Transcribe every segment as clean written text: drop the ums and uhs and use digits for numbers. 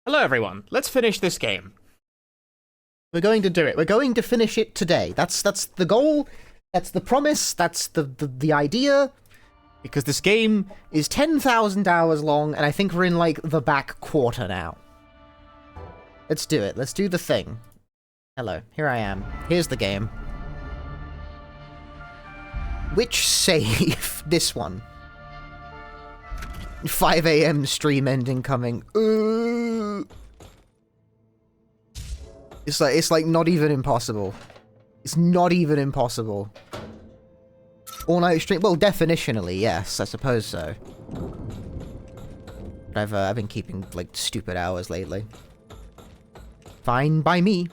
Hello everyone, let's finish this game. We're going to do it. We're going to finish it today. That's the goal. That's the promise. That's the idea. Because this game is 10,000 hours long, and I think we're in, like, the back quarter now. Let's do it. Let's do the thing. Hello. Here I am. Here's the game. Which save? This one. 5 AM stream ending coming. Ooh. It's like not even impossible. It's not even impossible. All night stream. Well, definitionally, yes, I suppose so. But I've been keeping like stupid hours lately. Fine by me.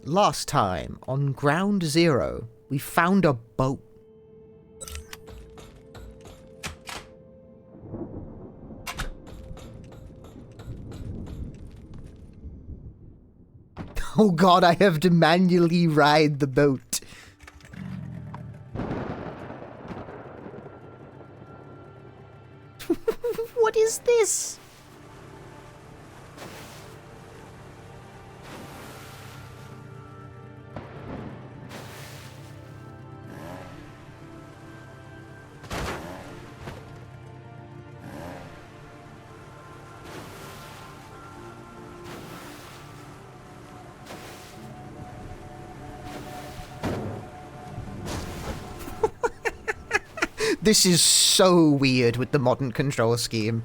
Last time on Ground Zero, we found a boat. Oh god, I have to manually ride the boat. What is this? This is so weird with the modern control scheme.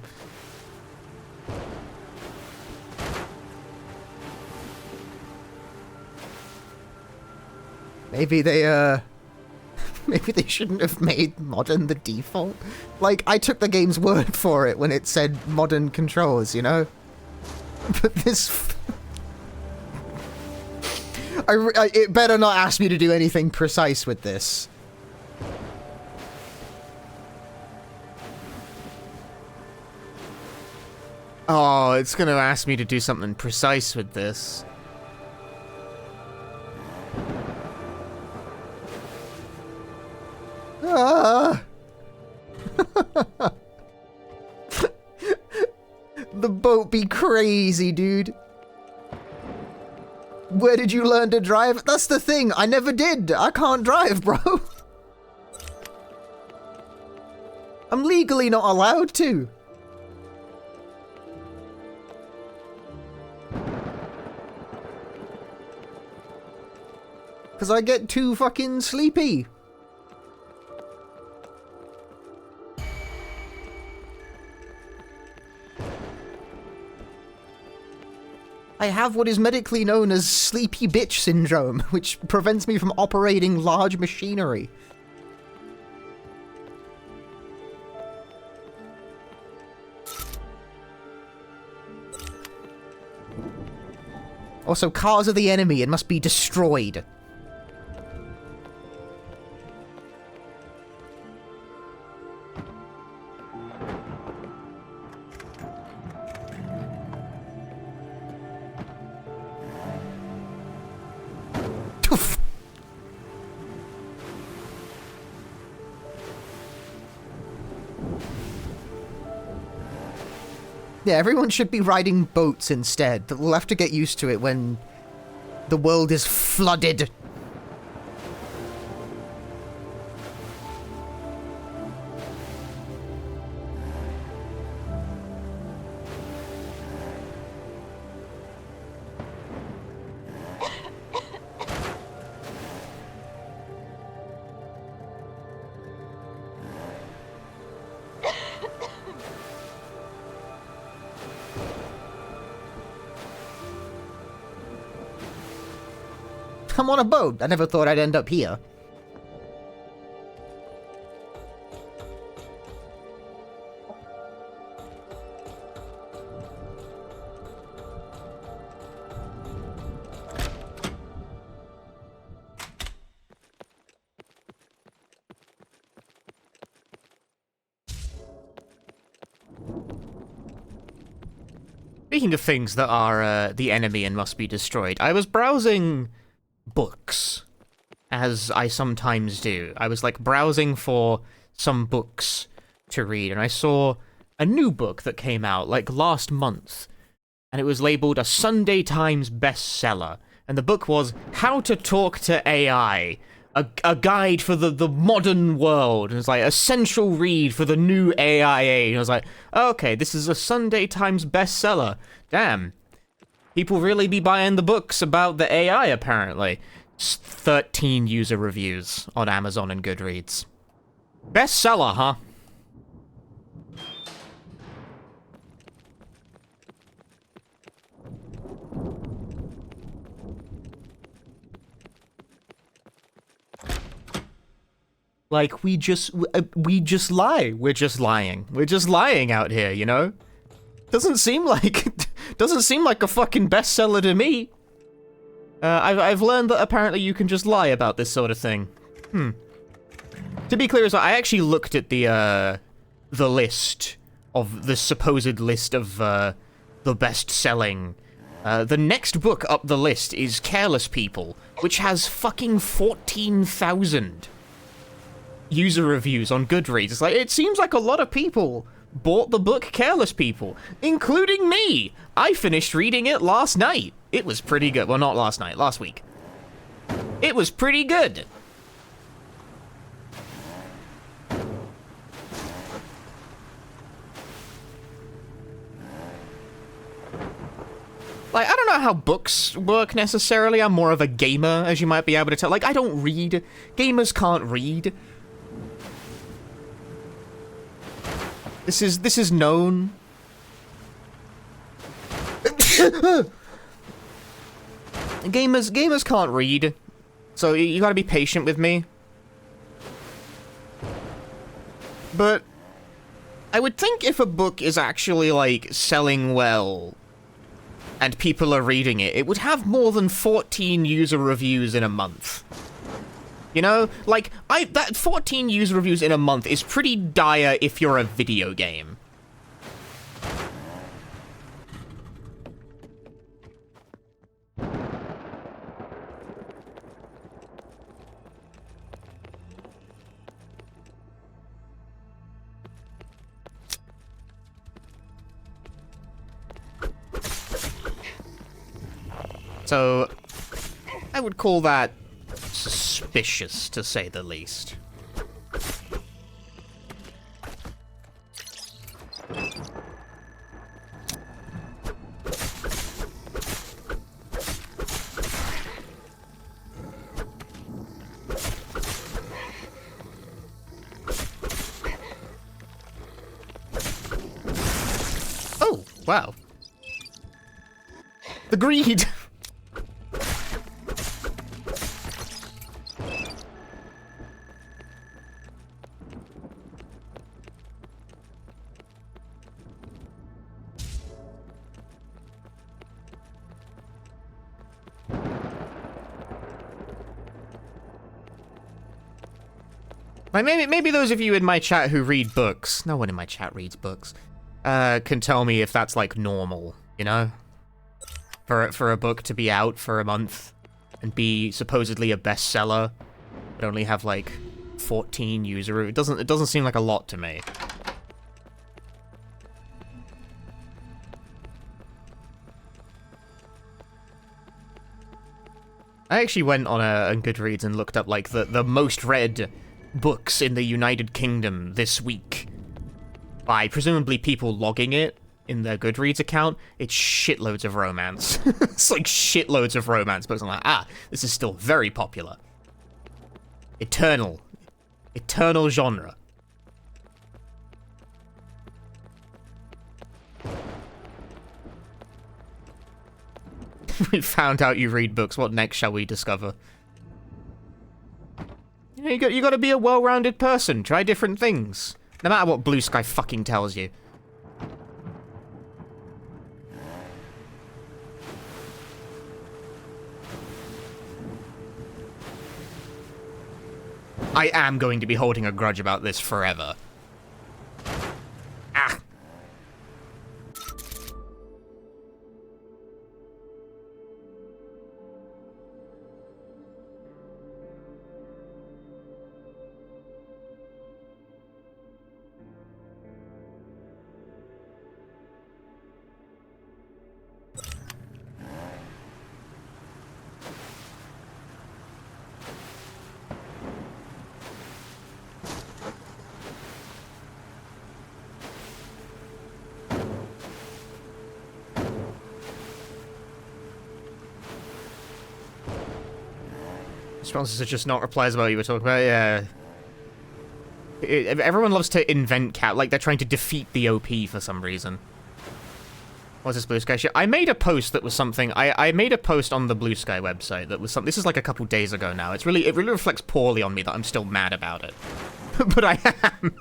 Maybe they, maybe they shouldn't have made modern the default. Like, I took the game's word for it when it said modern controls, you know? But this... it better not ask me to do anything precise with this. Oh, it's gonna ask me to do something precise with this. Ah! The boat be crazy, dude. Where did you learn to drive? That's the thing, I never did. I can't drive, bro. I'm legally not allowed to. Because I get too fucking sleepy. I have what is medically known as sleepy bitch syndrome, which prevents me from operating large machinery. Also, cars are the enemy and must be destroyed. Yeah, everyone should be riding boats instead, but we'll have to get used to it when the world is flooded. I'm on a boat. I never thought I'd end up here. Speaking of things that are the enemy and must be destroyed, I was browsing books, as I sometimes do. I was like browsing for some books to read, and I saw a new book that came out like last month, and it was labeled a Sunday Times bestseller. And the book was How to Talk to AI, a guide for the modern world. And it's like essential read for the new AI age. And I was like, okay, this is a Sunday Times bestseller. Damn. People really be buying the books about the AI, apparently. 13 user reviews on Amazon and Goodreads. Bestseller, huh? Like, we just lie. We're just lying. We're just lying out here, you know? Doesn't seem like a fucking bestseller to me. I've learned that apparently you can just lie about this sort of thing. To be clear, I actually looked at the list of the supposed list of the best-selling. The next book up the list is Careless People, which has fucking 14,000 user reviews on Goodreads. It's like, it seems like a lot of people bought the book Careless People, including me. I finished reading it last night. It was pretty good. Well, not last night, last week. It was pretty good. Like, I don't know how books work necessarily. I'm more of a gamer, as you might be able to tell. Like, I don't read. Gamers can't read. This is known. Gamers can't read, so you gotta be patient with me. But I would think if a book is actually, like, selling well and people are reading it, it would have more than 14 user reviews in a month. You know? Like, that 14 user reviews in a month is pretty dire if you're a video game. So, I would call that suspicious, to say the least. Oh, wow. The greed! Like, maybe those of you in my chat who read books, no one in my chat reads books, can tell me if that's, like, normal, you know? For a book to be out for a month and be supposedly a bestseller, but only have, like, 14 user... It doesn't seem like a lot to me. I actually went on Goodreads and looked up, like, the most read books in the United Kingdom this week by presumably people logging it in their Goodreads account. It's shitloads of romance. It's like shitloads of romance, but I'm like, this is still very popular. Eternal genre. We found out you read books. What next shall we discover? You gotta be a well-rounded person. Try different things. No matter what Blue Sky fucking tells you. I am going to be holding a grudge about this forever. Ah. Responses are just not replies about what you were talking about, yeah. Everyone loves to invent like they're trying to defeat the OP for some reason. What's this Blue Sky shit? I made a post that was something, I made a post on the Blue Sky website that was something, this is like a couple days ago now. It really reflects poorly on me that I'm still mad about it. But I am.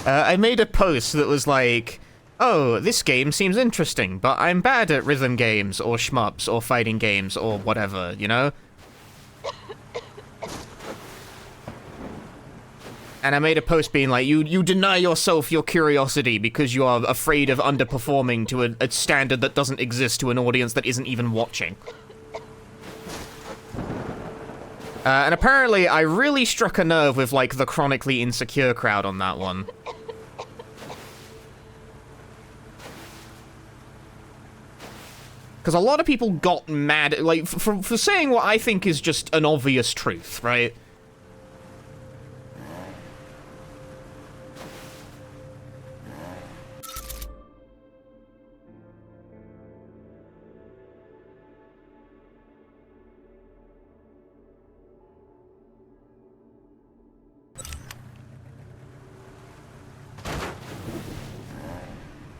I made a post that was like, oh, this game seems interesting, but I'm bad at rhythm games, or shmups, or fighting games, or whatever, you know? And I made a post being like, you deny yourself your curiosity because you are afraid of underperforming to a standard that doesn't exist to an audience that isn't even watching. And apparently I really struck a nerve with, like, the chronically insecure crowd on that one. Because a lot of people got mad, like, for saying what I think is just an obvious truth, right?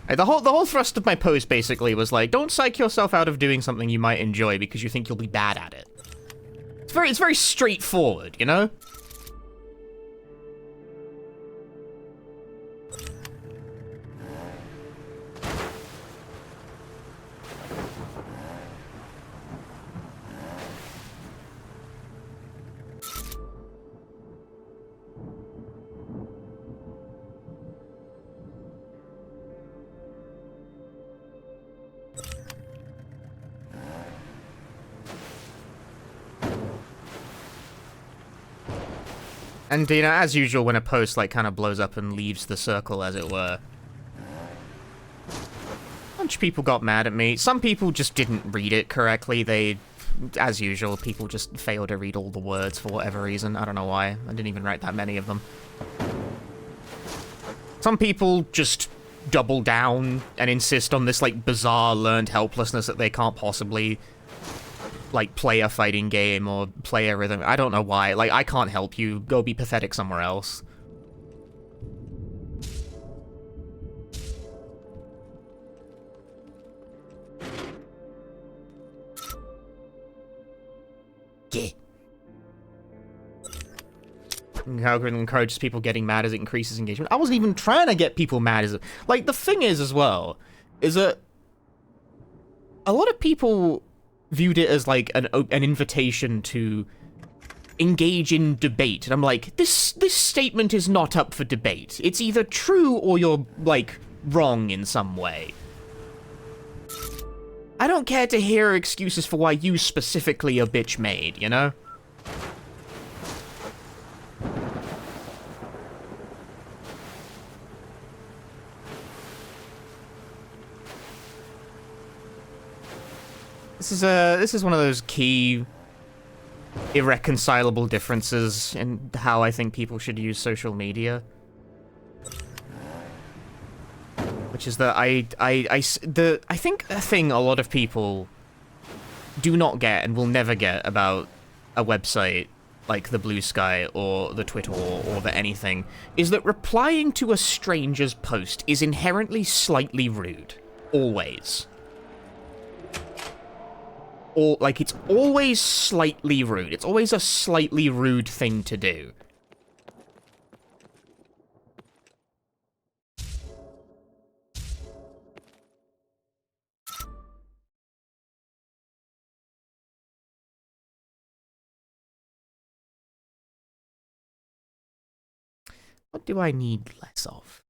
The whole thrust of my post basically was like, don't psych yourself out of doing something you might enjoy because you think you'll be bad at it. It's very straightforward, you know? And, you know, as usual, when a post, like, kind of blows up and leaves the circle, as it were, a bunch of people got mad at me. Some people just didn't read it correctly. They, as usual, people just fail to read all the words for whatever reason. I don't know why. I didn't even write that many of them. Some people just double down and insist on this, like, bizarre learned helplessness that they can't possibly, like, play a fighting game or play a rhythm. I don't know why. Like, I can't help you. Go be pathetic somewhere else. Yeah. Algorithm encourages people getting mad as it increases engagement. I wasn't even trying to get people mad as it... Like, the thing is, as well, is that a lot of people viewed it as, like, an invitation to engage in debate. And I'm like, this statement is not up for debate. It's either true or you're, like, wrong in some way. I don't care to hear excuses for why you specifically are bitch made, you know? This is one of those key irreconcilable differences in how I think people should use social media. Which is that I think a thing a lot of people do not get and will never get about a website like the Blue Sky or the Twitter or the anything is that replying to a stranger's post is inherently slightly rude. Always. Or, like, it's always slightly rude. It's always a slightly rude thing to do. What do I need less of?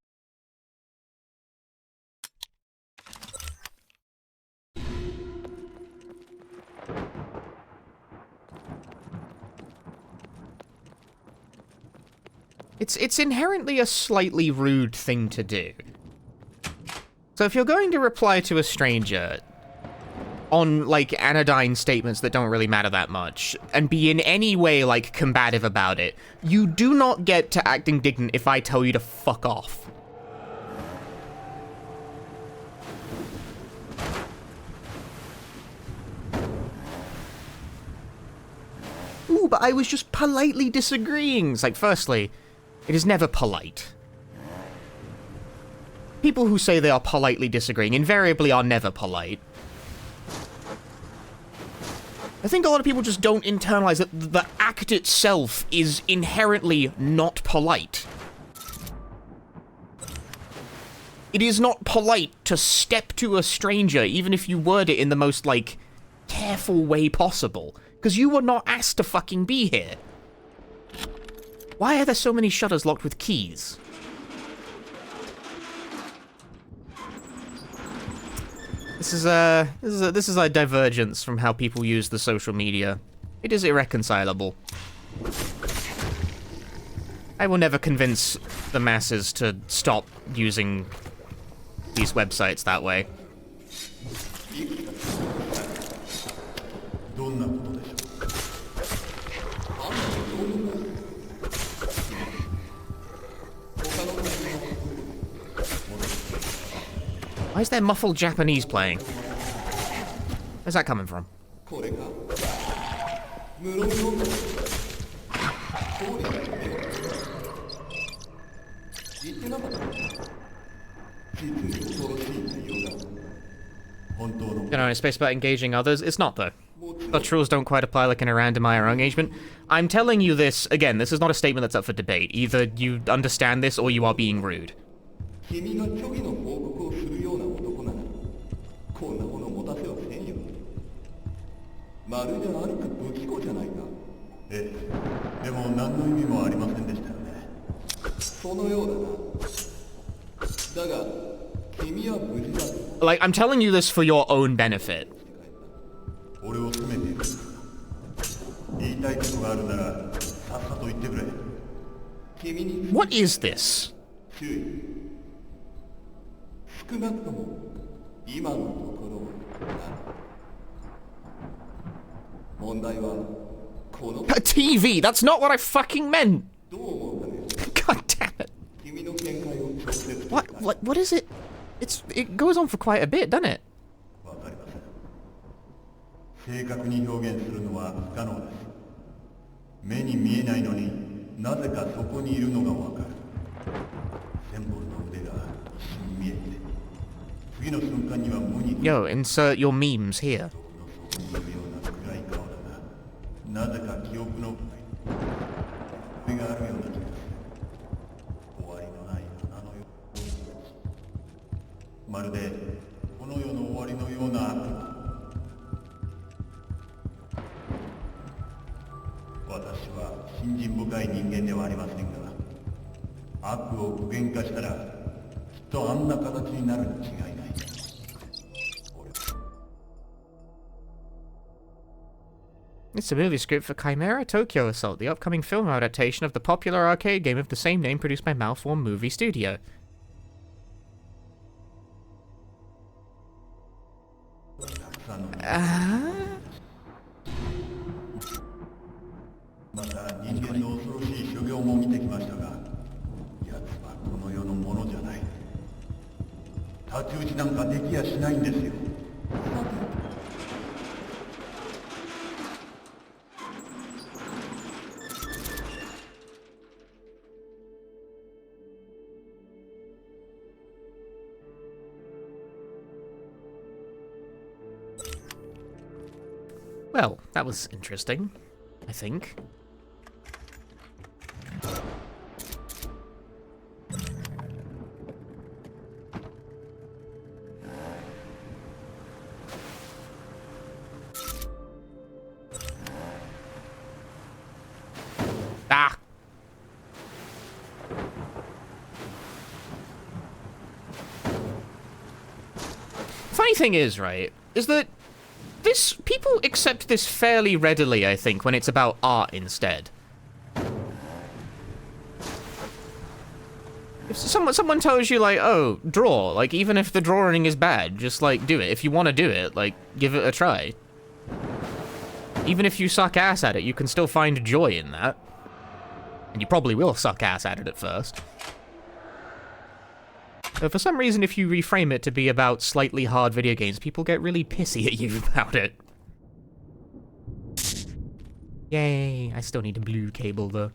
It's inherently a slightly rude thing to do. So if you're going to reply to a stranger on, like, anodyne statements that don't really matter that much, and be in any way, like, combative about it, you do not get to act indignant if I tell you to fuck off. but I was just politely disagreeing. It's like, firstly, it is never polite. People who say they are politely disagreeing invariably are never polite. I think a lot of people just don't internalize that the act itself is inherently not polite. It is not polite to step to a stranger, even if you word it in the most, like, careful way possible. Because you were not asked to fucking be here. Why are there so many shutters locked with keys? This is a divergence from how people use the social media. It is irreconcilable. I will never convince the masses to stop using these websites that way. Why is there muffled Japanese playing? Where's that coming from? You know, in space about engaging others, it's not though. Such rules don't quite apply like in a random IRL engagement. I'm telling you this, again, this is not a statement that's up for debate. Either you understand this or you are being rude. Like, I'm telling you this for your own benefit. What is this? A TV! That's not what I fucking meant! God damn it. What is it? It goes on for quite a bit, doesn't it? Yo, insert your memes here. It's a movie script for Chimera Tokyo Assault, the upcoming film adaptation of the popular arcade game of the same name produced by Malform Movie Studio. Well, that was interesting, I think. Ah! Funny thing is, right, is that people accept this fairly readily, I think, when it's about art instead. If someone tells you, like, oh, draw, like, even if the drawing is bad, just, like, do it. If you want to do it, like, give it a try. Even if you suck ass at it, you can still find joy in that. And you probably will suck ass at it at first. But for some reason, if you reframe it to be about slightly hard video games, people get really pissy at you about it. Yay, I still need a blue cable though.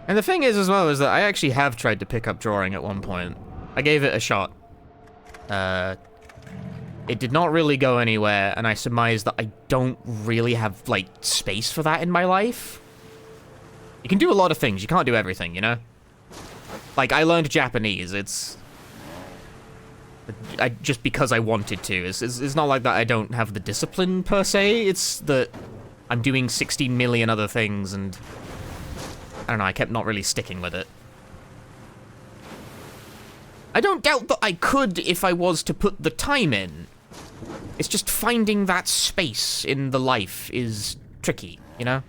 And the thing is as well is that I actually have tried to pick up drawing at one point. I gave it a shot. It did not really go anywhere, and I surmise that I don't really have, like, space for that in my life. You can do a lot of things, you can't do everything, you know? Like, I learned Japanese, just because I wanted to. It's not like that I don't have the discipline, per se, it's that I'm doing 16 million other things, and I don't know, I kept not really sticking with it. I don't doubt that I could if I was to put the time in. It's just finding that space in the life is tricky, you know?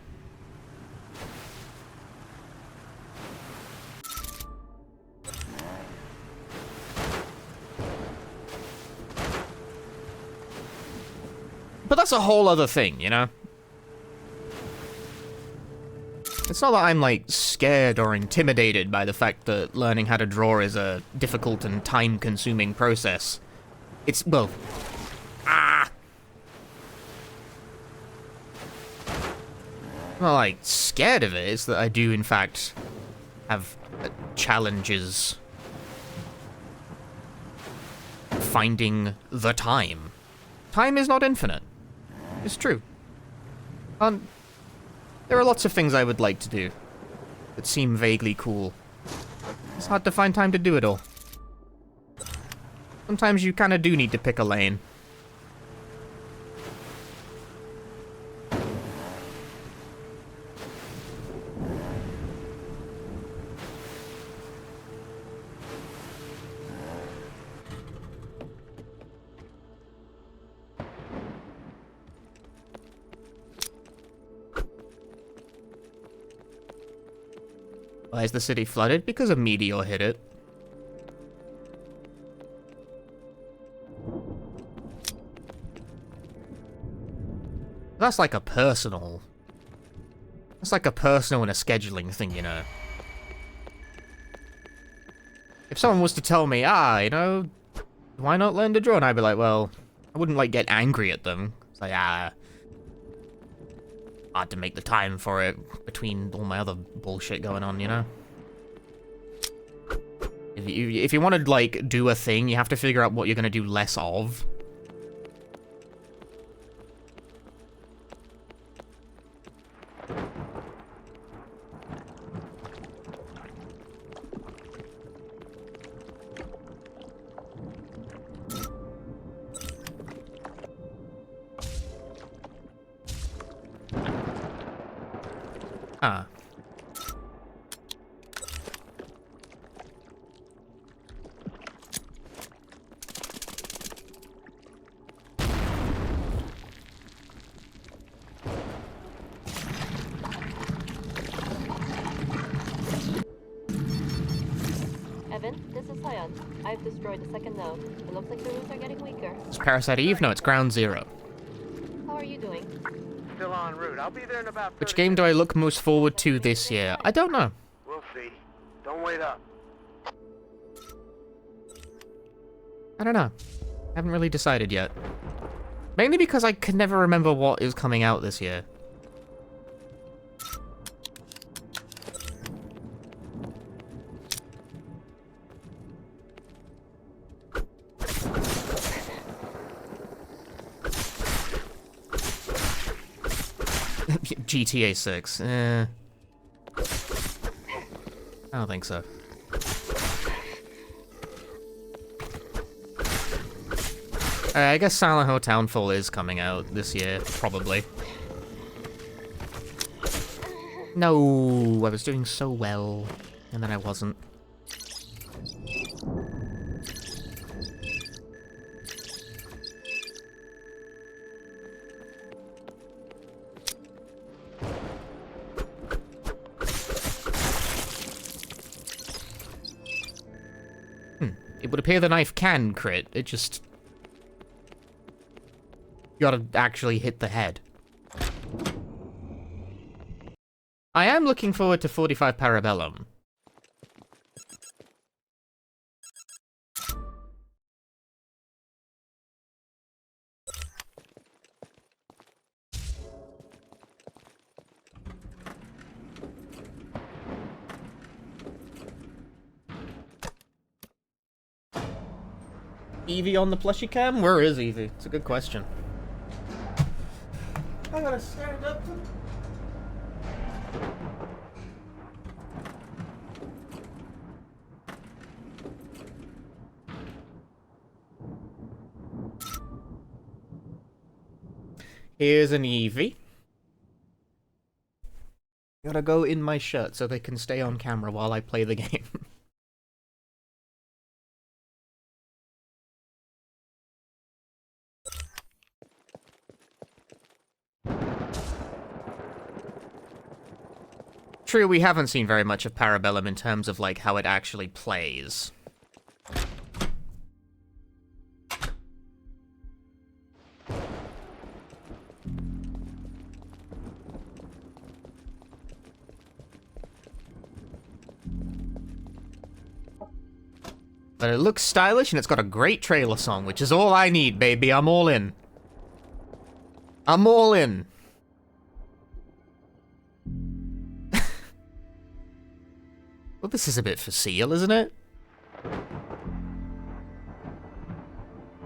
But that's a whole other thing, you know? It's not that I'm, like, scared or intimidated by the fact that learning how to draw is a difficult and time-consuming process. It's, well... I'm not, like, scared of it. It's that I do, in fact, have challenges finding the time. Time is not infinite. It's true. There are lots of things I would like to do that seem vaguely cool. It's hard to find time to do it all. Sometimes you kind of do need to pick a lane. Why is the city flooded? Because a meteor hit it. That's like a personal... That's like a personal and a scheduling thing, you know. If someone was to tell me, you know, why not learn to draw? And I'd be like, well, I wouldn't, like, get angry at them. It's like, hard to make the time for it between all my other bullshit going on, you know? If you want to, like, do a thing, you have to figure out what you're going to do less of. Ah. Evan, this is Cyan. I've destroyed the second node. It looks like the roots are getting weaker. It's Parasite Eve? No, it's Ground Zero. How are you doing? Still en route. I'll be there in about 30 Which game do I look most forward to this year? I don't know. We'll see. Don't wait up. I don't know. I haven't really decided yet. Mainly because I can never remember what is coming out this year. GTA 6. I don't think so. I guess Silent Hill Townfall is coming out this year, probably. No, I was doing so well, and then I wasn't. It would appear the knife can crit, it just... You gotta actually hit the head. I am looking forward to 45 Parabellum. Evie on the plushie cam? Where is Evie? It's a good question. I gotta stand up. Here's an Eevee. Gotta go in my shirt so they can stay on camera while I play the game. True, we haven't seen very much of Parabellum in terms of, like, how it actually plays. But it looks stylish and it's got a great trailer song, which is all I need, baby. I'm all in. I'm all in. Well, this is a bit facile, isn't it?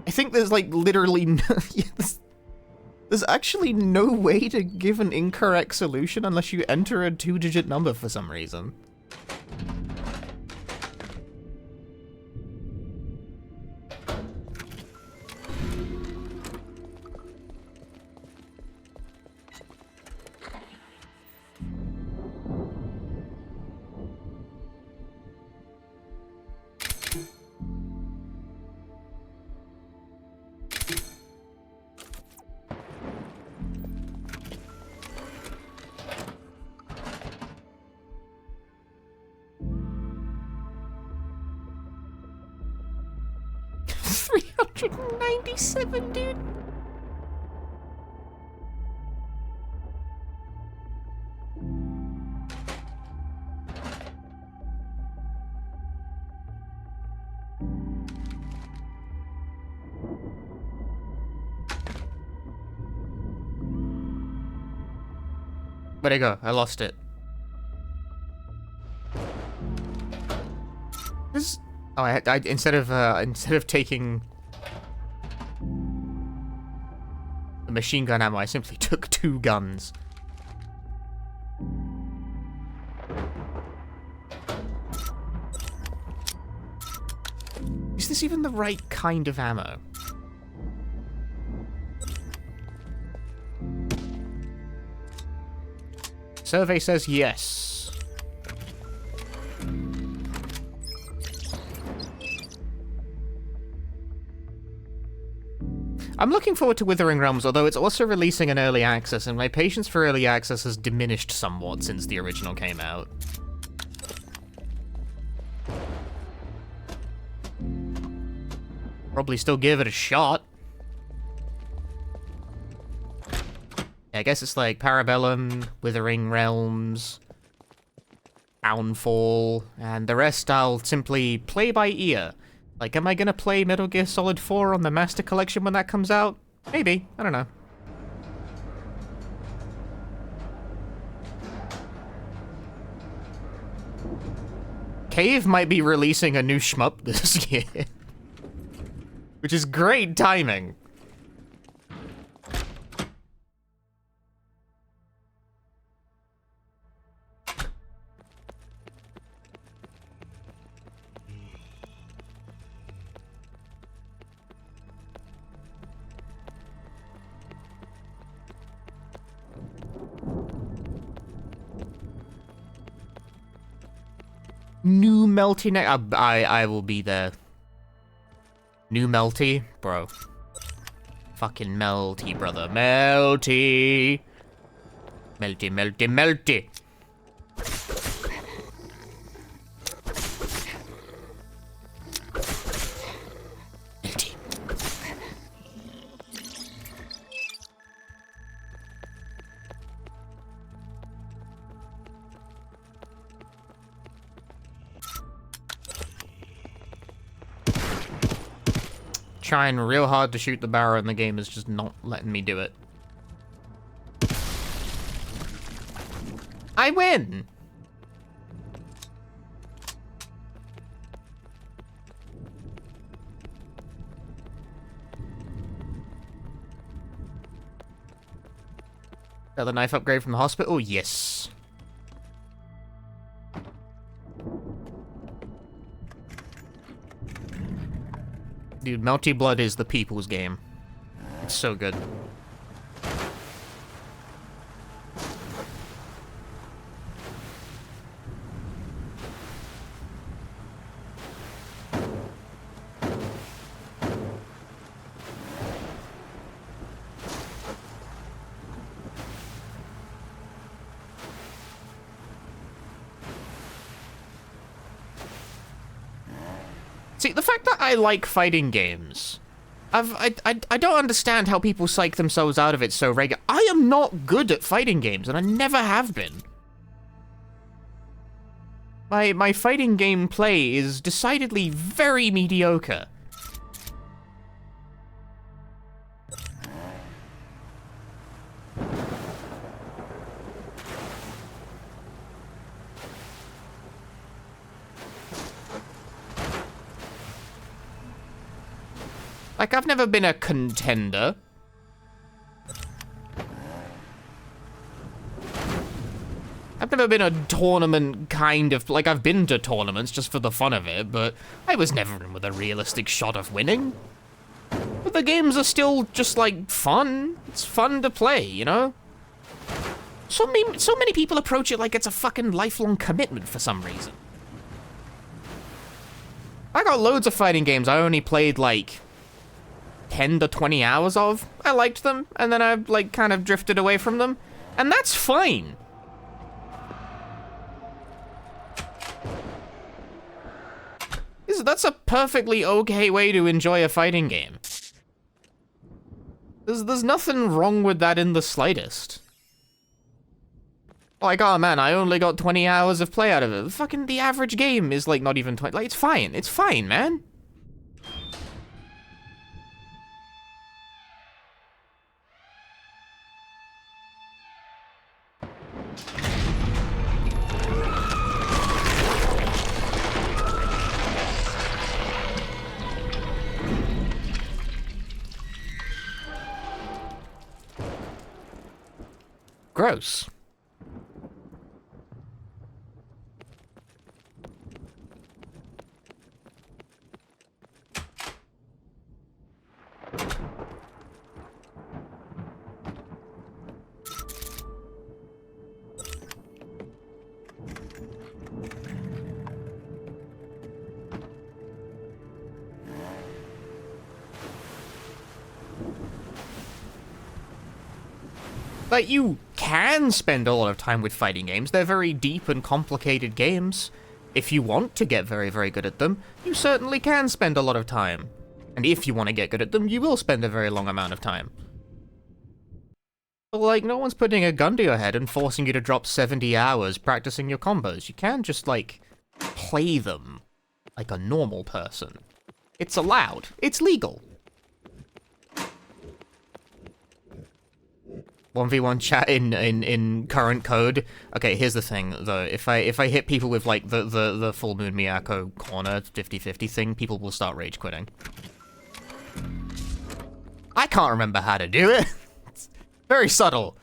I think there's, like, literally no... There's actually no way to give an incorrect solution unless you enter a 2-digit number for some reason. $397, dude. Where'd it go? I lost it. This... Oh, I instead of taking the machine gun ammo, I simply took 2 guns. Is this even the right kind of ammo? Survey says yes. I'm looking forward to Withering Realms, although it's also releasing in early access, and my patience for early access has diminished somewhat since the original came out. Probably still give it a shot. I guess it's like Parabellum, Withering Realms, Downfall, and the rest I'll simply play by ear. Like, am I gonna play Metal Gear Solid 4 on the Master Collection when that comes out? Maybe. I don't know. Cave might be releasing a new shmup this year. Which is great timing. New Melty I will be there. New Melty? Bro. Fucking Melty, brother. Melty! Melty, melty, melty! Melty. Trying real hard to shoot the barrel and the game is just not letting me do it. I win! Got the knife upgrade from the hospital? Yes. Dude, Melty Blood is the people's game. It's so good. See, the fact that I like fighting games, I don't understand how people psych themselves out of it so regular. I am not good at fighting games, and I never have been. My fighting game play is decidedly very mediocre. Like, I've never been a contender. I've never been a tournament kind of... Like, I've been to tournaments just for the fun of it, but I was never in with a realistic shot of winning. But the games are still just, like, fun. It's fun to play, you know? So many people approach it like it's a fucking lifelong commitment for some reason. I got loads of fighting games I only played, like... 10 to 20 hours of. I liked them, and then I, like, kind of drifted away from them. And that's fine. That's a perfectly okay way to enjoy a fighting game. There's nothing wrong with that in the slightest. Like, oh man, I only got 20 hours of play out of it. Fucking the average game is, like, not even 20. Like, it's fine. It's fine, man. Gross. Like, you can spend a lot of time with fighting games. They're very deep and complicated games. If you want to get very, very good at them, you certainly can spend a lot of time. And if you want to get good at them, you will spend a very long amount of time. But, like, no one's putting a gun to your head and forcing you to drop 70 hours practicing your combos. You can just, like, play them like a normal person. It's allowed. It's legal. 1v1 chat in current code. Okay, here's the thing though. If I hit people with like the full moon Miyako corner 50-50 thing, people will start rage quitting. I can't remember how to do it. It's very subtle.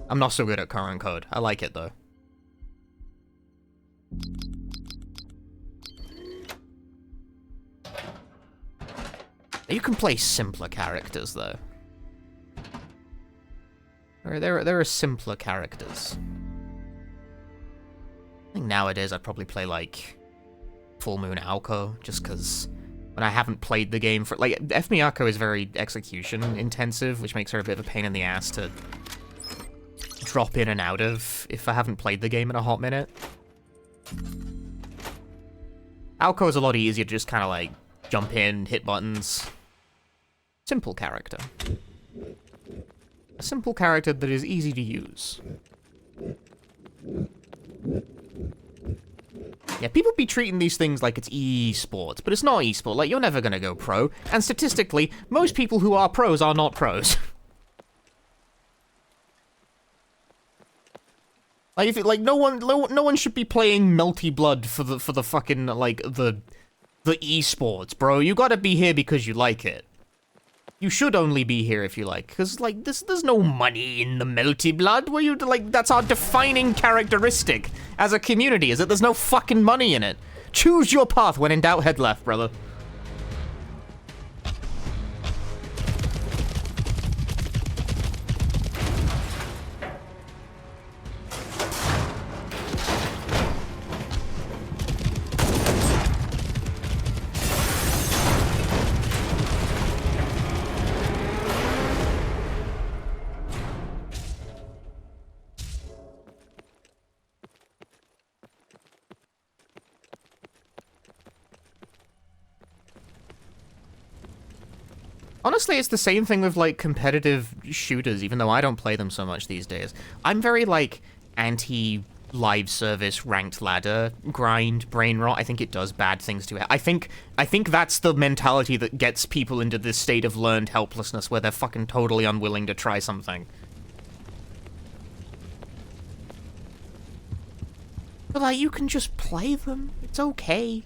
I'm not so good at current code. I like it though. You can play simpler characters, though. There are simpler characters. I think nowadays I'd probably play, like, Full Moon Aoko, just because when I haven't played the game for... Like, F Miyako is very execution-intensive, which makes her a bit of a pain in the ass to drop in and out of if I haven't played the game in a hot minute. Aoko is a lot easier to just kind of, like, jump in, hit buttons. Simple character. A simple character that is easy to use. Yeah, people be treating these things like it's esports, but it's not esports. Like, you're never gonna go pro, and statistically, most people who are pros are not pros. Like, if it, like no one should be playing Melty Blood for the fucking like the esports, bro. You gotta be here because you like it. You should only be here if you like, because, like, there's no money in the Melty Blood. Where you, like, that's our defining characteristic as a community, is that there's no fucking money in it. Choose your path. When in doubt, head left, brother. Honestly, it's the same thing with, like, competitive shooters, even though I don't play them so much these days. I'm very, like, anti-live service, ranked ladder, grind, brain rot. I think it does bad things to it. I think that's the mentality that gets people into this state of learned helplessness where they're fucking totally unwilling to try something. But, like, you can just play them. It's okay.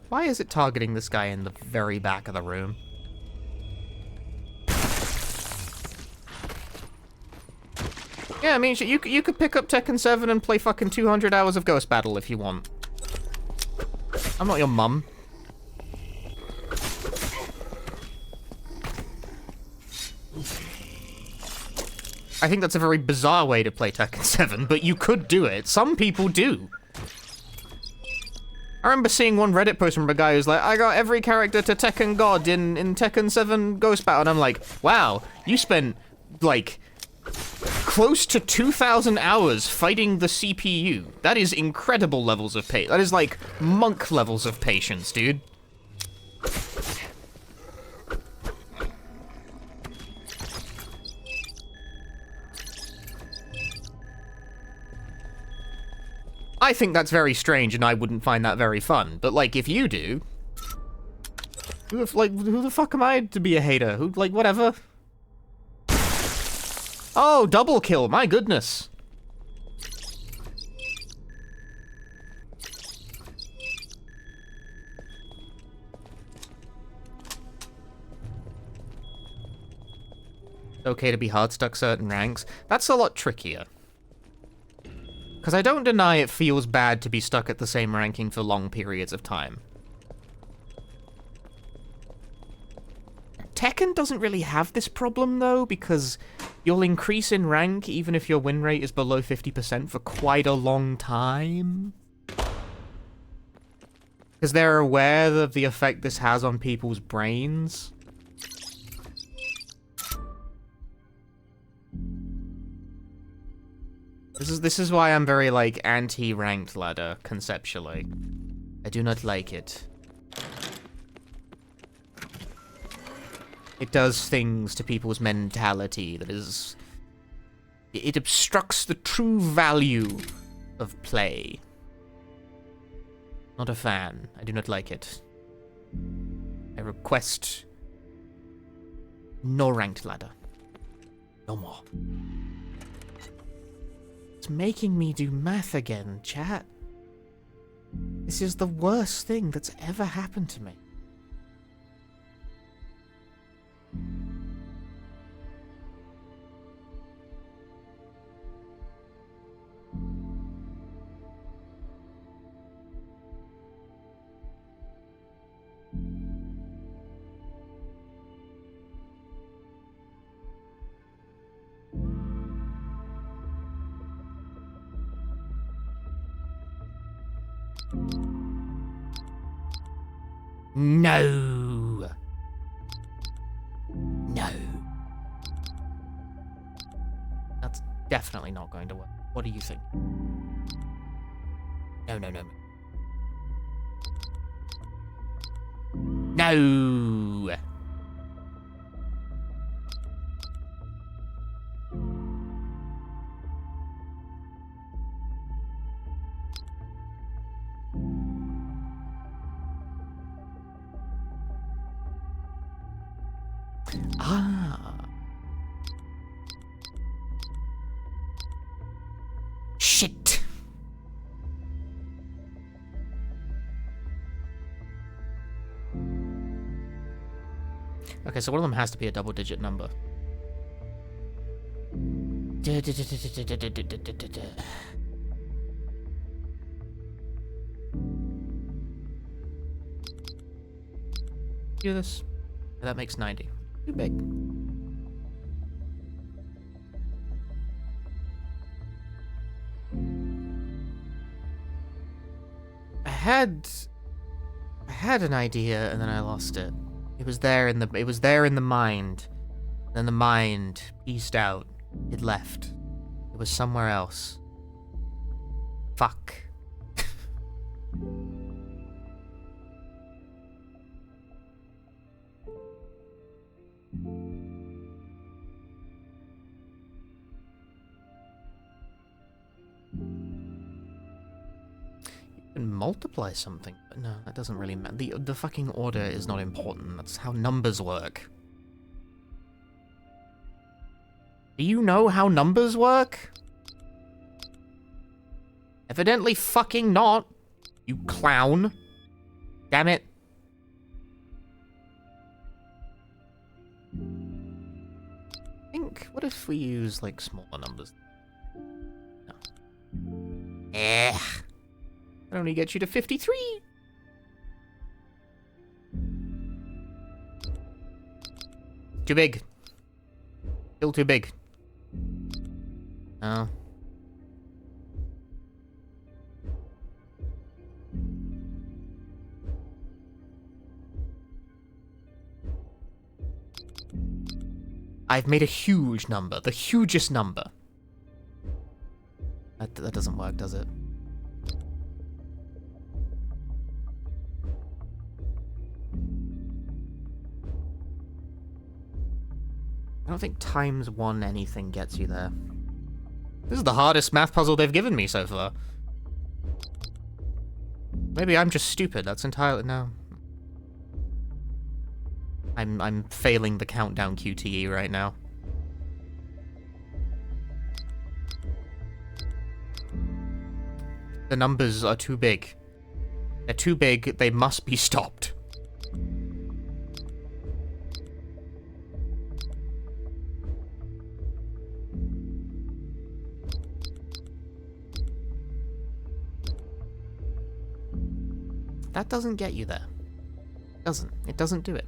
Why is it targeting this guy in the very back of the room? Yeah, I mean, you could pick up Tekken 7 and play fucking 200 hours of Ghost Battle if you want. I'm not your mum. I think that's a very bizarre way to play Tekken 7, but you could do it. Some people do. I remember seeing one Reddit post from a guy who's like, I got every character to Tekken God in Tekken 7 Ghost Battle, and I'm like, wow, you spent, like, close to 2,000 hours fighting the CPU. That is incredible levels of patience. That is, like, monk levels of patience, dude. I think that's very strange, and I wouldn't find that very fun. But, like, if you do... who the fuck am I to be a hater? Who, like, whatever. Oh, double kill, my goodness. Okay to be hard stuck certain ranks. That's a lot trickier. Because I don't deny it feels bad to be stuck at the same ranking for long periods of time. Tekken doesn't really have this problem, though, because you'll increase in rank even if your win rate is below 50% for quite a long time. Because they're aware of the effect this has on people's brains. This is why I'm very, like, anti-ranked ladder, conceptually. I do not like it. It does things to people's mentality that is... It obstructs the true value of play. Not a fan. I do not like it. I request... no ranked ladder. No more. It's making me do math again, chat. This is the worst thing that's ever happened to me. No. No. That's definitely not going to work. What do you think? No, no, no. No. Ah. Shit. Okay, so one of them has to be a double-digit number. Do this. That makes 90. Too big. I had an idea and then I lost it. It was there in the mind. Then the mind pieced out. It left. It was somewhere else. Fuck. You can multiply something, but no, that doesn't really matter. The fucking order is not important. That's how numbers work. Do you know how numbers work? Evidently fucking not, you clown. Damn it. I think, what if we use, like, smaller numbers? No. That only gets you to 53. Too big. Still too big. Oh. I've made a huge number. The hugest number. That doesn't work, does it? I don't think times 1 anything gets you there. This is the hardest math puzzle they've given me so far. Maybe I'm just stupid. That's entirely... No. I'm failing the countdown QTE right now. The numbers are too big. They're too big, they must be stopped. That doesn't get you there. It doesn't do it.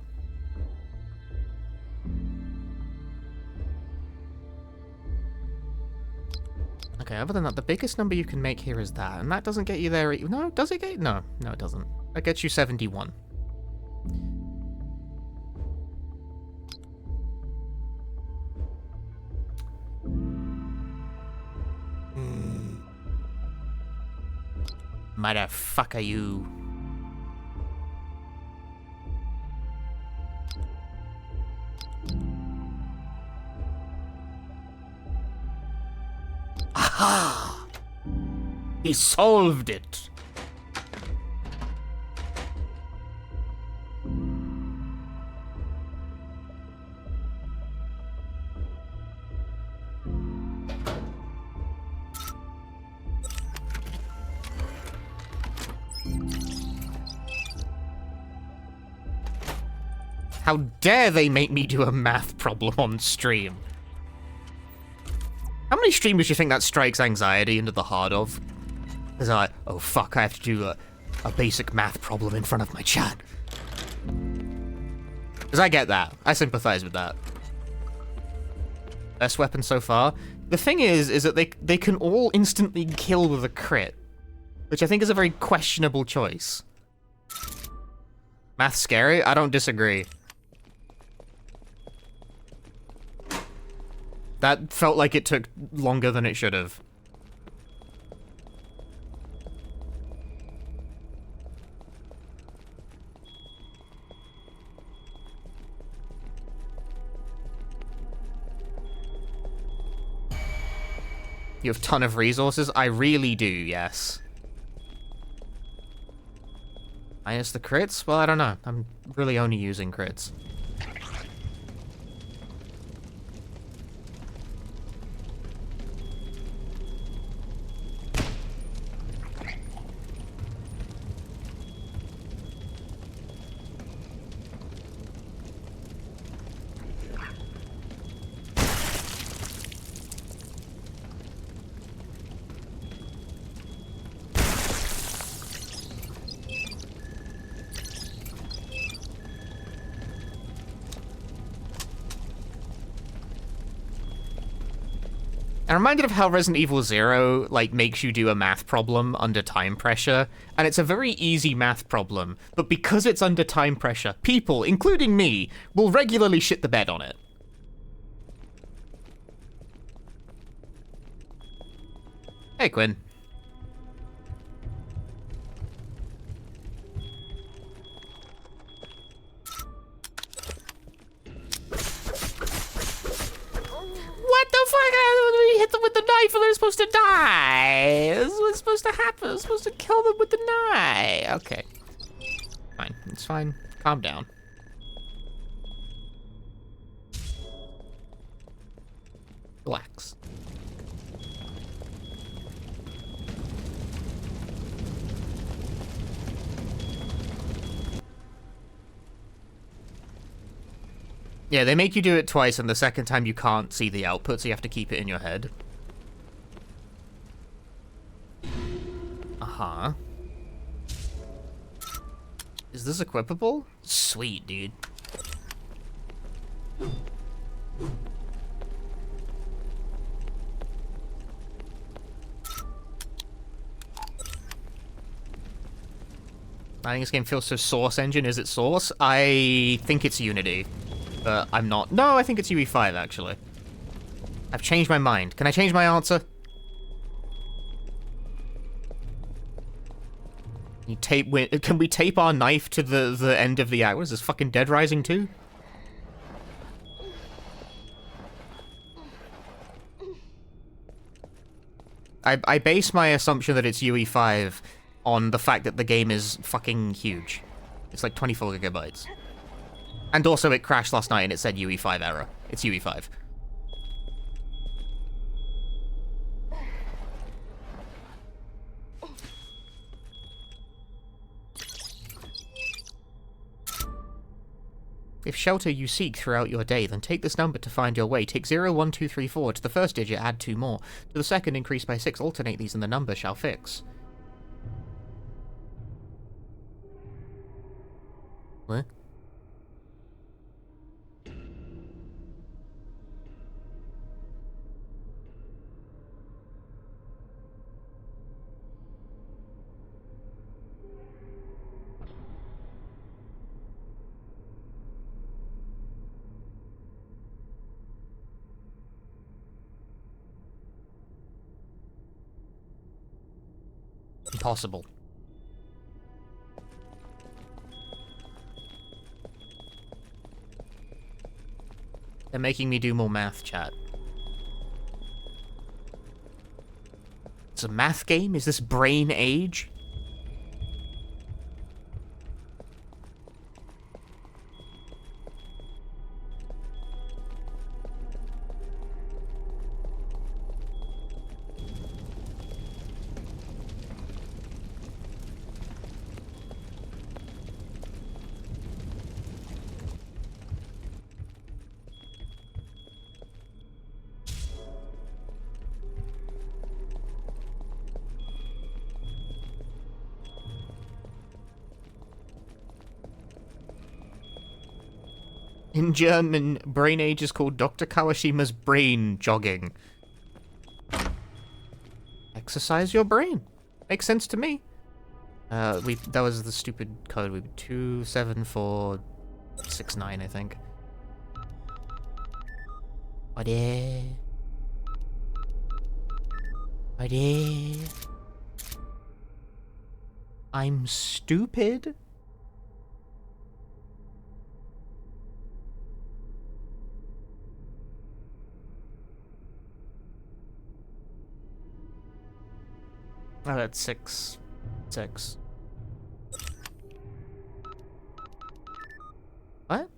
Okay, other than that, the biggest number you can make here is that, and that doesn't get you there. No, does it get? No, it doesn't. That gets you 71. Motherfucker, you. Aha! He solved it! How dare they make me do a math problem on stream? How many streamers do you think that strikes anxiety into the heart of? Because they're like, oh fuck, I have to do a basic math problem in front of my chat. Because I get that. I sympathize with that. Best weapon so far. The thing is that they can all instantly kill with a crit. Which I think is a very questionable choice. Math scary? I don't disagree. That felt like it took longer than it should have. You have a ton of resources? I really do, yes. Minus the crits? Well, I don't know. I'm really only using crits. I'm reminded of how Resident Evil 0, like, makes you do a math problem under time pressure, and it's a very easy math problem, but because it's under time pressure, people, including me, will regularly shit the bed on it. Hey, Quinn. What the fuck? We hit them with the knife and they're supposed to die. This is what's supposed to happen. We're supposed to kill them with the knife. Okay. Fine. It's fine. Calm down. Relax. Yeah, they make you do it twice, and the second time you can't see the output, so you have to keep it in your head. Uh-huh. Is this equipable? Sweet, dude. I think this game feels so Source Engine. Is it Source? I think it's Unity. I'm not. No, I think it's UE5, actually. I've changed my mind. Can I change my answer? Can we tape our knife to the end of the act? What is this, fucking Dead Rising 2? I base my assumption that it's UE5 on the fact that the game is fucking huge. It's like 24 gigabytes. And also it crashed last night and it said UE5 error. It's UE5. If shelter you seek throughout your day, then take this number to find your way. Take 0, 1, 2, 3, 4. To the first digit, add 2 more. To the second, increase by 6. Alternate these and the number shall fix. What? Impossible. They're making me do more math, chat. It's a math game? Is this Brain Age? In German, Brain Age is called Dr. Kawashima's brain jogging. Exercise your brain. Makes sense to me. That was the stupid code. 27469, I think. Ode. I'm stupid. Oh, that's 6. 6. What?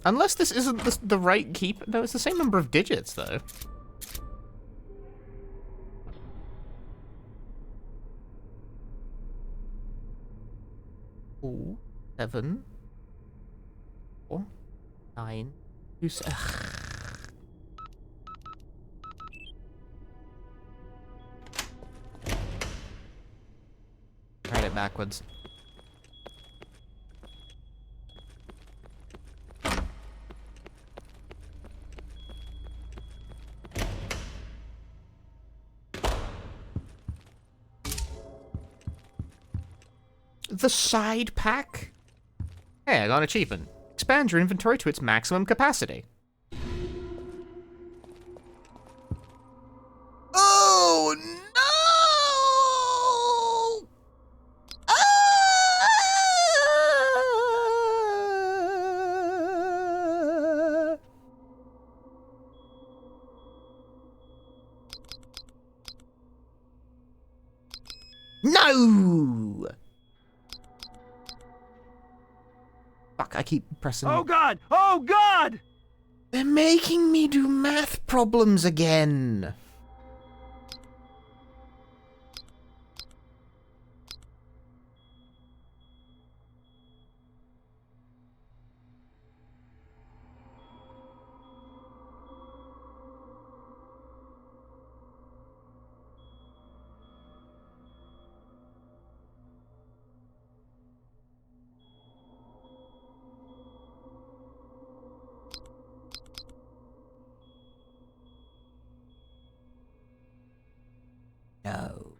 Unless this isn't the right key. No, it's the same number of digits, though. Ooh, 7. 4. 9. 2. Write it backwards. the side pack? Hey, I got an achievement. Expand your inventory to its maximum capacity. Oh no! Ah! No! Fuck, I keep pressing. Oh God! Oh God! They're making me do math problems again. No.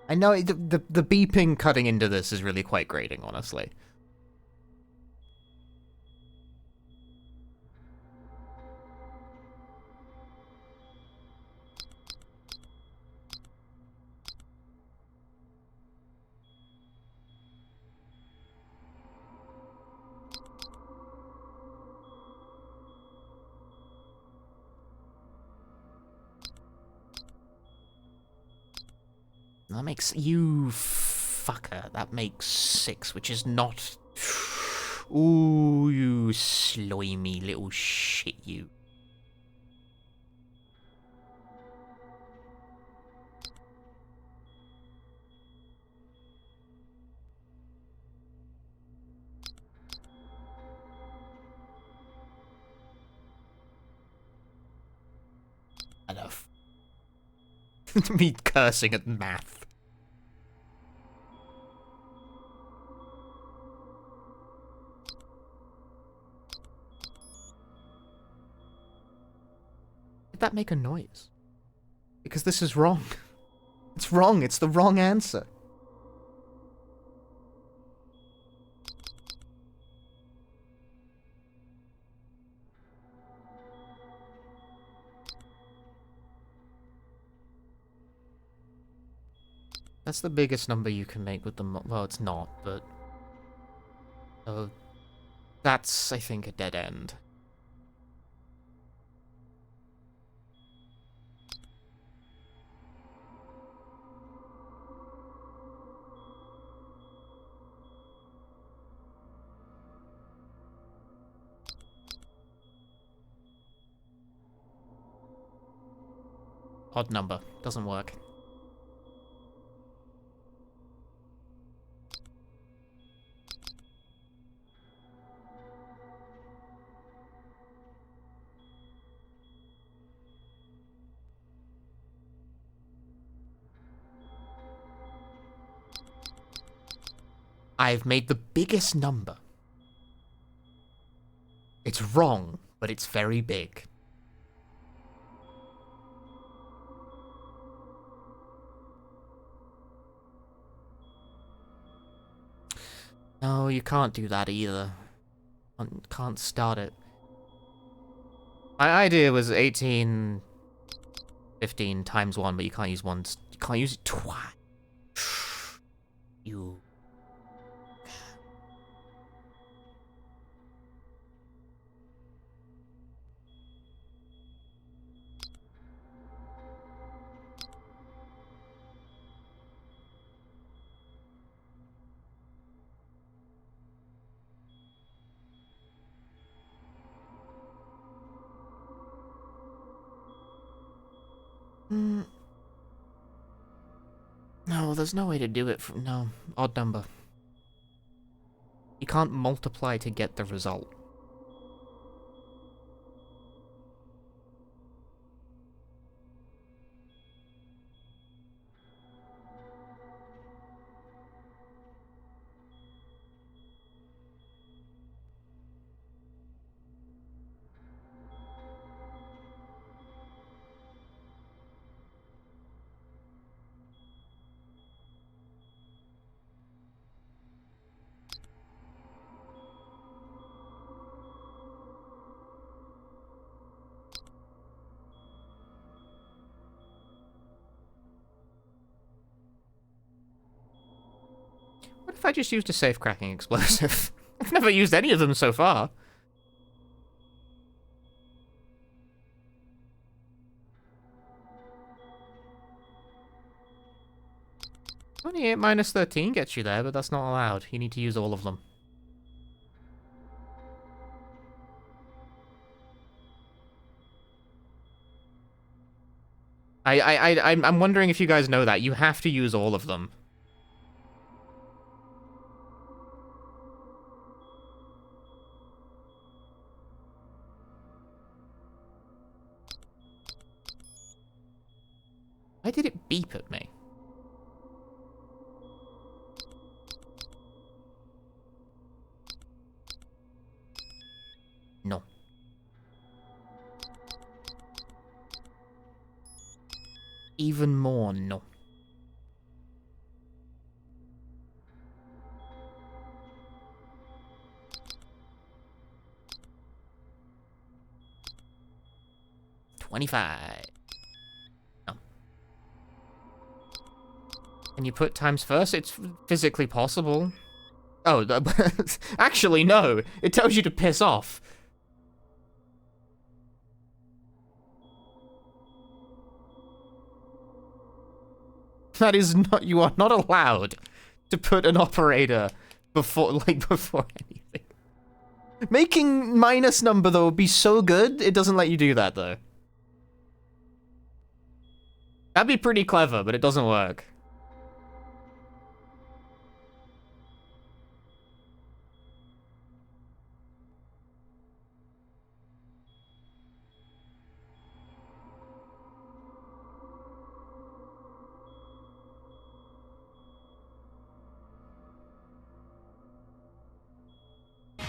I know the beeping cutting into this is really quite grating, honestly. That makes you fucker. That makes 6, which is not. Ooh, you slimy little shit, you. Enough. Me cursing at math. Did that make a noise? Because this is wrong. It's wrong. It's the wrong answer. That's the biggest number you can make with the well, it's not, but that's, I think, a dead end. Odd number. Doesn't work. I've made the biggest number. It's wrong, but it's very big. No, you can't do that either. Can't start it. My idea was 18, 15 times 1, but you can't use 1. You can't use it twice. You... No, there's no way to do it from... No, odd number. You can't multiply to get the result. if I just used a safe cracking explosive? I've never used any of them so far. 28 minus 13 gets you there, but that's not allowed. You need to use all of them. I'm wondering if you guys know that. You have to use all of them. Why did it beep at me? No. Even more no. $25. No. Can you put times first? It's physically possible. Oh, actually, no. It tells you to piss off. That is not, you are not allowed to put an operator before anything. Making minus number, though, would be so good, it doesn't let you do that, though. That'd be pretty clever, but it doesn't work.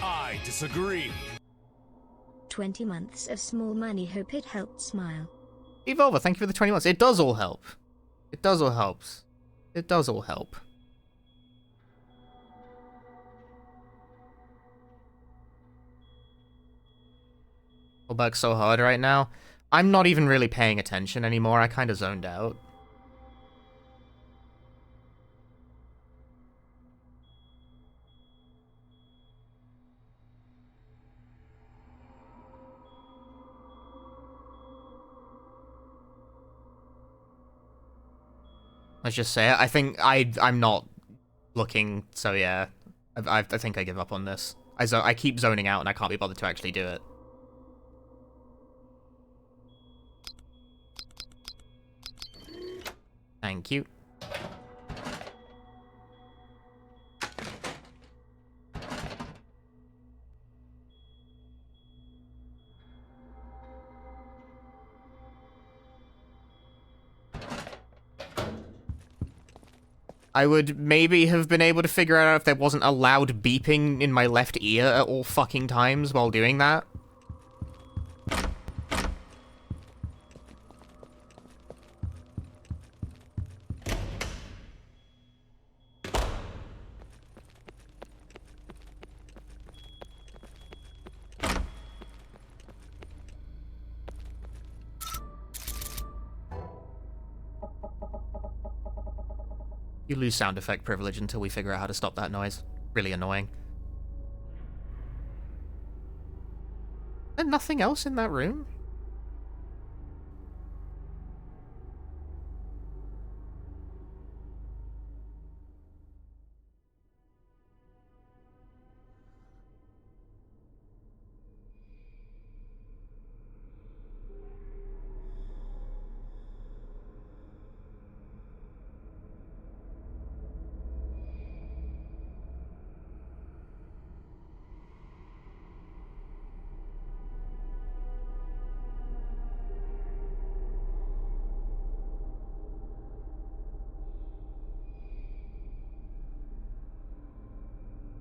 I disagree. 20 months of small money, hope it helped. Smile. Evolver, thank you for the 20 months. It does all help. It does all helps. It does all help. I'll work so hard right now. I'm not even really paying attention anymore. I kind of zoned out. Let's just say it. I think I'm not looking, so yeah. I think I give up on this. I keep zoning out and I can't be bothered to actually do it. Thank you. I would maybe have been able to figure out if there wasn't a loud beeping in my left ear at all fucking times while doing that. You lose sound effect privilege until we figure out how to stop that noise. Really annoying. And nothing else in that room?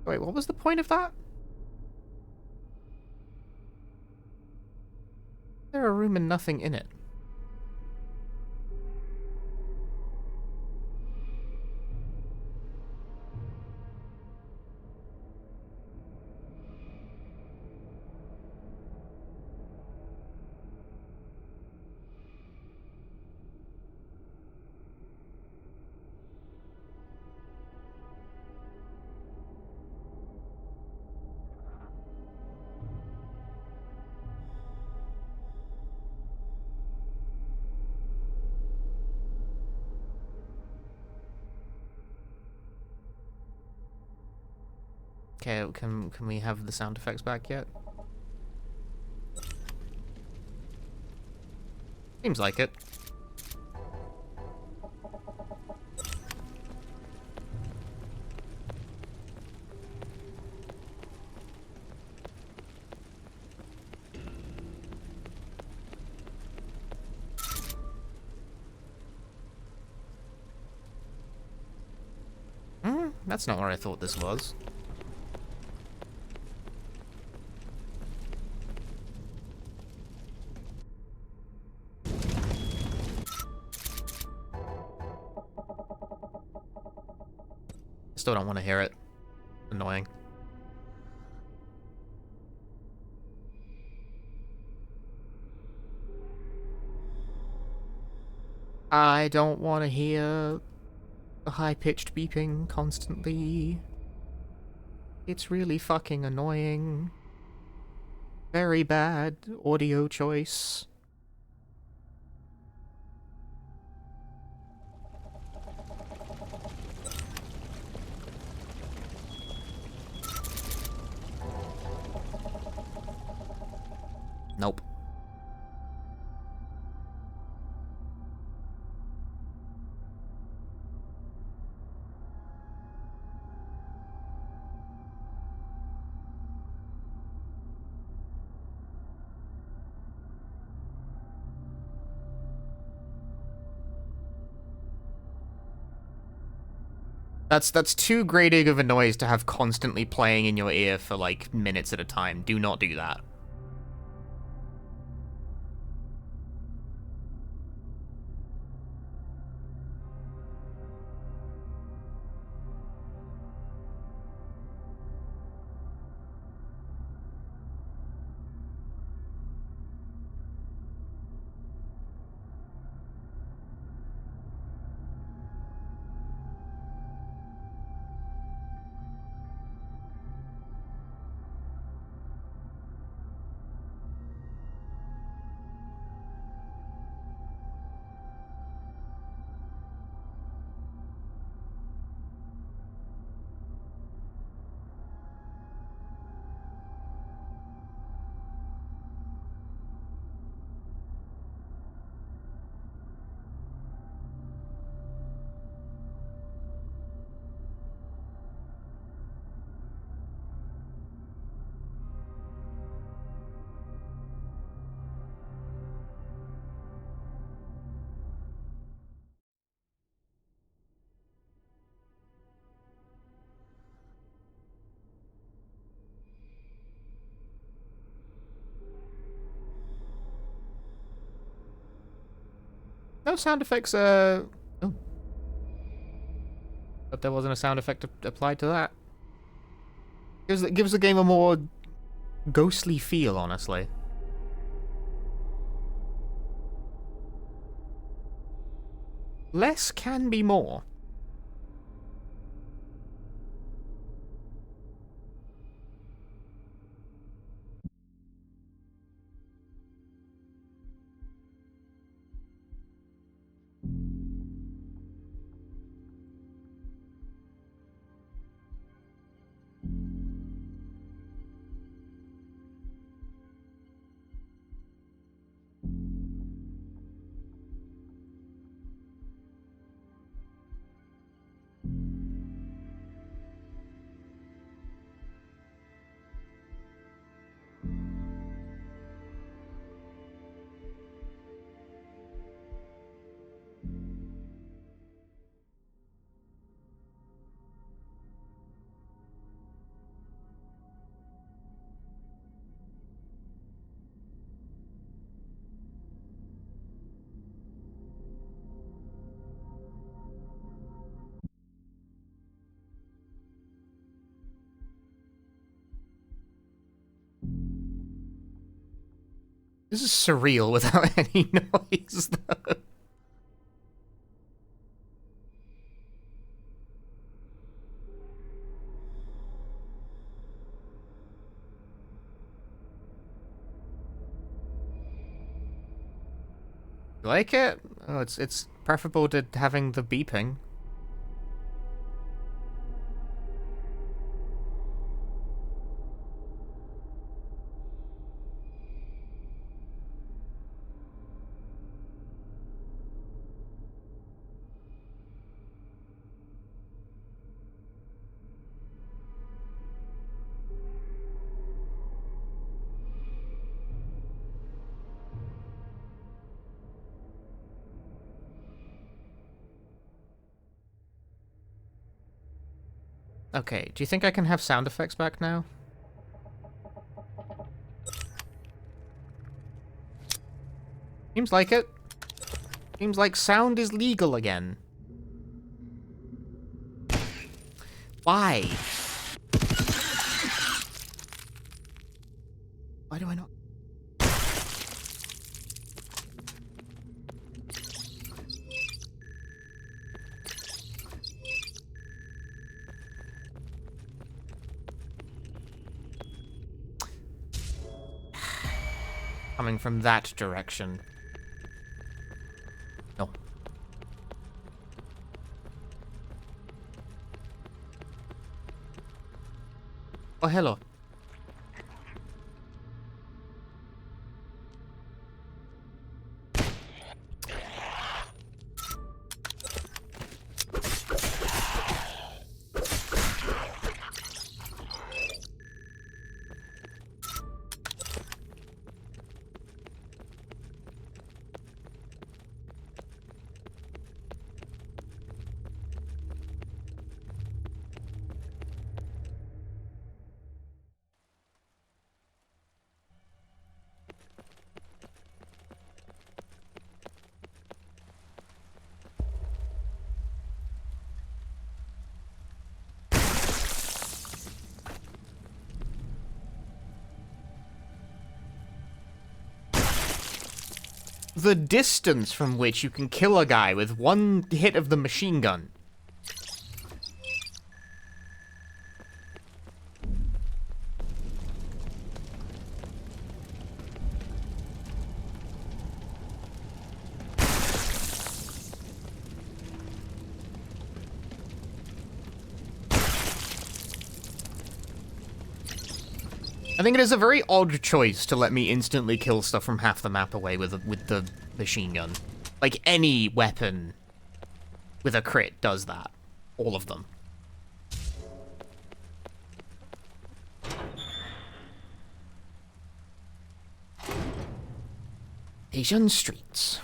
Wait, what was the point of that? There a room and nothing in it. Okay, can we have the sound effects back yet? Seems like it. That's not where I thought this was. Still don't want to hear it. Annoying. I don't want to hear the high-pitched beeping constantly. It's really fucking annoying. Very bad audio choice. Nope. That's too grating of a noise to have constantly playing in your ear for like minutes at a time. Do not do that. No sound effects, oh. But there wasn't a sound effect applied to that. Gives the game a more ghostly feel, honestly. Less can be more. This is surreal without any noise, though. You like it? Oh, it's preferable to having the beeping. Okay, do you think I can have sound effects back now? Seems like it. Seems like sound is legal again. Why? Why do I not? Coming from that direction. No. Oh, hello. The distance from which you can kill a guy with one hit of the machine gun. I think it is a very odd choice to let me instantly kill stuff from half the map away with the machine gun. Like, any weapon with a crit does that. All of them. Asian streets.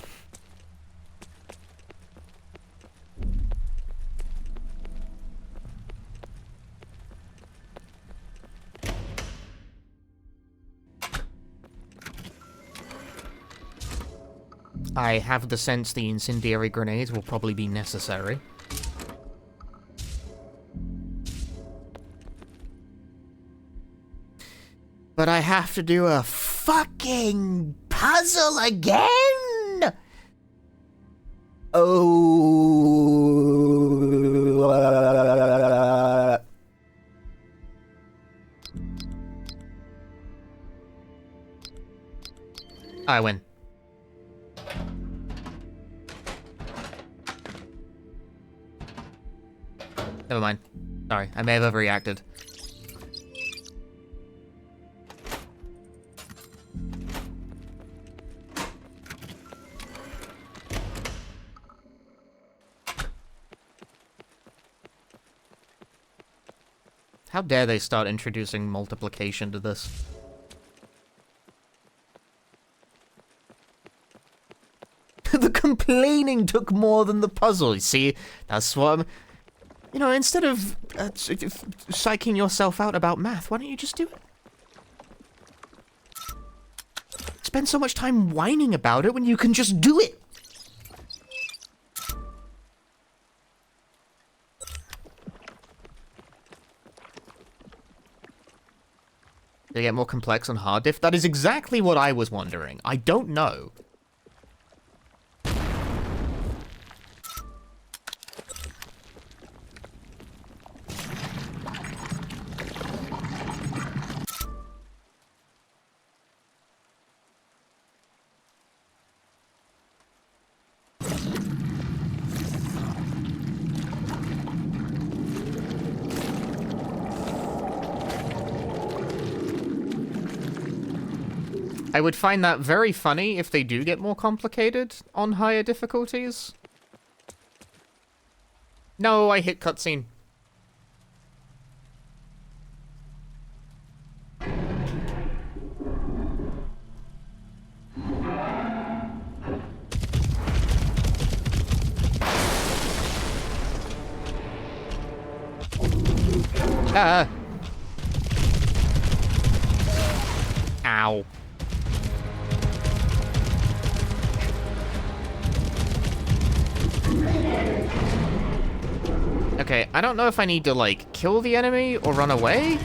I have the sense the incendiary grenades will probably be necessary. But I have to do a fucking puzzle again! Oh. I win. Never mind. Sorry, I may have overreacted. How dare they start introducing multiplication to this? The complaining took more than the puzzle, you see? That's what I'm... You know, instead of psyching yourself out about math, why don't you just do it? Spend so much time whining about it when you can just do it! They get more complex on hard diff? That is exactly what I was wondering. I don't know. I would find that very funny if they do get more complicated on higher difficulties. No, I hit cutscene. Ow. Okay, I don't know if I need to, like, kill the enemy or run away.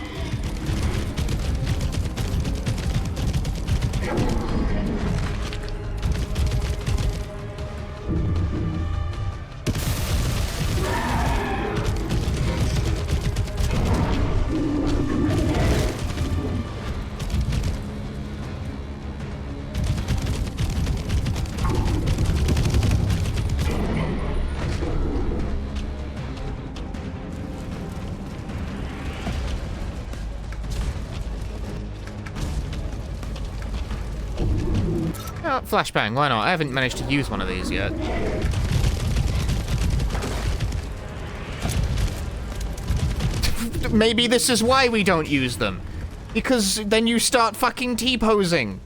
Oh, flashbang, why not? I haven't managed to use one of these yet. Maybe this is why we don't use them. Because then you start fucking T-posing.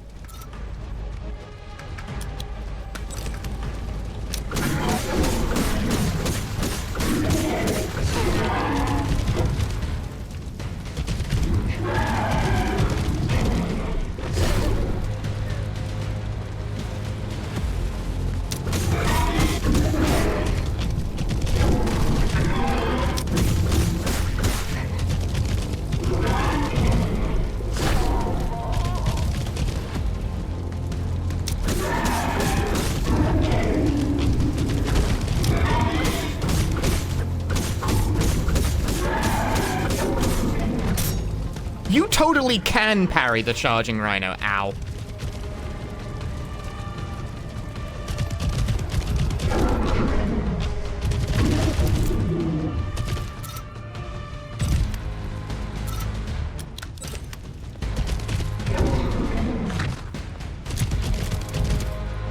You totally can parry the charging rhino. Ow.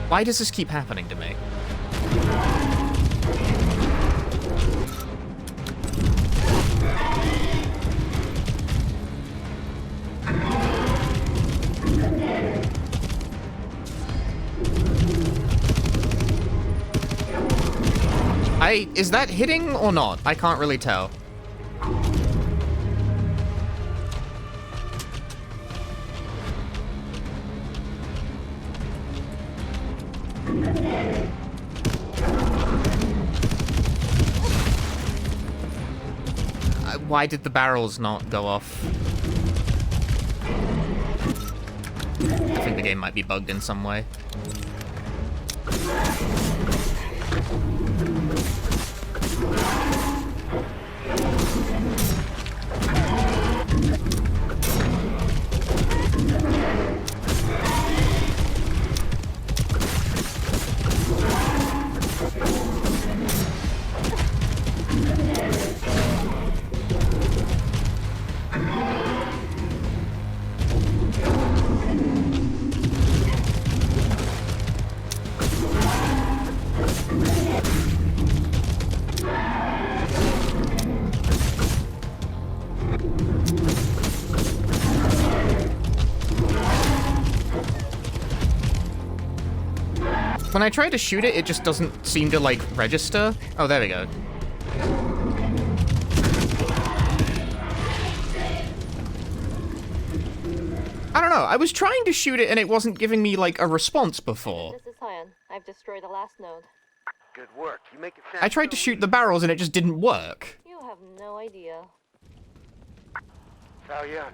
Why does this keep happening to me? Is that hitting or not? I can't really tell. Why did the barrels not go off? I think the game might be bugged in some way. When I try to shoot it, it just doesn't seem to, like, register. Oh, there we go. I don't know. I was trying to shoot it and it wasn't giving me, like, a response before. This is Cyan. I've destroyed the last node. Good work. You make it sound I tried to shoot the barrels and it just didn't work. You have no idea. Salyan,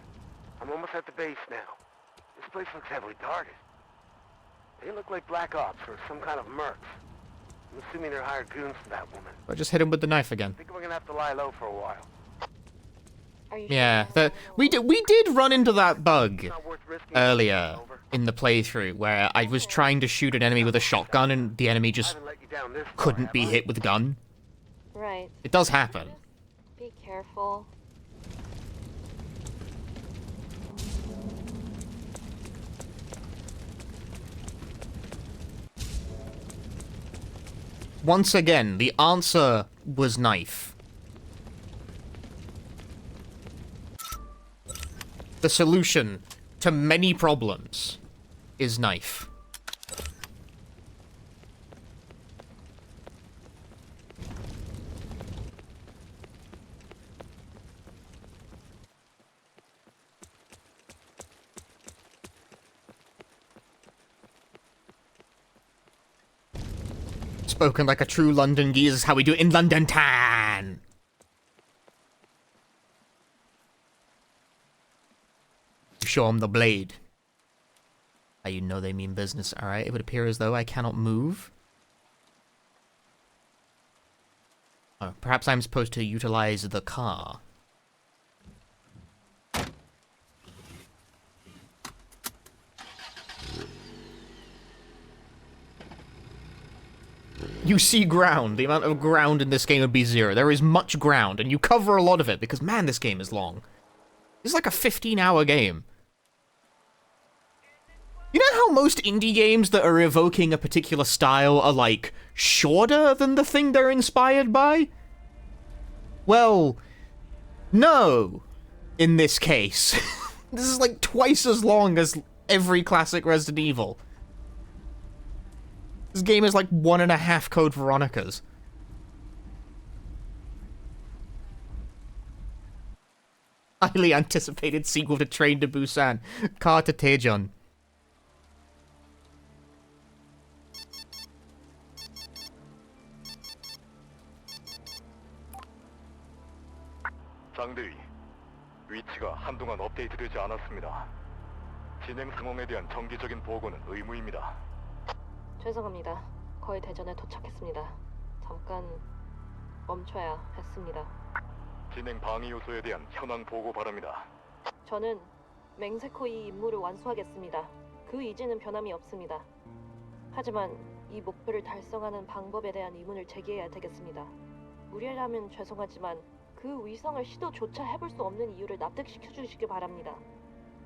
I'm almost at the base now. This place looks heavily guarded. They look like Black Ops or some kind of mercs. I'm assuming they're hired goons for that woman. I just hit him with the knife again. I think we're gonna have to lie low for a while. Are you Yeah, sure? we did run into that bug It's not worth risking. earlier Over. in the playthrough where I was trying to shoot an enemy with a shotgun and the enemy I just haven't let you down this far, couldn't have be I? hit with a gun. Right. It does happen. Be careful. Once again, the answer was knife. The solution to many problems is knife. Spoken like a true London geezer is how we do it in London Town. Show him the blade. You know they mean business. Alright, it would appear as though I cannot move. Oh, perhaps I'm supposed to utilize the car. You see ground. The amount of ground in this game would be 0. There is much ground, and you cover a lot of it, because, man, this game is long. It's like a 15-hour game. You know how most indie games that are evoking a particular style are, like, shorter than the thing they're inspired by? Well, no, in this case. This is, like, twice as long as every classic Resident Evil. This game is like 1.5 Code Veronicas. Highly anticipated sequel to Train to Busan. Car to Taejeon. 장대위, 위치가 한동안 업데이트되지 않았습니다. 진행 상황에 대한 정기적인 보고는 의무입니다. 죄송합니다. 거의 대전에 도착했습니다. 잠깐 멈춰야 했습니다. 진행 방해 요소에 대한 현황 보고 바랍니다. 저는 맹세코 이 임무를 완수하겠습니다. 그 의지는 변함이 없습니다. 하지만 이 목표를 달성하는 방법에 대한 의문을 제기해야 되겠습니다. 무례라면 죄송하지만 그 위성을 시도조차 해볼 수 없는 이유를 납득시켜 주시기 바랍니다.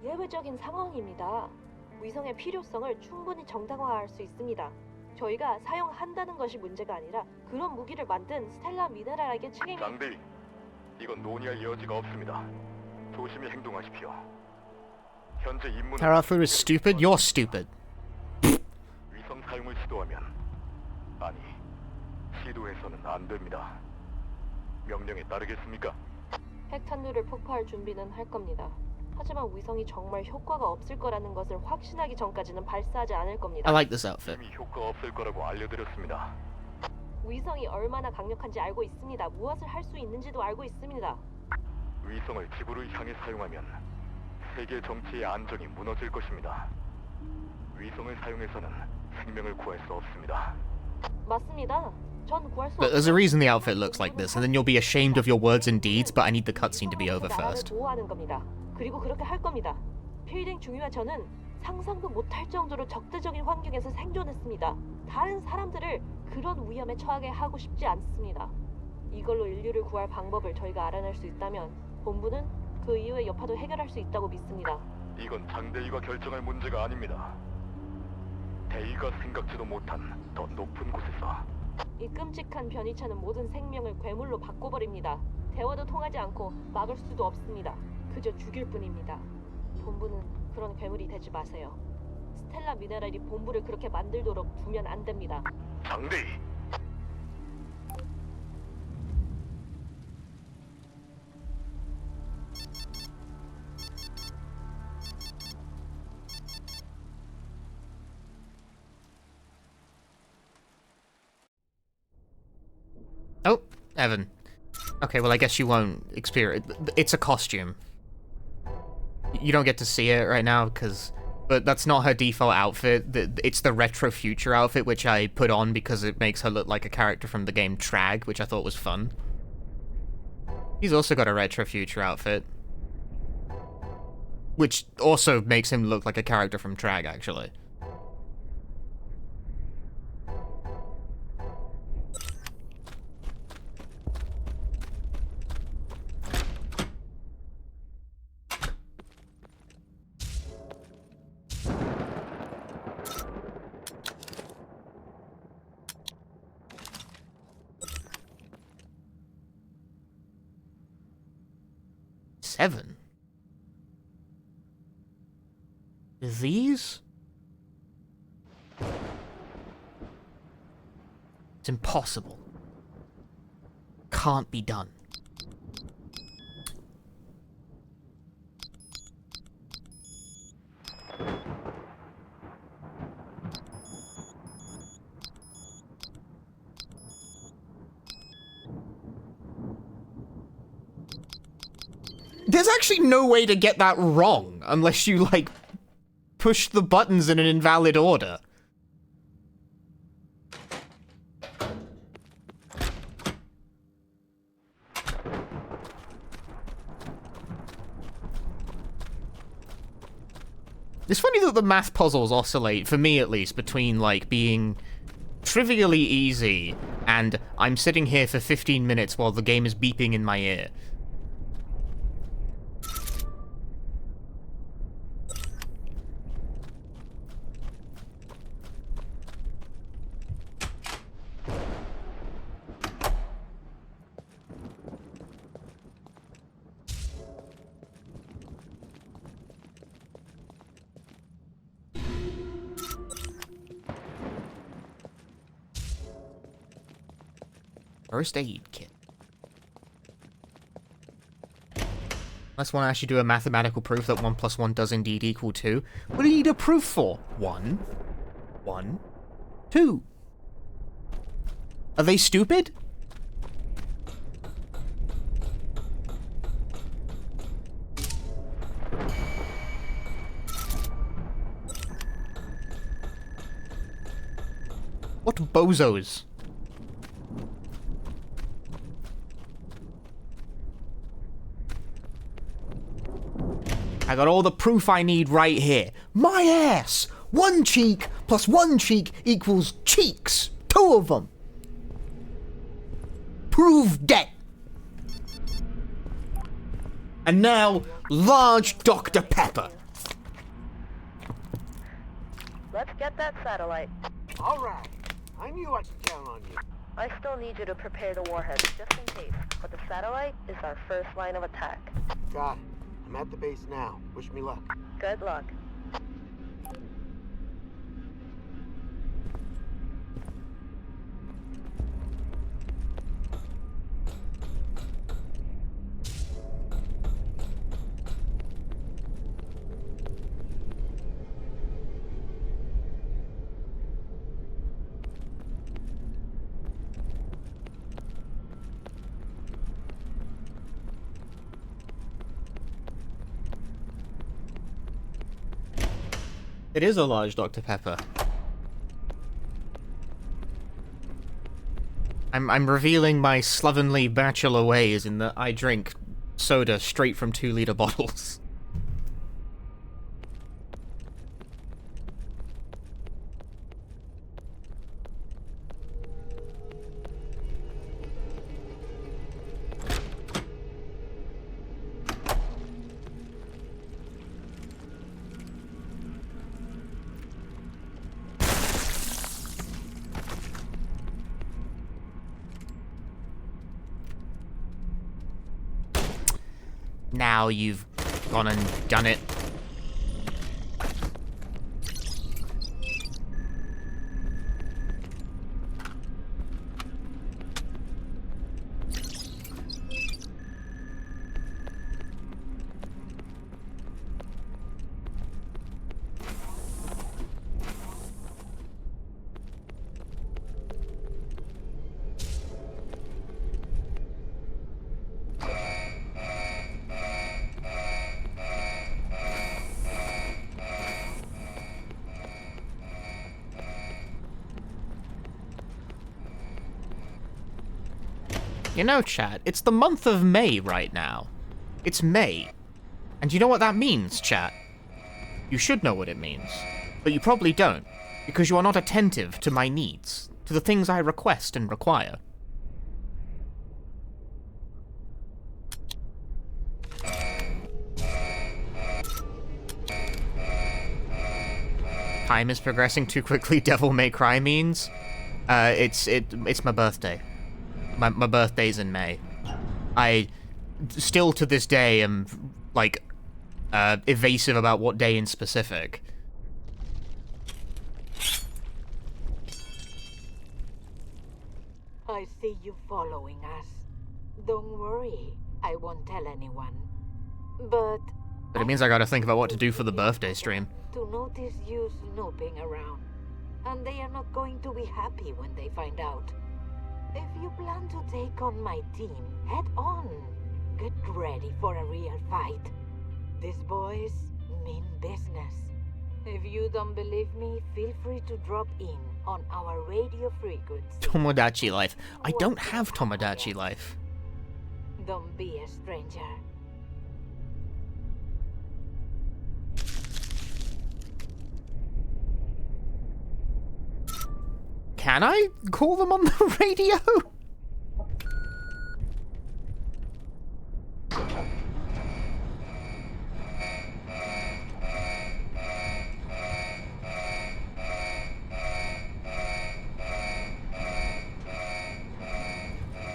예외적인 상황입니다. 위성의 필요성을 충분히 정당화할 수 있습니다. 저희가 사용한다는 것이 문제가 아니라 그런 무기를 만든 스텔라 미네랄에게 책임이... 장대위, 이건 논의할 여지가 없습니다. 조심히 행동하십시오. 현재 임무는 Tarafu is stupid? You're stupid. 위성 사용을 시도하면 아니, 시도해서는 안 됩니다. 명령에 따르겠습니까? 핵탄두를 폭파할 준비는 할 겁니다. 하지만 위성이 정말 효과가 없을 거라는 것을 확신하기 전까지는 발사하지 않을 겁니다. I like this outfit. 이미 효과 없을 거라고 알려드렸습니다. 위성이 얼마나 강력한지 알고 있습니다. 무엇을 할 수 있는지도 알고 있습니다. 위성을 지구를 향해 사용하면 세계 정치의 안정이 무너질 것입니다. 위성을 사용해서는 생명을 구할 수 없습니다. 맞습니다. 전 구할 수 But there's a 없습니다. reason the outfit looks like this, and then you'll be ashamed of your words and deeds, but I need the cutscene to be over 나라를 first. 보호하는 겁니다. 그리고 그렇게 할 겁니다. 필딩 중위와 저는 상상도 못할 정도로 적대적인 환경에서 생존했습니다. 다른 사람들을 그런 위험에 처하게 하고 싶지 않습니다. 이걸로 인류를 구할 방법을 저희가 알아낼 수 있다면 본부는 그 이후의 여파도 해결할 수 있다고 믿습니다. 이건 장대위가 결정할 문제가 아닙니다. 대위가 생각지도 못한 더 높은 곳에서 이 끔찍한 변이차는 모든 생명을 괴물로 바꿔버립니다. 대화도 통하지 않고 막을 수도 없습니다. 그저 죽일 뿐입니다. 본부는 그런 괴물이 되지 마세요. 스텔라 미네랄이 본부를 그렇게 만들도록 두면 안 됩니다. 장대위! Oh, Evan. Okay, well, I guess you won't experience... It's a costume. You don't get to see it right now, but that's not her default outfit. It's the retro future outfit, which I put on because it makes her look like a character from the game Trag, which I thought was fun. He's also got a retro future outfit, which also makes him look like a character from Trag, actually. Seven? These? It's impossible. Can't be done. There's actually no way to get that wrong unless you, like, push the buttons in an invalid order. It's funny that the math puzzles oscillate, for me at least, between, like, being trivially easy and I'm sitting here for 15 minutes while the game is beeping in my ear. First aid kit. Unless one actually do a mathematical proof that 1 + 1 does indeed equal 2. What do you need a proof for? 1, 1, 2. Are they stupid? What bozos? I got all the proof I need right here. My ass! 1 cheek plus 1 cheek equals cheeks. 2 of them. Proved it. And now, large Dr. Pepper. Let's get that satellite. All right. I knew I could count on you. I still need you to prepare the warheads, just in case. But the satellite is our first line of attack. Got it. I'm at the base now. Wish me luck. Good luck. It is a large Dr. Pepper. I'm revealing my slovenly bachelor ways in that I drink soda straight from 2-liter bottles. Now you've gone and done it. You know, chat, it's the month of May right now. It's May. And you know what that means, chat? You should know what it means. But you probably don't, because you are not attentive to my needs, to the things I request and require. Time is progressing too quickly, Devil May Cry means. It's my birthday. My birthday's in May. I still to this day am, like, evasive about what day in specific. I see you following us. Don't worry, I won't tell anyone. But it means I gotta think about what to do for the birthday stream. To notice you snooping around. And they are not going to be happy when they find out. If you plan to take on my team, head on. Get ready. ready for a real fight. These boys mean business. If you don't believe me, feel free to drop in on our radio frequency. Tomodachi Life. I don't have Tomodachi Life. Don't be a stranger. Can I call them on the radio?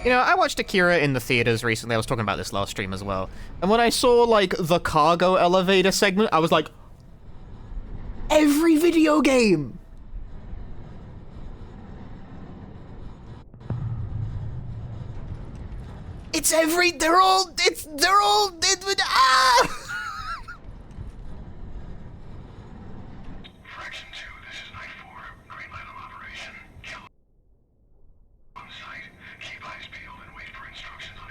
You know, I watched Akira in the theaters recently. I was talking about this last stream as well. And when I saw, like, the cargo elevator segment, I was like, every video game! It's every, they're all, ah! Fraction 2, this is Night 4. Green light on operation. Kill on site. Keep eyes peeled and wait for instructions on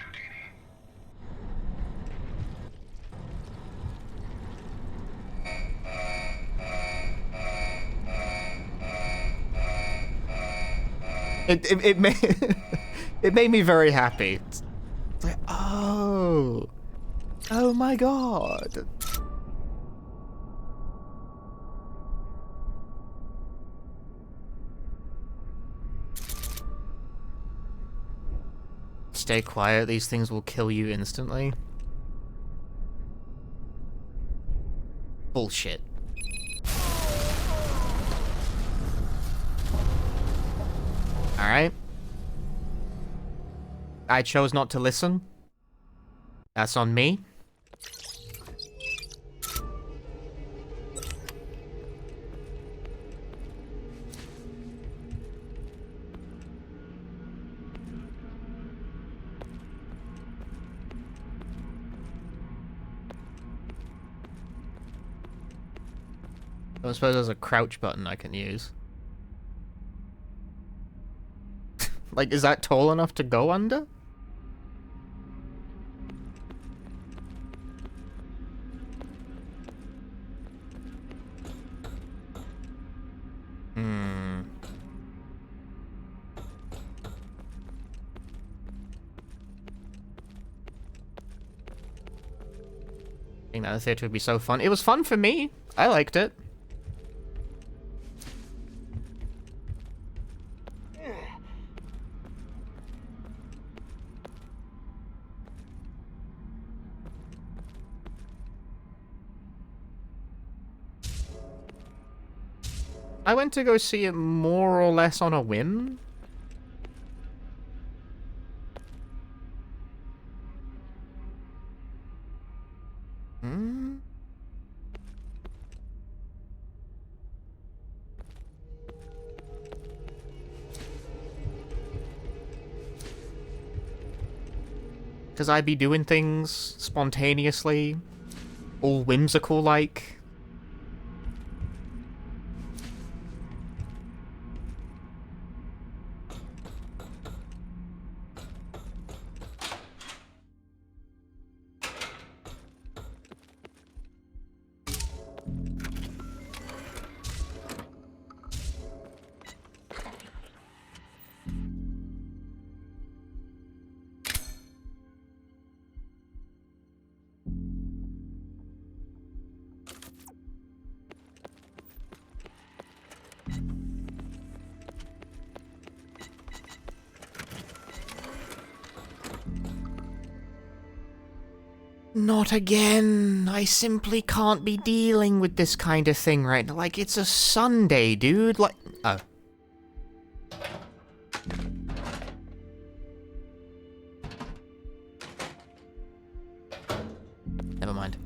Houdini. It made, it made me very happy. It's like, oh my god. Stay quiet, these things will kill you instantly. Bullshit. Alright. I chose not to listen. That's on me. I suppose there's a crouch button I can use. Like, is that tall enough to go under? I think that the theater would be so fun. It was fun for me. I liked it. I went to go see it more or less on a whim. Because I'd be doing things spontaneously, all whimsical like. Not again. I simply can't be dealing with this kind of thing right now. Like, it's a Sunday, dude. Like, oh. Never mind.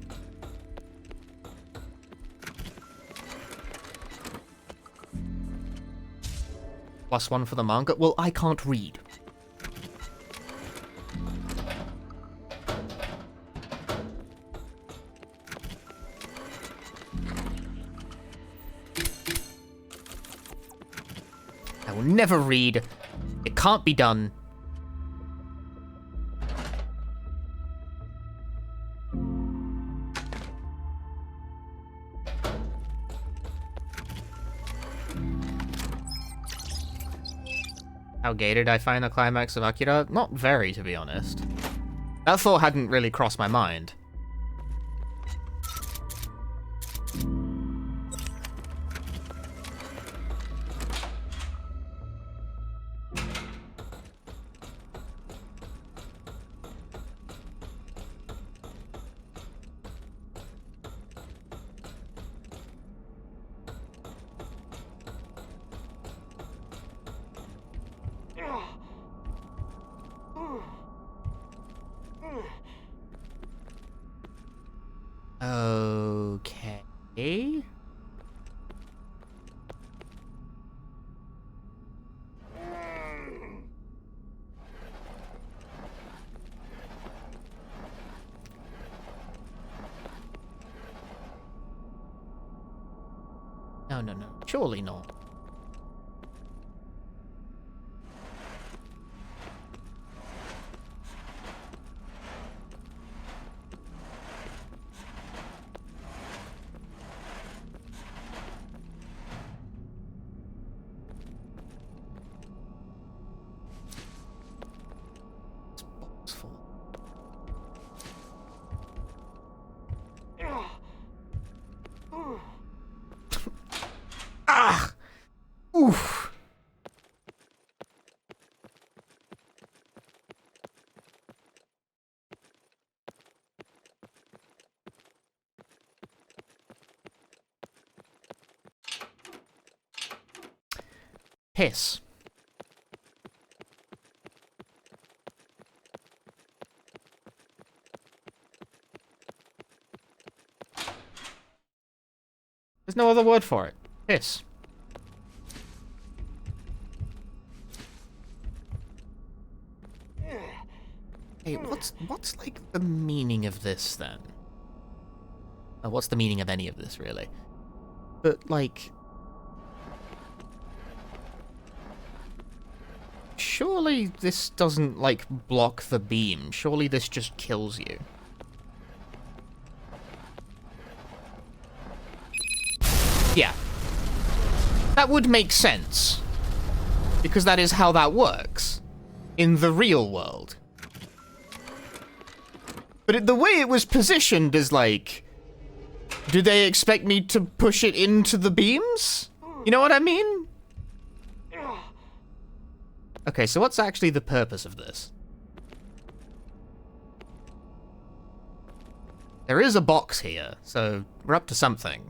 +1 for the manga? Well, I can't read. I will never read. It can't be done. How gay did I find the climax of Akira? Not very, to be honest. That thought hadn't really crossed my mind. Okay. No, no, no. Surely not. This box full. Ah! Oof! Piss. There's no other word for it. Piss. Hey, what's like the meaning of this then? What's the meaning of any of this really? But like, surely this doesn't like block the beam. Surely this just kills you. Yeah. That would make sense. Because that is how that works. In the real world. But the way it was positioned is like... Do they expect me to push it into the beams? You know what I mean? Okay, so what's actually the purpose of this? There is a box here, so we're up to something.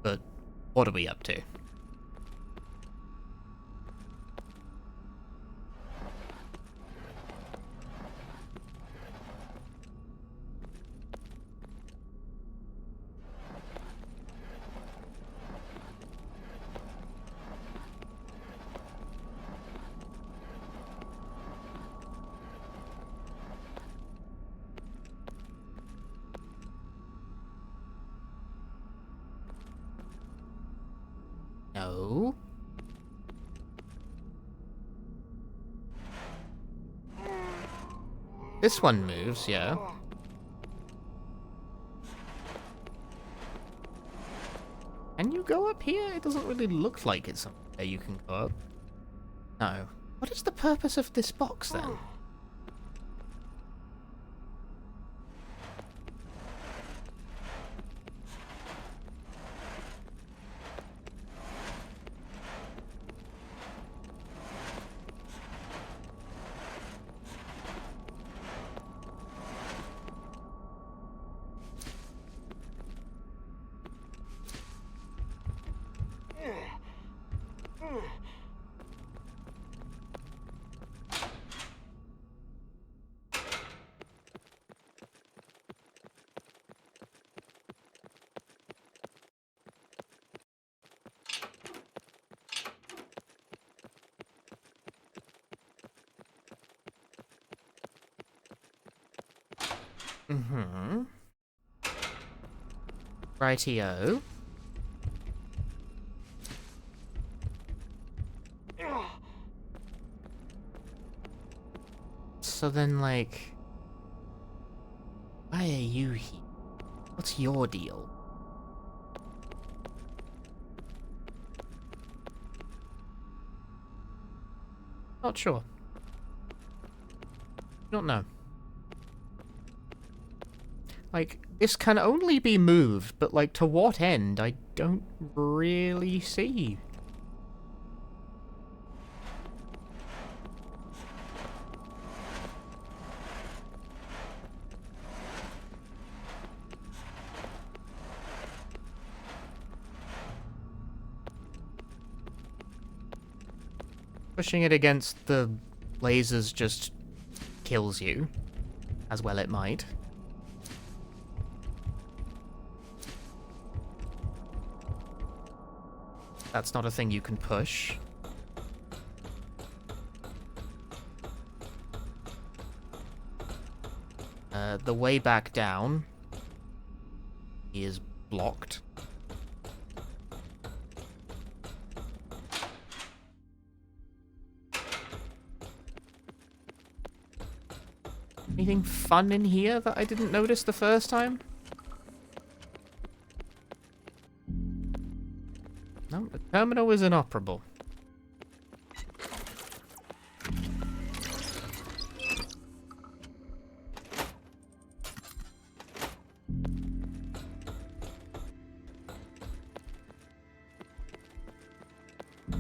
But what are we up to? No. This one moves, yeah. Can you go up here? It doesn't really look like it's somewhere you can go up. No. What is the purpose of this box then? Mm-hmm. Rightio. So then, like... Why are you here? What's your deal? not sure. Don't know. Like, this can only be moved, but like, to what end? I don't really see. Pushing it against the lasers just kills you, as well it might. That's not a thing you can push. The way back down is blocked. Anything fun in here that I didn't notice the first time? No, the terminal is inoperable.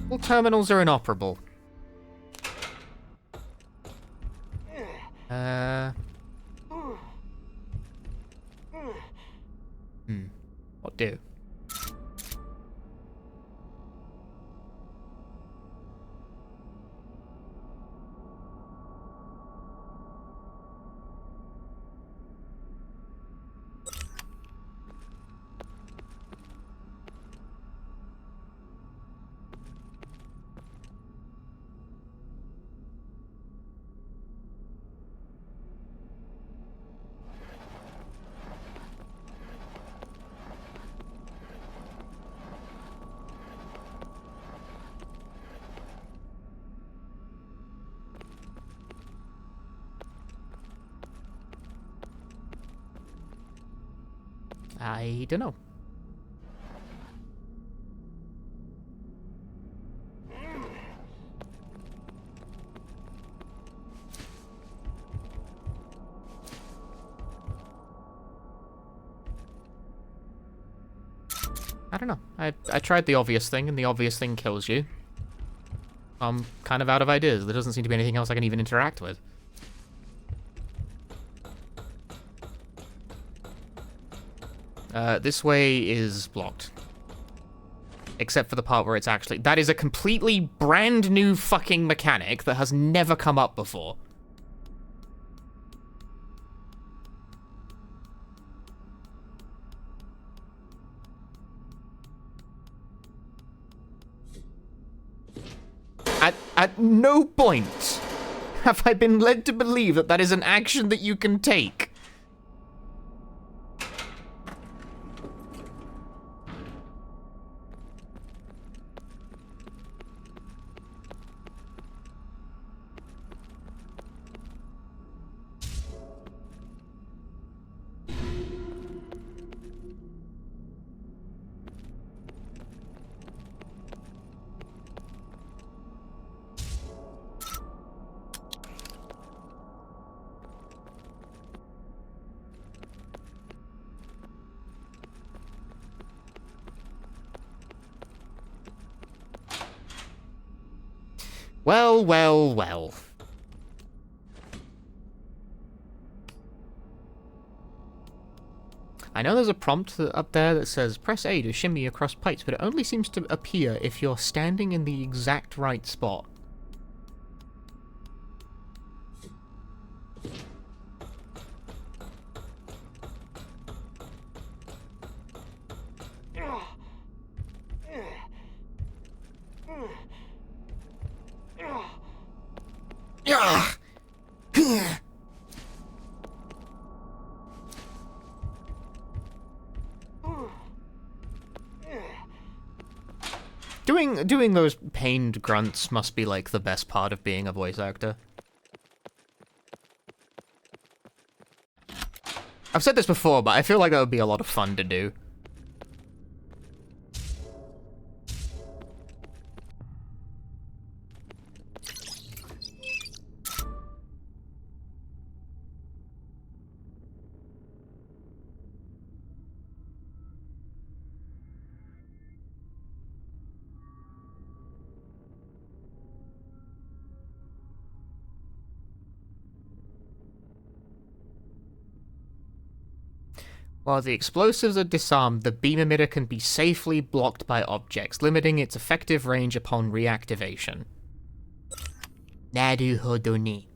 All terminals are inoperable. What do? I don't know. I don't know. I tried the obvious thing, and the obvious thing kills you. I'm kind of out of ideas. There doesn't seem to be anything else I can even interact with. This way is blocked. Except for the part where it's actually... That is a completely brand new fucking mechanic that has never come up before. At no point have I been led to believe that that is an action that you can take. Well, well, well. I know there's a prompt up there that says, press A to shimmy across pipes, but it only seems to appear if you're standing in the exact right spot. Doing those pained grunts must be like the best part of being a voice actor. I've said this before, but I feel like that would be a lot of fun to do. While the explosives are disarmed, the beam emitter can be safely blocked by objects, limiting its effective range upon reactivation. Naruhodo ni.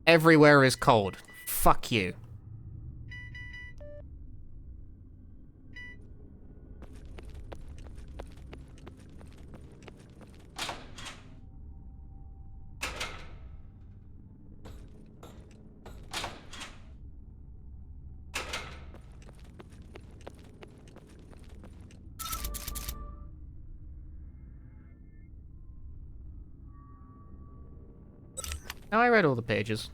Everywhere is cold. Fuck you. Now I read all the pages.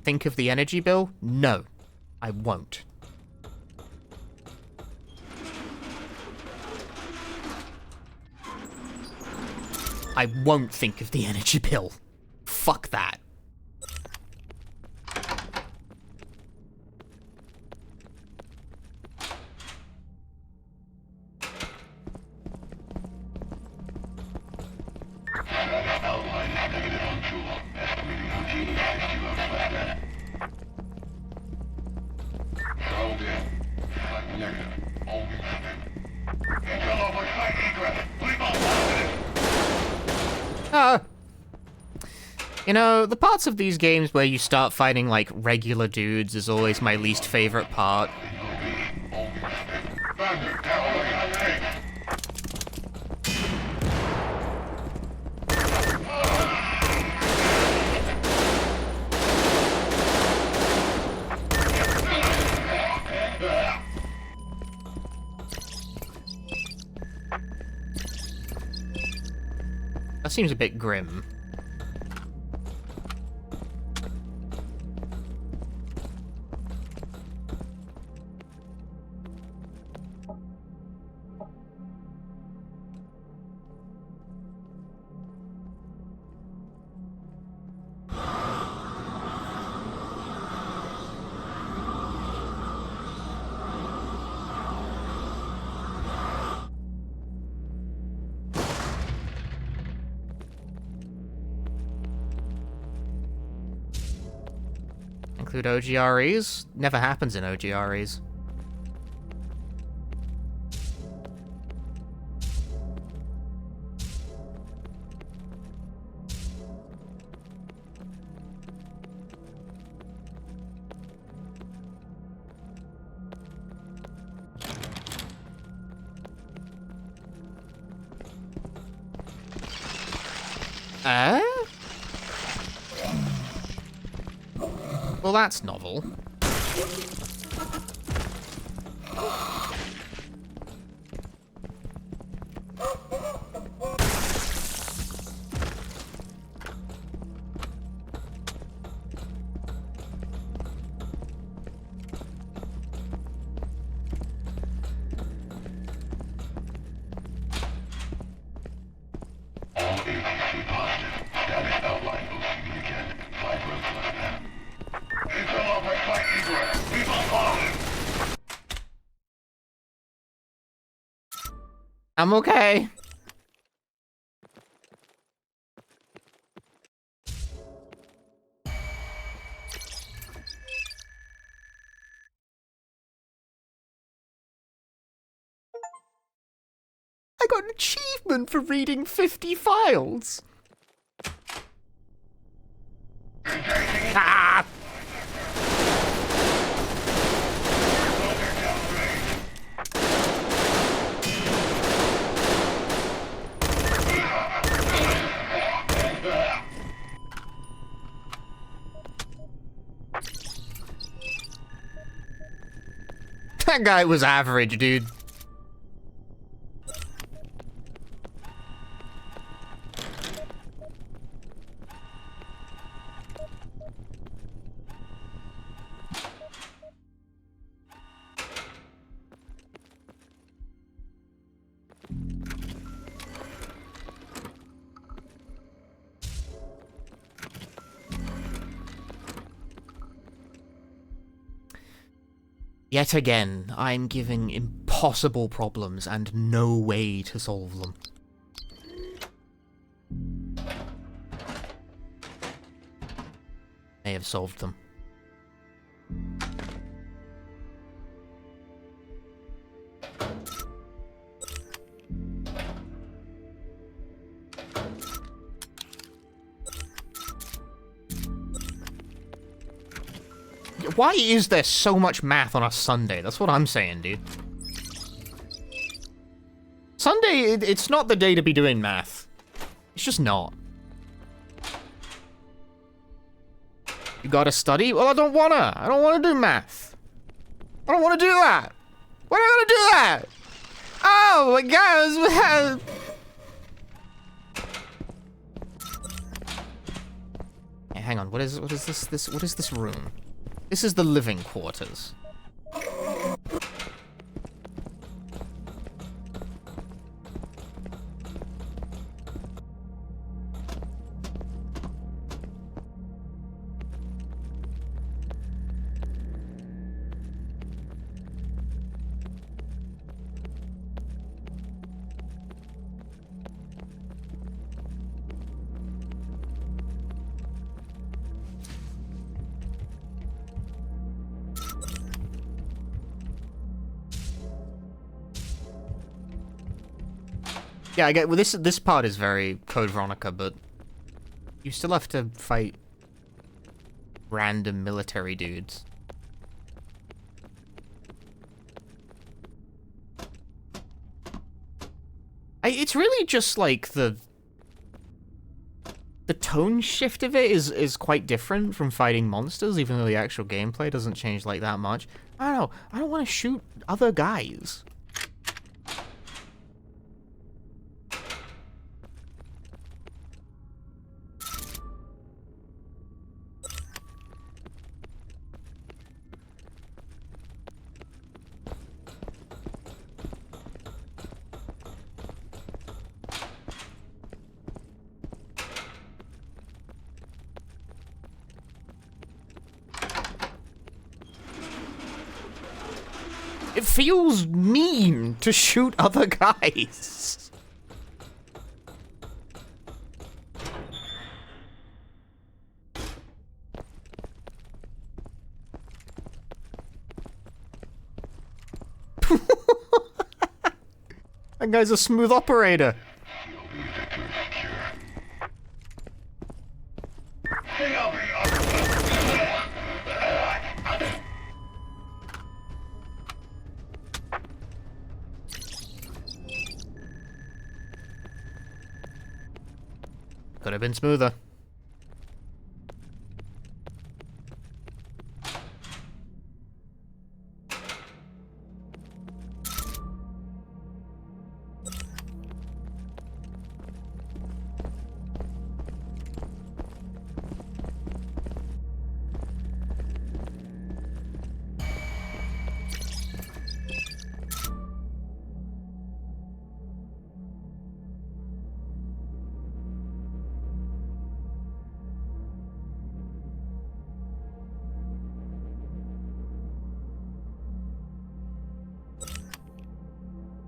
Think of the energy bill? No, I won't. I won't think of the energy bill. Fuck that. You know, the parts of these games where you start fighting, like, regular dudes is always my least favorite part. That seems a bit grim. Include OGREs? Never happens in OGREs. Well, that's novel. I'm okay. I got an achievement for reading 50 files. Ah! That guy was average, dude. Yet again, I'm giving impossible problems and no way to solve them. May have solved them. Why is there so much math on a Sunday? That's what I'm saying, dude. Sunday, it's not the day to be doing math. It's just not. You gotta study? Well, I don't wanna. I don't wanna do math. I don't wanna do that. Why am I gonna do that? Oh my god. Hey, hang on. What is this? What is this room? This is the living quarters. Yeah, I get. Well, this part is very Code Veronica, but you still have to fight random military dudes. It's really just like the tone shift of it is quite different from fighting monsters, even though the actual gameplay doesn't change like that much. I don't know. I don't want to shoot other guys. It feels mean to shoot other guys. That guy's a smooth operator. Could have been smoother.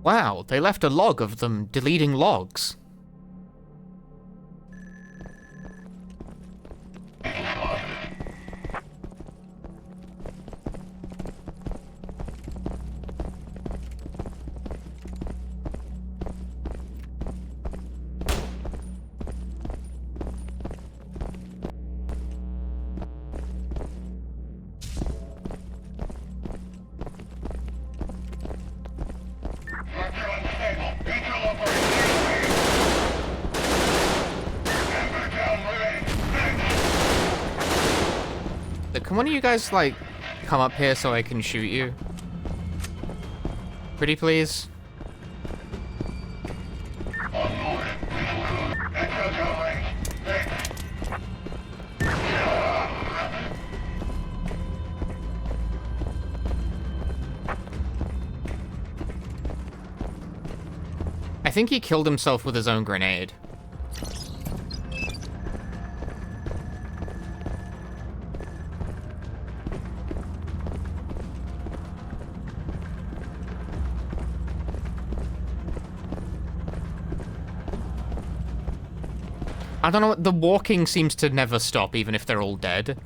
Wow, they left a log of them deleting logs. Can one of you guys, like, come up here so I can shoot you? Pretty please? I think he killed himself with his own grenade. I don't know, the walking seems to never stop, even if they're all dead.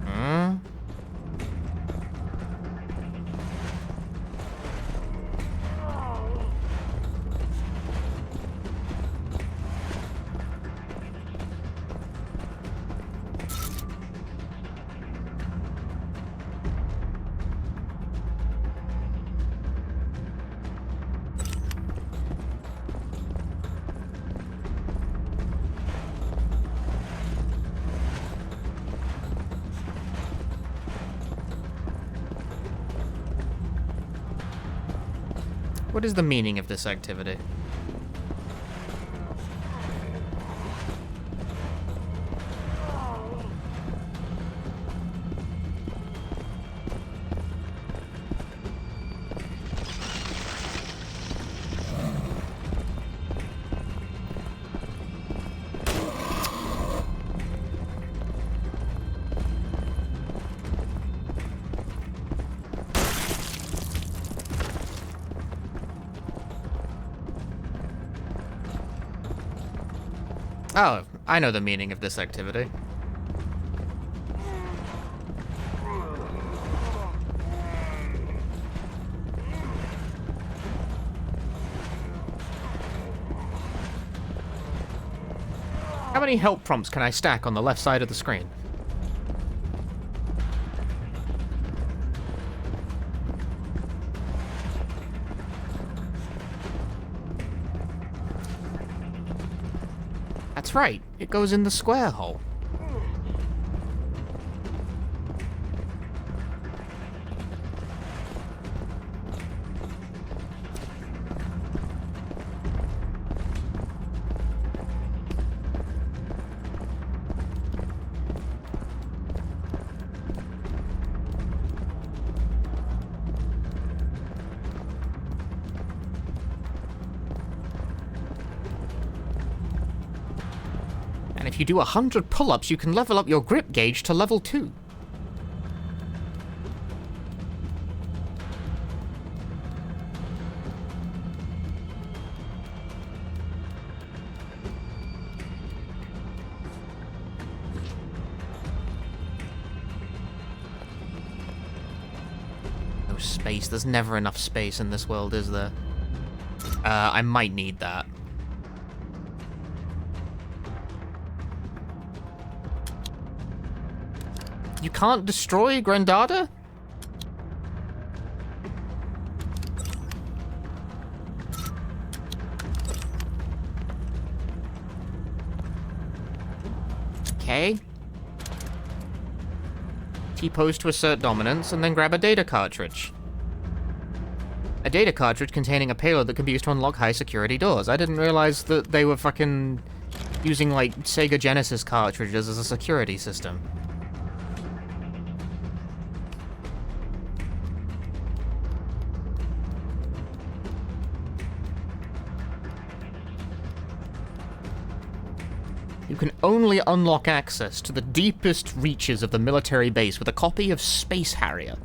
Hmm? What is the meaning of this activity? Oh, I know the meaning of this activity. How many help prompts can I stack on the left side of the screen? That's right, it goes in the square hole. If you do 100 pull-ups, you can level up your grip gauge to level 2. No space. There's never enough space in this world, is there? I might need that. You can't destroy Grandada? Okay. T-pose to assert dominance, and then grab a data cartridge. A data cartridge containing a payload that can be used to unlock high security doors. I didn't realize that they were fucking using, like, Sega Genesis cartridges as a security system. You can only unlock access to the deepest reaches of the military base with a copy of Space Harrier.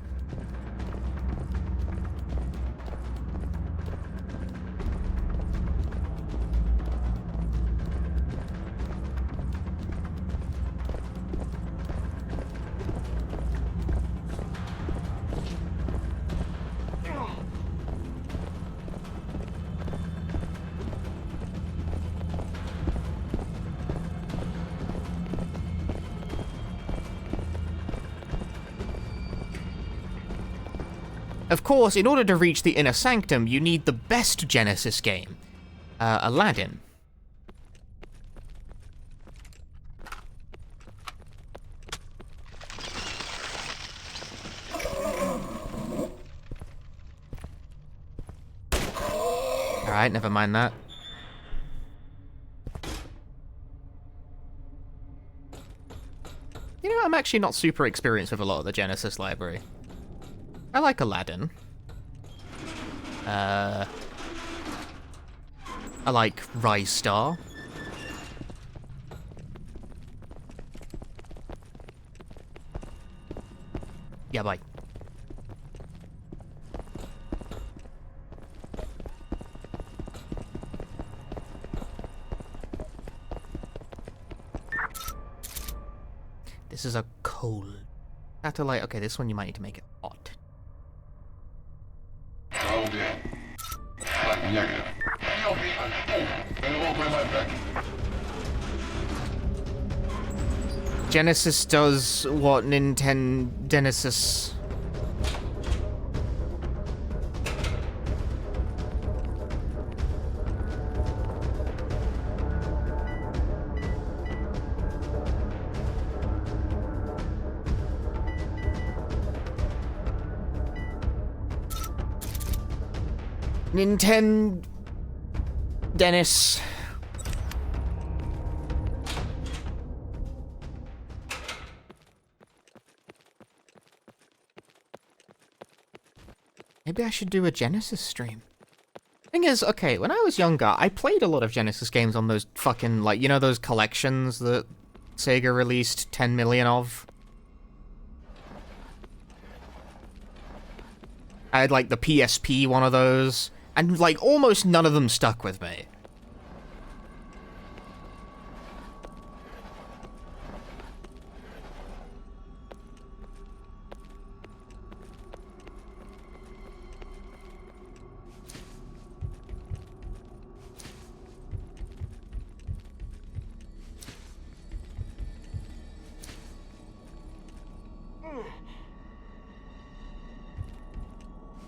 Of course, in order to reach the Inner Sanctum, you need the best Genesis game, Aladdin. Alright, never mind that. You know, I'm actually not super experienced with a lot of the Genesis library. I like Aladdin. I like Rise Star. Yeah, bye. This is a cold satellite. Okay, this one you might need to make it hot. Genesis does what Nintendo Genesis. Nintendo Dennis. Maybe I should do a Genesis stream. Thing is, okay, when I was younger, I played a lot of Genesis games on those fucking, like, you know those collections that Sega released 10 million of? I had, like, the PSP one of those, and, like, almost none of them stuck with me.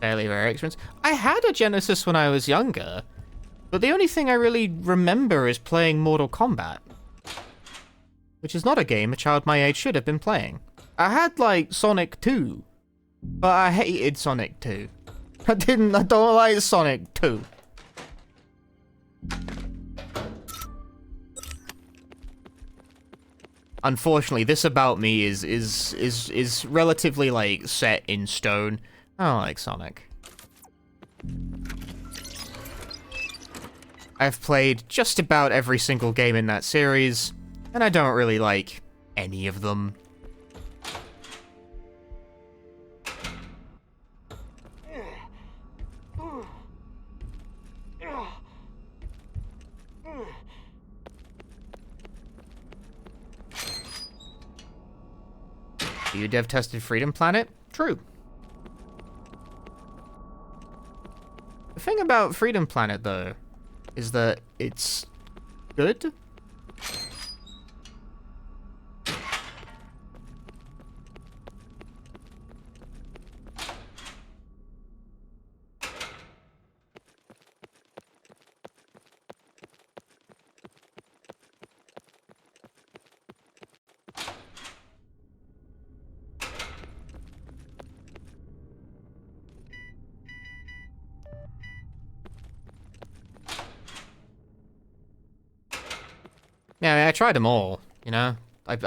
Fairly rare experience. I had a Genesis when I was younger, but the only thing I really remember is playing Mortal Kombat, which is not a game a child my age should have been playing. I had, like, Sonic 2, but I hated Sonic 2. I don't like Sonic 2. Unfortunately, this about me is relatively, like, set in stone. I don't like Sonic. I've played just about every single game in that series, and I don't really like any of them. You dev tested Freedom Planet? True. The thing about Freedom Planet, though, is that it's good. Yeah, I tried them all, you know? I've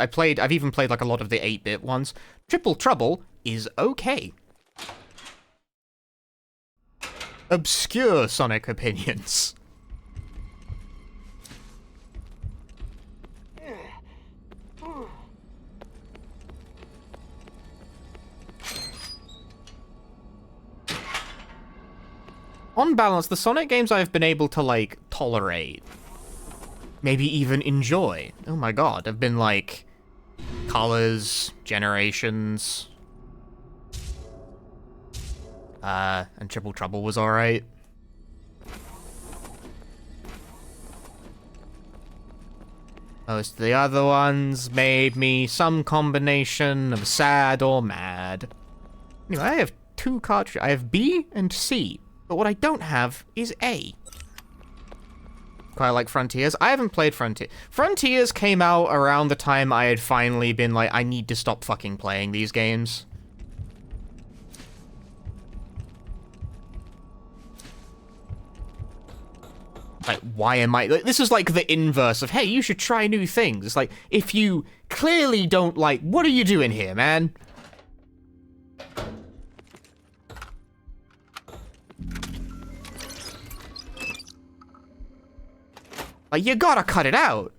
even played, like, a lot of the 8-bit ones. Triple Trouble is okay. Obscure Sonic opinions. On balance, the Sonic games I've been able to, like, tolerate, maybe even enjoy, oh my god, have been, like, Colors, Generations, and Triple Trouble was alright. Most of the other ones made me some combination of sad or mad. Anyway, I have 2 cartridges. I have B and C, but what I don't have is A. Quite like Frontiers. I haven't played Frontiers. Frontiers came out around the time I had finally been like, I need to stop fucking playing these games. Like, why am I... Like, this is like the inverse of, hey, you should try new things. It's like, if you clearly don't like... What are you doing here, man? Like, you gotta cut it out.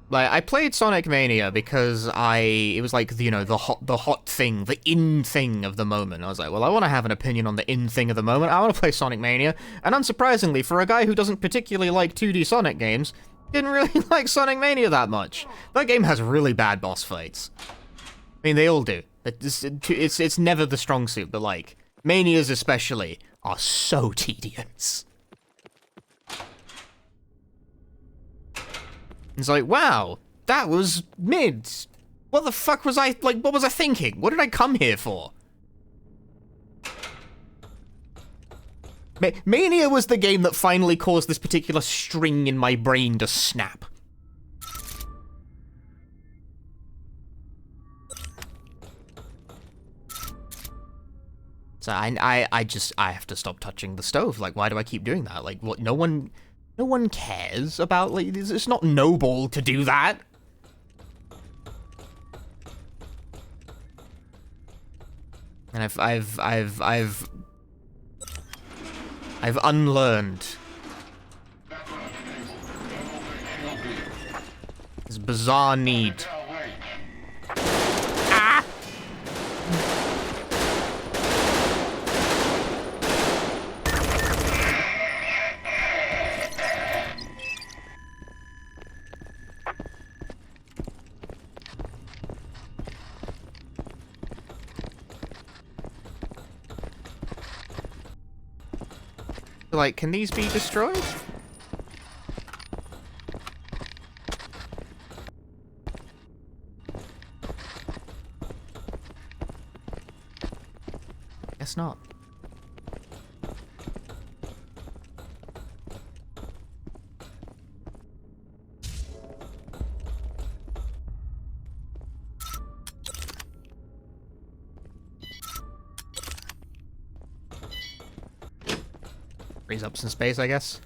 Like, I played Sonic Mania because it was like, you know, the hot thing, the in thing of the moment. I was like, well, I want to have an opinion on the in thing of the moment. I want to play Sonic Mania. And unsurprisingly, for a guy who doesn't particularly like 2D Sonic games, didn't really like Sonic Mania that much. That game has really bad boss fights. I mean, they all do. It's never the strong suit, but like, Manias especially are so tedious. It's like, wow, that was mid. What the fuck was I, like, what was I thinking? What did I come here for? Mania was the game that finally caused this particular string in my brain to snap. So I have to stop touching the stove. Like, why do I keep doing that? Like, what, no one cares about, like, it's not noble to do that. And I've unlearned this bizarre need. Ah! Like, can these be destroyed? Guess not. Frees up some space, I guess.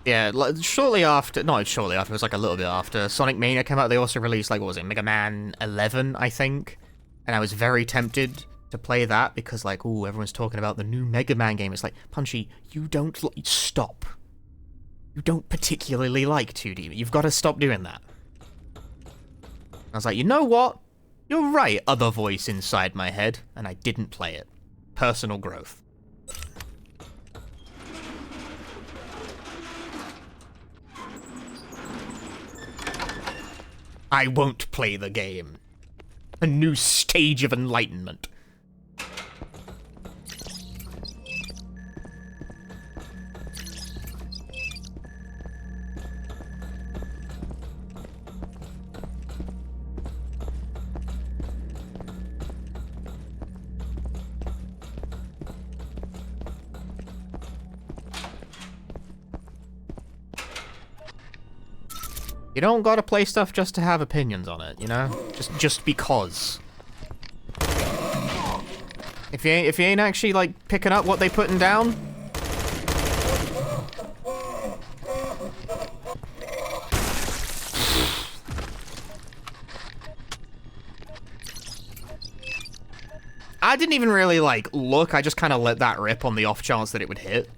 Yeah, shortly after, not shortly after, it was like a little bit after Sonic Mania came out, they also released, like, what was it, Mega Man 11, I think? And I was very tempted to play that because, like, ooh, everyone's talking about the new Mega Man game. It's like, Punchy, you don't, stop. You don't particularly like 2D. You've got to stop doing that. I was like, you know what? You're right, other voice inside my head, and I didn't play it. Personal growth. I won't play the game. A new stage of enlightenment. You don't gotta play stuff just to have opinions on it, you know? Just because. If you ain't actually, like, picking up what they putting down. I didn't even really, like, look. I just kind of let that rip on the off chance that it would hit.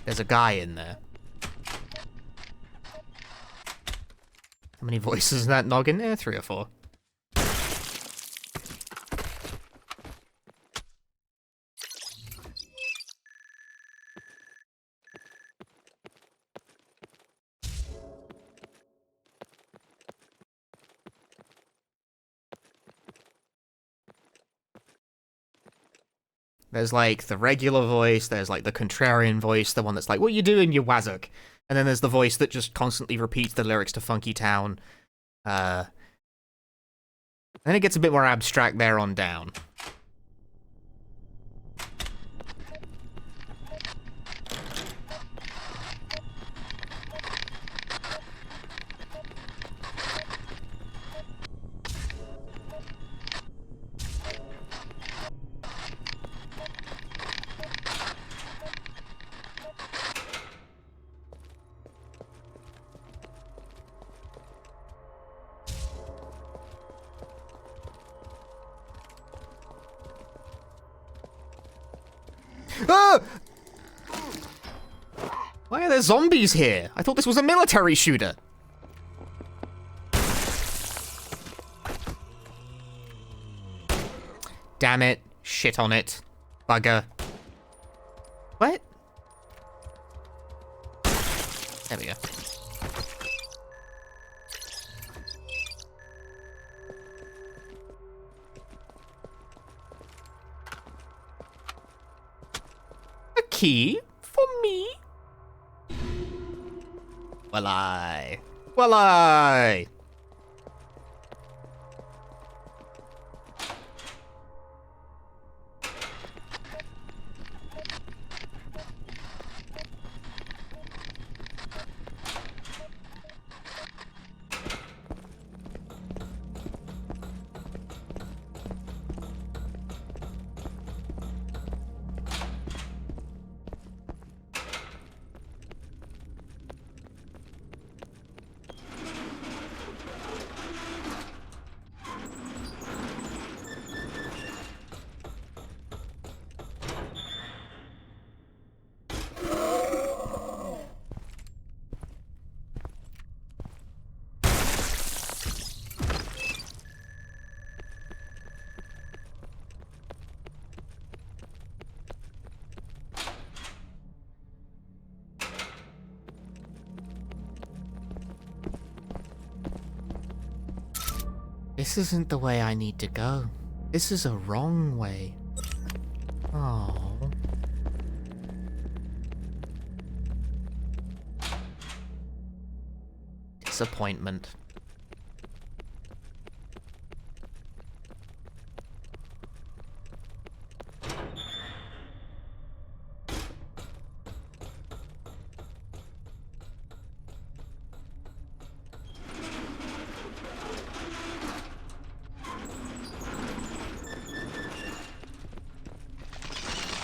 There's a guy in there. How many voices in that noggin there? 3 or 4. There's, like, the regular voice, there's, like, the contrarian voice, the one that's like, what you doing, you wazzock? And then there's the voice that just constantly repeats the lyrics to Funky Town. Then it gets a bit more abstract there on down. Ah! Why are there zombies here? I thought this was a military shooter. Damn it. Shit on it. Bugger. What? There we go. A key for me? Well, I. This isn't the way I need to go. This is a wrong way. Oh. Disappointment.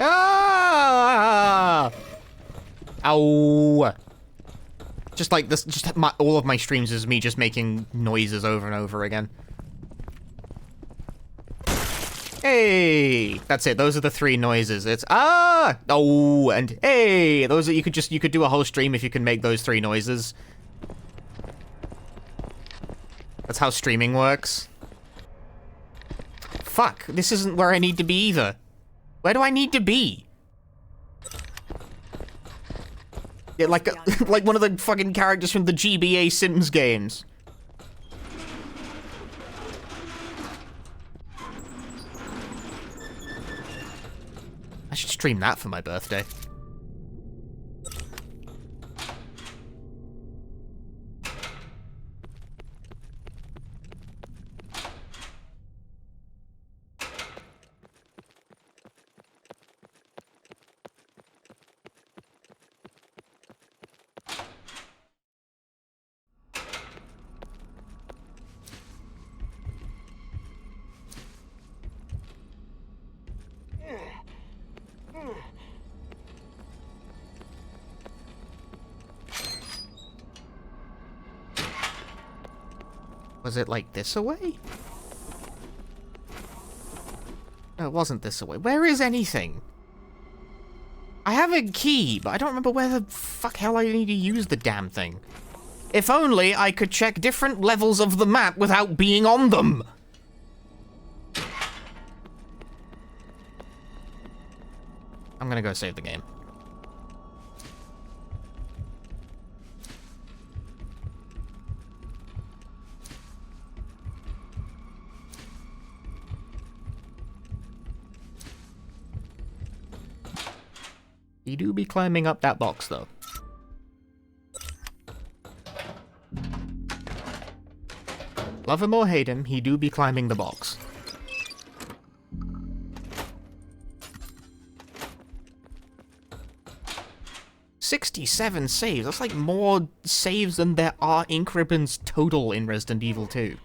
Ah! Ow! Just like this, all of my streams is me just making noises over and over again. Hey! That's it, those are the three noises. It's ah! Oh! And hey! Those are, you could do a whole stream if you can make those three noises. That's how streaming works. Fuck, this isn't where I need to be either. Where do I need to be? Yeah, like like one of the fucking characters from the GBA Sims games. I should stream that for my birthday. Was it like this away? No, it wasn't this away. Where is anything? I have a key, but I don't remember where the fuck hell I need to use the damn thing. If only I could check different levels of the map without being on them. I'm gonna go save the game. You do be climbing up that box, though. Love him or hate him, he do be climbing the box. "67 saves. That's like more saves than there are ink ribbons total in Resident Evil 2.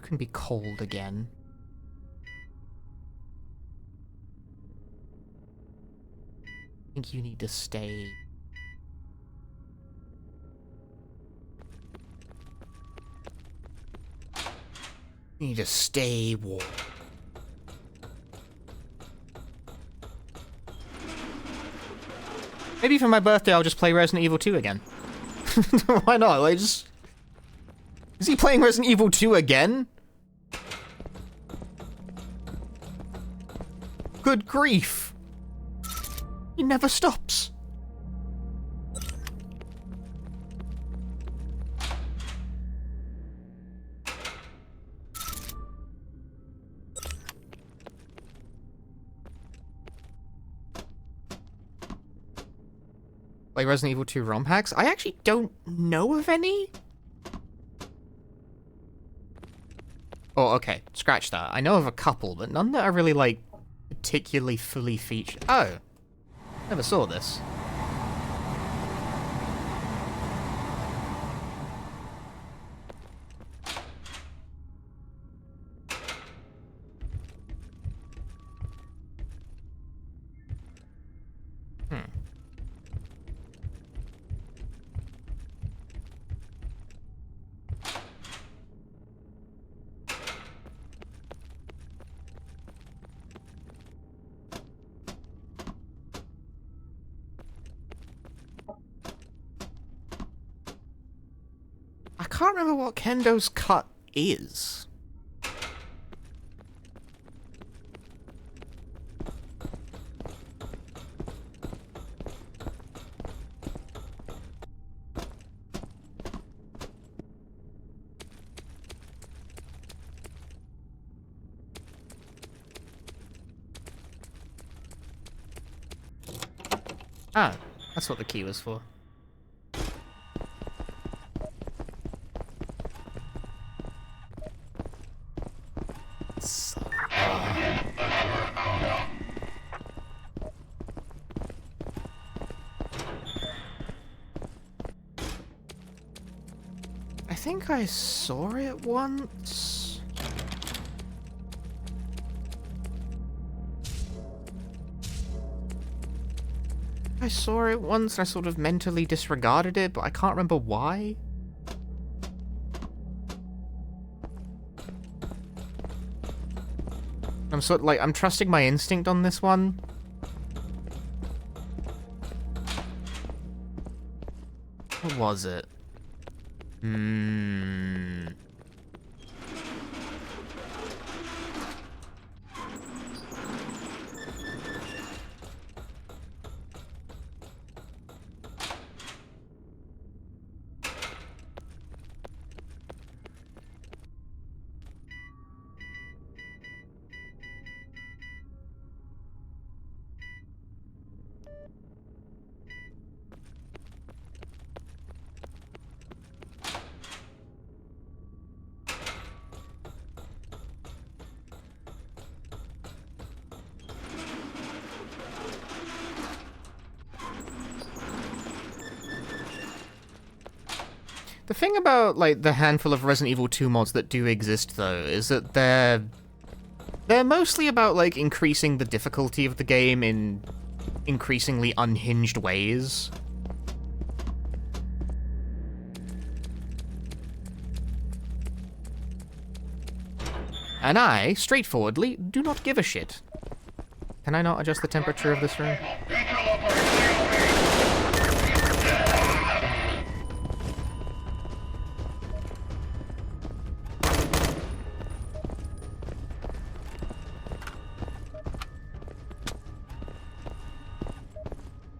can be cold again. I think you need to stay. You need to stay warm. Maybe for my birthday I'll just play Resident Evil 2 again. Why not? Like, just... Is he playing Resident Evil 2 again? Good grief. He never stops. Like Resident Evil 2 ROM hacks? I actually don't know of any. Oh, okay. Scratch that. I know of a couple, but none that are really, like, particularly fully featured. Oh. Never saw this. I can't remember what Kendo's cut is. Ah, that's what the key was for. I think I saw it once. I saw it once and I sort of mentally disregarded it, but I can't remember why. I'm trusting my instinct on this one. What was it? The thing about, like, the handful of Resident Evil 2 mods that do exist, though, is that they're mostly about, like, increasing the difficulty of the game in increasingly unhinged ways. And I, straightforwardly, do not give a shit. Can I not adjust the temperature of this room?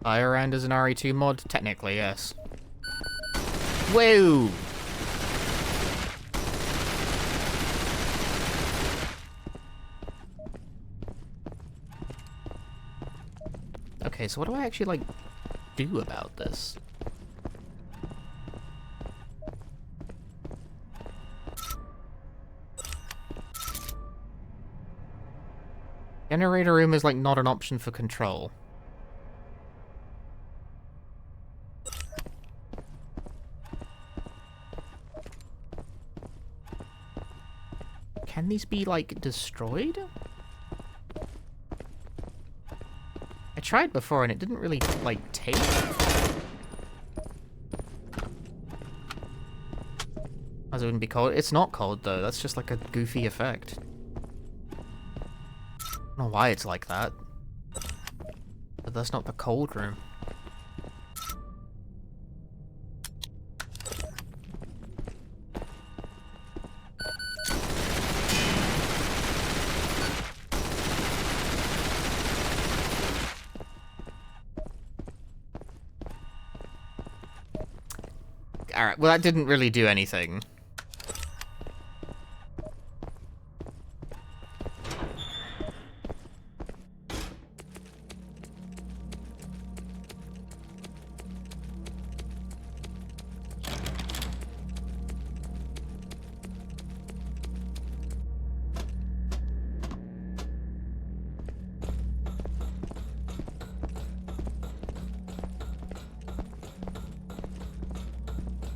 Firebrand is an RE2 mod? Technically, yes. Whoa! Okay, so what do I actually, like, do about this? Generator room is, like, not an option for control. Can these be, like, destroyed? I tried before and it didn't really, like, take. As it wouldn't be cold. It's not cold, though. That's just, like, a goofy effect. I don't know why it's like that. But that's not the cold room. Alright, well that didn't really do anything.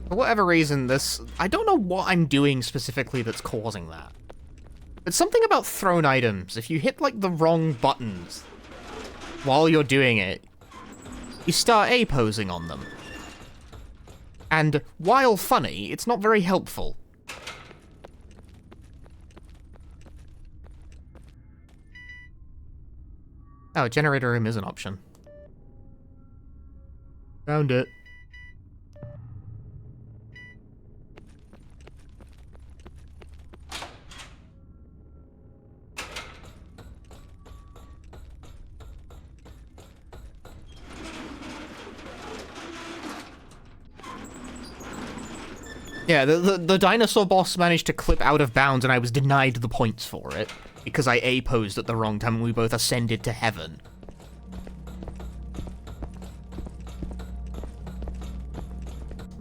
For whatever reason, this... I don't know what I'm doing specifically that's causing that. It's something about thrown items. If you hit, like, the wrong buttons while you're doing it, you start A-posing on them. And while funny, it's not very helpful. Oh, generator room is an option. Found it. Yeah, the dinosaur boss managed to clip out of bounds and I was denied the points for it, because I A-posed at the wrong time and we both ascended to heaven.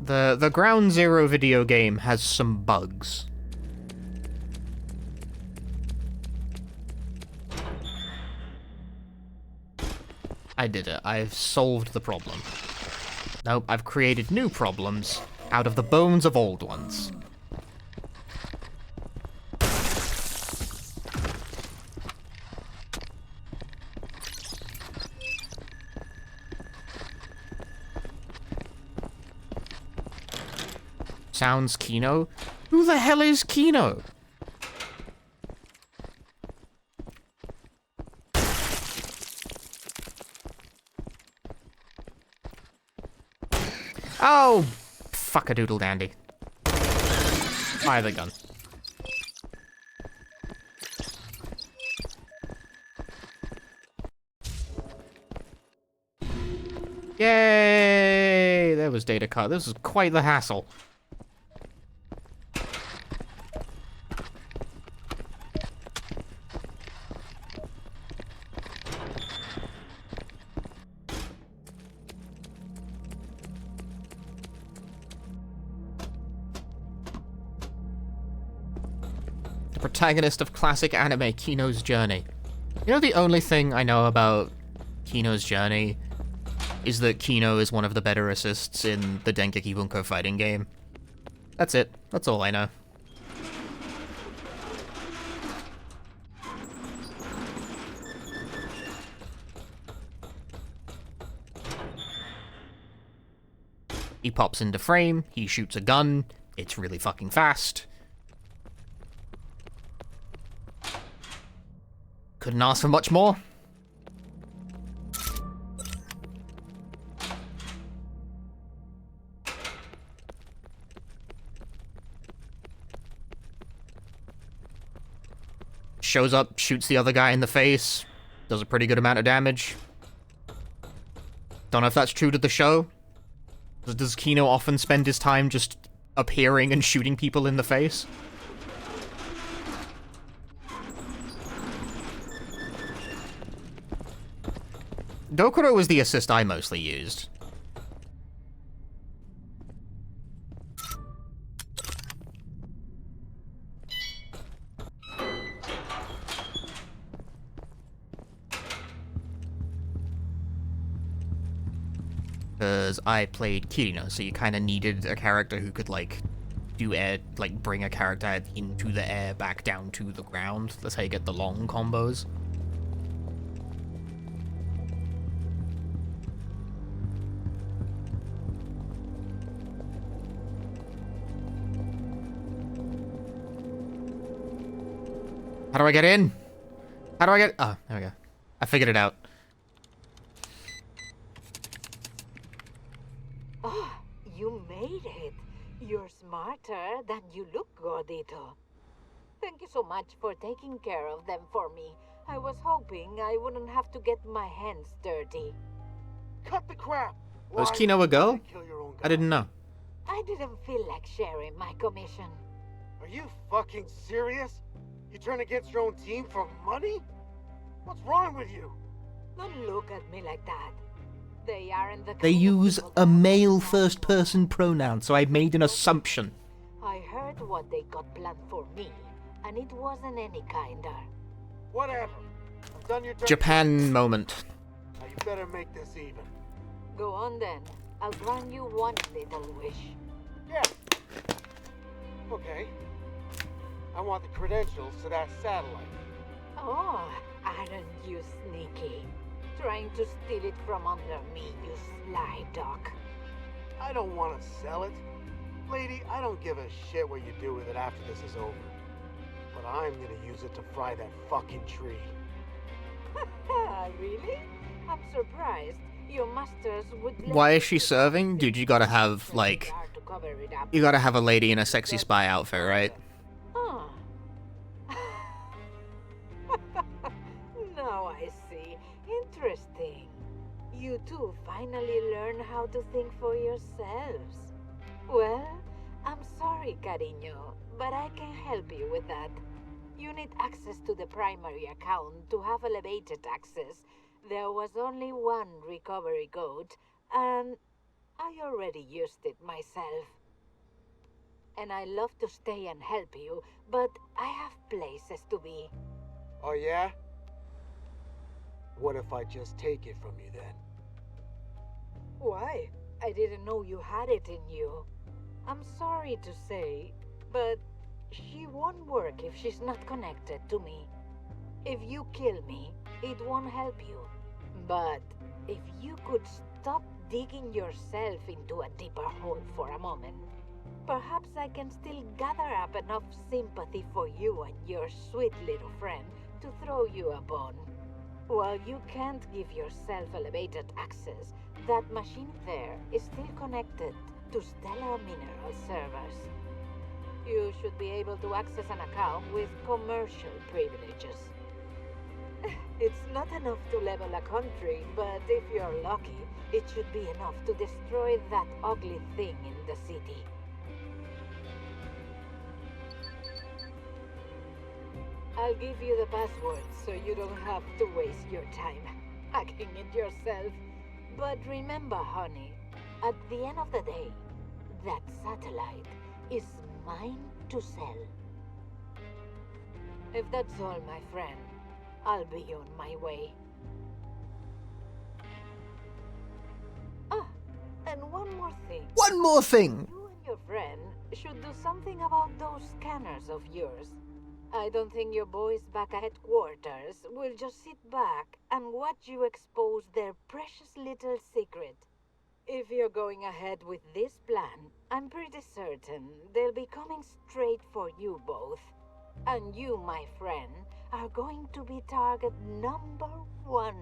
The Ground Zero video game has some bugs. I did it. I've solved the problem. Nope, I've created new problems out of the bones of old ones. Sounds Kino? Who the hell is Kino? Oh! Fuck a doodle dandy. Fire the gun. Yay! There was data card. This was quite the hassle. Protagonist of classic anime, Kino's Journey. You know, the only thing I know about Kino's Journey is that Kino is one of the better assists in the Dengeki Bunko fighting game. That's it. That's all I know. He pops into frame, he shoots a gun, it's really fucking fast. Couldn't ask for much more. Shows up, shoots the other guy in the face, does a pretty good amount of damage. Don't know if that's true to the show. Does Kino often spend his time just appearing and shooting people in the face? Dokuro was the assist I mostly used. Because I played Kirino, so you kind of needed a character who could, like, do air, like bring a character into the air back down to the ground. That's how you get the long combos. How do I get in? How do I get... Oh, there we go. I figured it out. Oh, you made it. You're smarter than you look, Gordito. Thank you so much for taking care of them for me. I was hoping I wouldn't have to get my hands dirty. Cut the crap! Was Why Kino a would you girl? kill your own I guy? didn't know. I didn't feel like sharing my commission. Are you fucking serious? You turn against your own team for money? What's wrong with you? Don't look at me like that. They aren't the They kind of use people a that male understand first-person pronoun, so I made an assumption. I heard what they got planned for me, and it wasn't any kinder. Whatever. I've done your dirty Japan moment. Now you better make this even. Go on then. I'll grant you one little wish. Yeah. Okay. I want the credentials to that satellite. Oh, aren't you sneaky? Trying to steal it from under me, you sly duck. I don't want to sell it. Lady, I don't give a shit what you do with it after this is over. But I'm gonna use it to fry that fucking tree. Really? I'm surprised. Your masters would let Why is you she do serving? that. Dude, you gotta have, like... They are to cover it up. You gotta have a lady in a sexy spy outfit, right? Oh. Now I see. Interesting. You two finally learn how to think for yourselves. Well, I'm sorry, Cariño, but I can help you with that. You need access to the primary account to have elevated access. There was only one recovery code, and I already used it myself. And I love to stay and help you, but I have places to be. Oh yeah? What if I just take it from you then? Why? I didn't know you had it in you. I'm sorry to say, but she won't work if she's not connected to me. If you kill me, it won't help you. But if you could stop digging yourself into a deeper hole for a moment, perhaps I can still gather up enough sympathy for you and your sweet little friend to throw you a bone. While you can't give yourself elevated access, that machine there is still connected to Stellar Mineral servers. You should be able to access an account with commercial privileges. It's not enough to level a country, but if you're lucky, it should be enough to destroy that ugly thing in the city. I'll give you the password so you don't have to waste your time hacking it yourself. But remember, honey, at the end of the day, that satellite is mine to sell. If that's all, my friend, I'll be on my way. Ah, and one more thing. One more thing! You and your friend should do something about those scanners of yours. I don't think your boys back at headquarters will just sit back and watch you expose their precious little secret. If you're going ahead with this plan, I'm pretty certain they'll be coming straight for you both. And you, my friend, are going to be target number 1.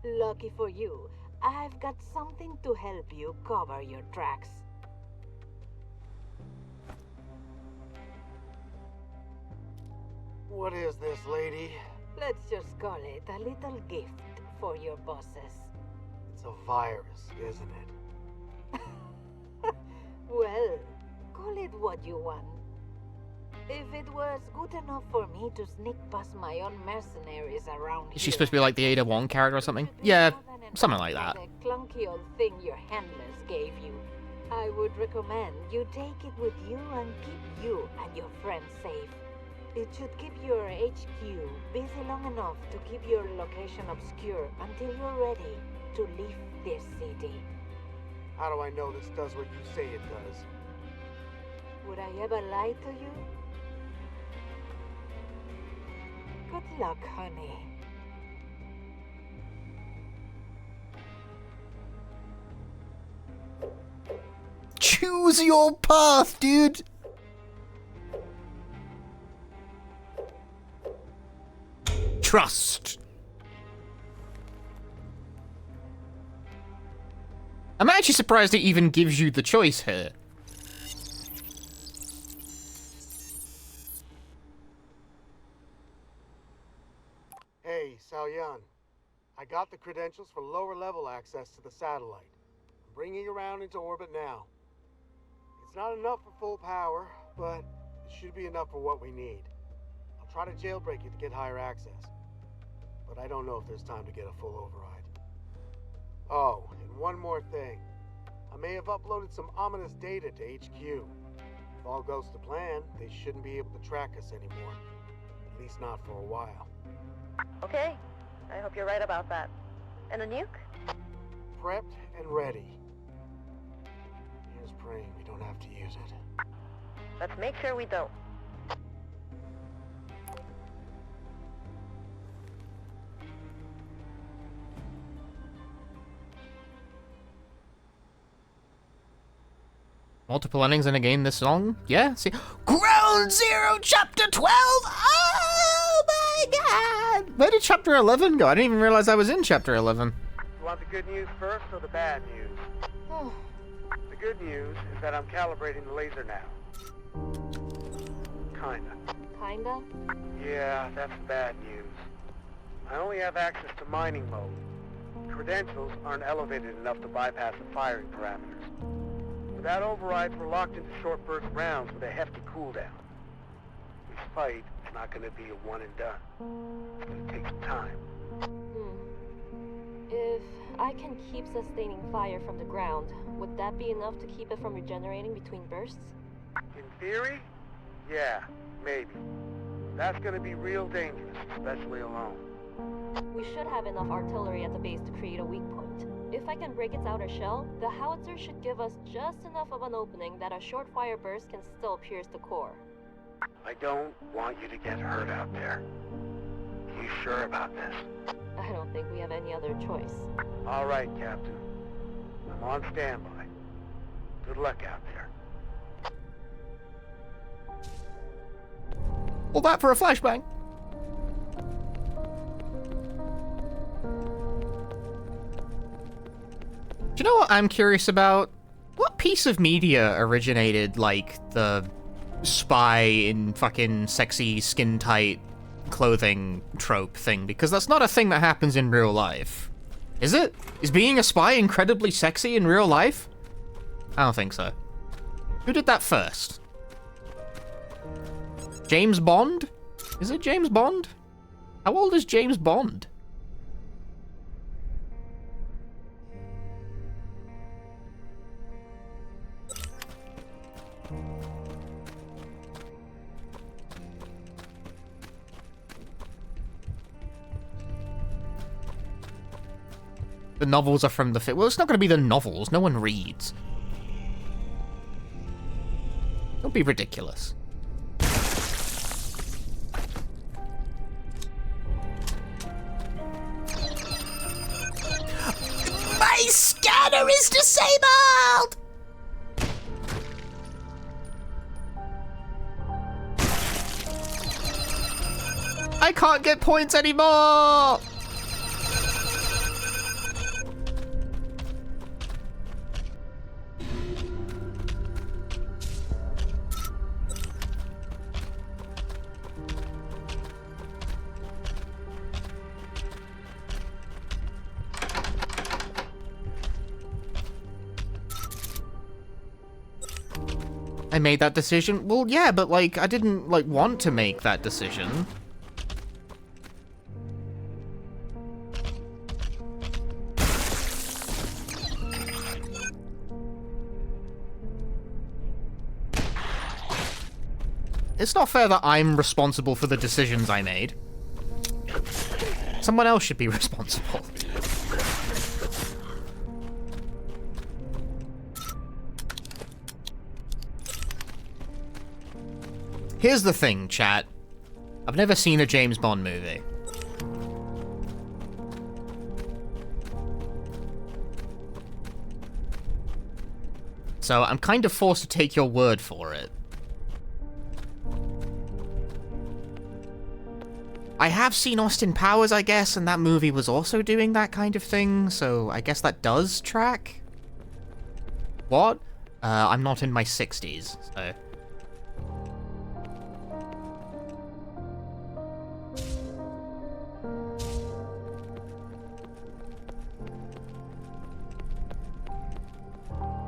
Lucky for you, I've got something to help you cover your tracks. What is this, lady? Let's just call it a little gift for your bosses. It's a virus, isn't it? Well, call it what you want. If it was good enough for me to sneak past my own mercenaries around Is here, she supposed to be like the Ada Wong character or something? it should be Yeah, more than enough something like for that. The clunky old thing your handlers gave you. I would recommend you take it with you and keep you and your friends safe. It should keep your HQ busy long enough to keep your location obscure until you're ready to leave this city. How do I know this does what you say it does? Would I ever lie to you? Good luck, honey. Choose your path, dude! Trust. I'm actually surprised it even gives you the choice here. Hey, Salyan. I got the credentials for lower level access to the satellite. I'm bringing it around into orbit now. It's not enough for full power, but it should be enough for what we need. I'll try to jailbreak you to get higher access. But I don't know if there's time to get a full override. Oh, and one more thing. I may have uploaded some ominous data to HQ. If all goes to plan, they shouldn't be able to track us anymore. At least not for a while. Okay, I hope you're right about that. And a nuke? Prepped and ready. Here's praying we don't have to use it. Let's make sure we don't. Multiple endings in a game this long? Yeah, see. Ground Zero Chapter 12! Oh my god! Where did Chapter 11 go? I didn't even realize I was in Chapter 11. You want the good news first or the bad news? The good news is that I'm calibrating the laser now. Kinda? Yeah, that's the bad news. I only have access to mining mode. Credentials aren't elevated enough to bypass the firing parameters. Without overrides, we're locked into short burst rounds with a hefty cooldown. This fight is not going to be a one and done. It's going to take some time. If I can keep sustaining fire from the ground, would that be enough to keep it from regenerating between bursts? In theory, yeah, maybe. That's going to be real dangerous, especially alone. We should have enough artillery at the base to create a weak point. If I can break its outer shell, the howitzer should give us just enough of an opening that a short fire burst can still pierce the core. I don't want you to get hurt out there. You sure about this? I don't think we have any other choice. All right, Captain. I'm on standby. Good luck out there. All that for a flashbang. Do you know what I'm curious about? What piece of media originated, like, the spy in fucking sexy, skin-tight clothing trope thing? Because that's not a thing that happens in real life. Is it? Is being a spy incredibly sexy in real life? I don't think so. Who did that first? James Bond? Is it James Bond? How old is James Bond? The novels are from the well, it's not going to be the novels. No one reads. Don't be ridiculous. My scanner is disabled! I can't get points anymore! I made that decision? Well, yeah, but, like, I didn't, like, want to make that decision. It's not fair that I'm responsible for the decisions I made. Someone else should be responsible. Here's the thing, chat. I've never seen a James Bond movie. So I'm kind of forced to take your word for it. I have seen Austin Powers, I guess, and that movie was also doing that kind of thing, so I guess that does track. What? I'm not in my 60s, so...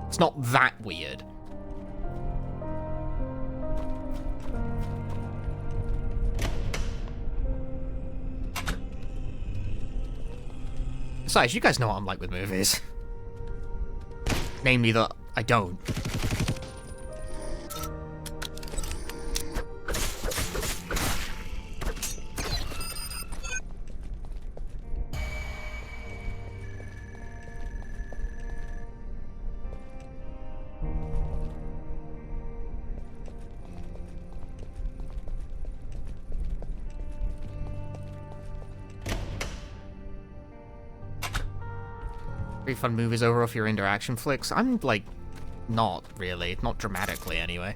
It's not that weird. Besides, you guys know what I'm like with movies. Namely that I don't. Fun movies over if you're into action flicks. I'm, like, not really. Not dramatically, anyway.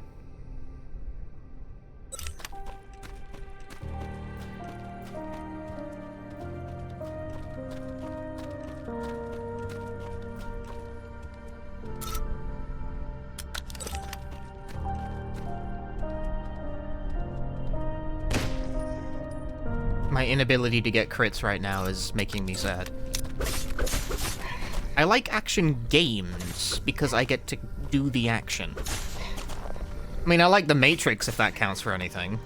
My inability to get crits right now is making me sad. I like action games because I get to do the action. I mean, I like The Matrix if that counts for anything.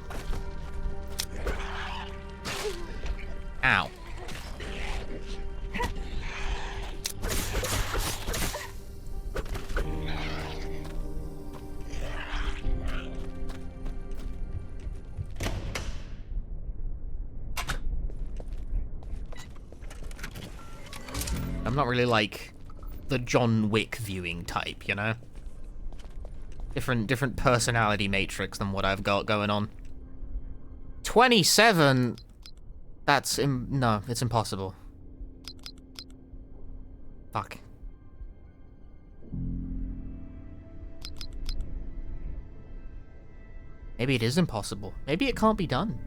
Ow. I'm not really like the John Wick viewing type, you know? Different personality matrix than what I've got going on. 27? That's no, it's impossible. Fuck. Maybe it is impossible. Maybe it can't be done.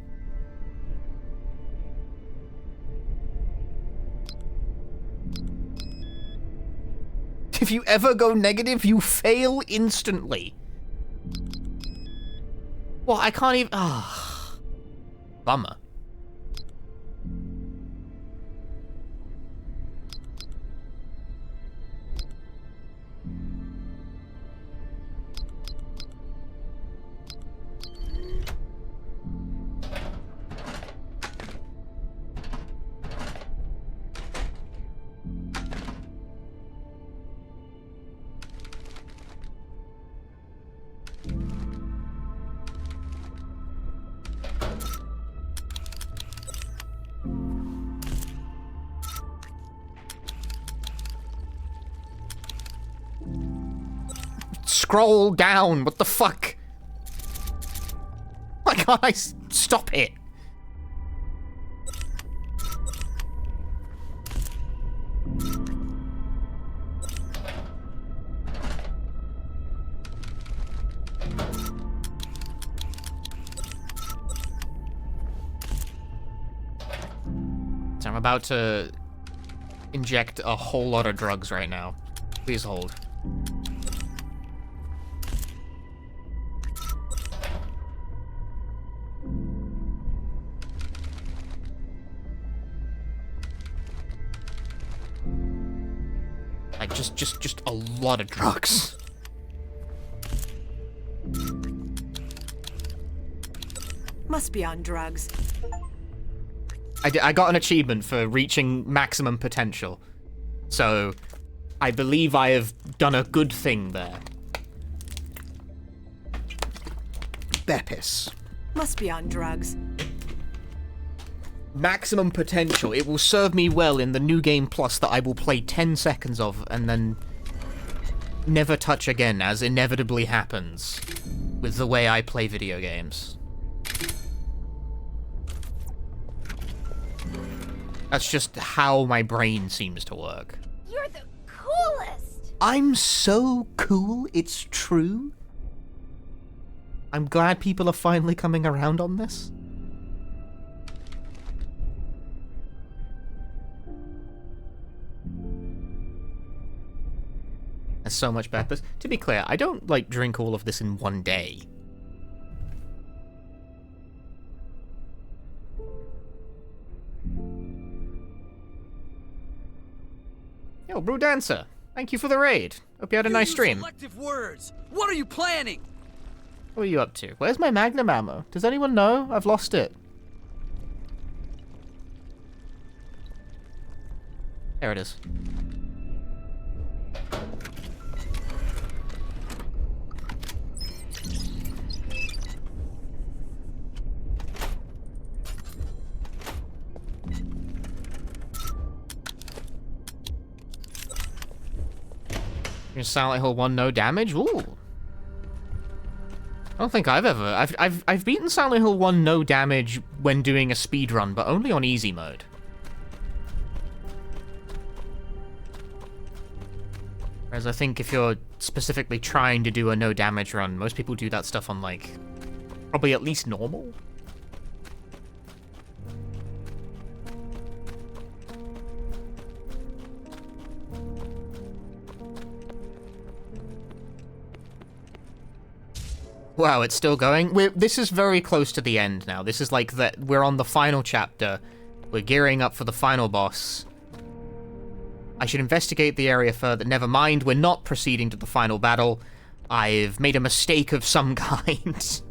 If you ever go negative, you fail instantly. Well, I can't even... Ah, bummer. Scroll down, what the fuck? Why can't I stop it? So I'm about to inject a whole lot of drugs right now. Please hold. Like, just a lot of drugs. Must be on drugs. I got an achievement for reaching maximum potential. So, I believe I have done a good thing there. Beppis. Must be on drugs. Maximum potential. It will serve me well in the New Game Plus that I will play 10 seconds of and then never touch again, as inevitably happens with the way I play video games. That's just how my brain seems to work. You're the coolest! I'm so cool, it's true. I'm glad people are finally coming around on this. That's so much better. To be clear, I don't, like, drink all of this in one day. Yo, Brew Dancer, thank you for the raid. Hope you had a nice stream. Selective words. What are you planning? What are you up to? Where's my magnum ammo? Does anyone know? I've lost it. There it is. Silent Hill 1 no damage? Ooh. I don't think I've ever... I've beaten Silent Hill 1 no damage when doing a speedrun, but only on easy mode. Whereas I think if you're specifically trying to do a no damage run, most people do that stuff on, like, probably at least normal? Wow, it's still going? This is very close to the end now. This is like that. We're on the final chapter. We're gearing up for the final boss. I should investigate the area further. Never mind, we're not proceeding to the final battle. I've made a mistake of some kind.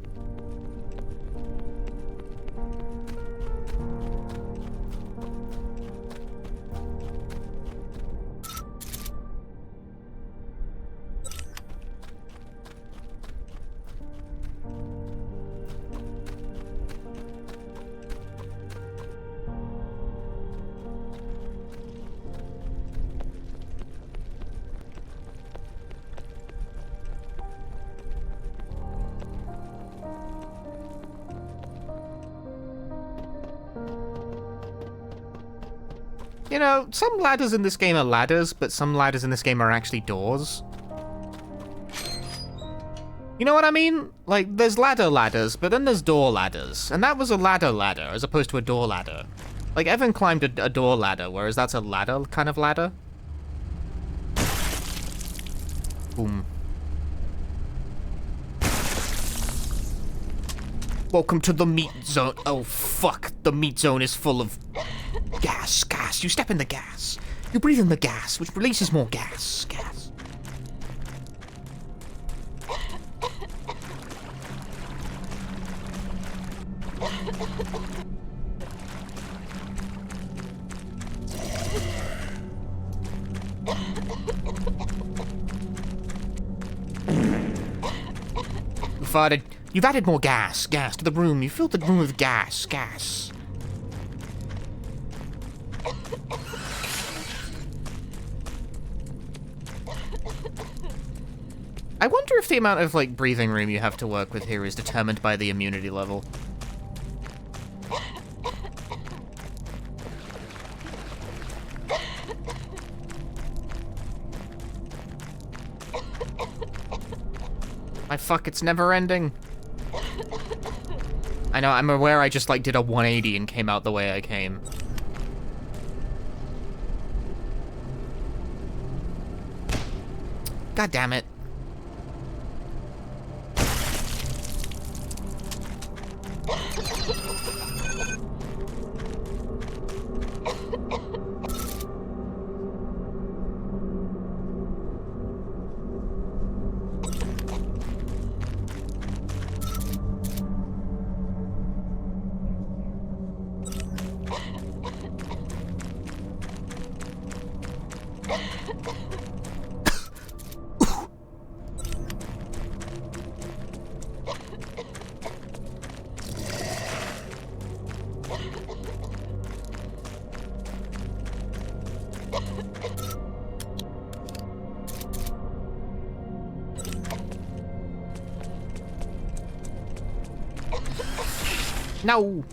You know, some ladders in this game are ladders, but some ladders in this game are actually doors. You know what I mean? Like, there's ladders, but then there's door ladders. And that was a ladder as opposed to a door ladder. Like, Evan climbed a door ladder, whereas that's a ladder kind of ladder. Boom. Welcome to the meat zone. Oh, fuck. The meat zone is full of gas. You step in the gas. You breathe in the gas, which releases more gas. You've added more gas to the room. You filled the room with gas. I wonder if the amount of, like, breathing room you have to work with here is determined by the immunity level. My fuck, it's never ending. I know, I'm aware I just, like, did a 180 and came out the way I came. God damn it. No.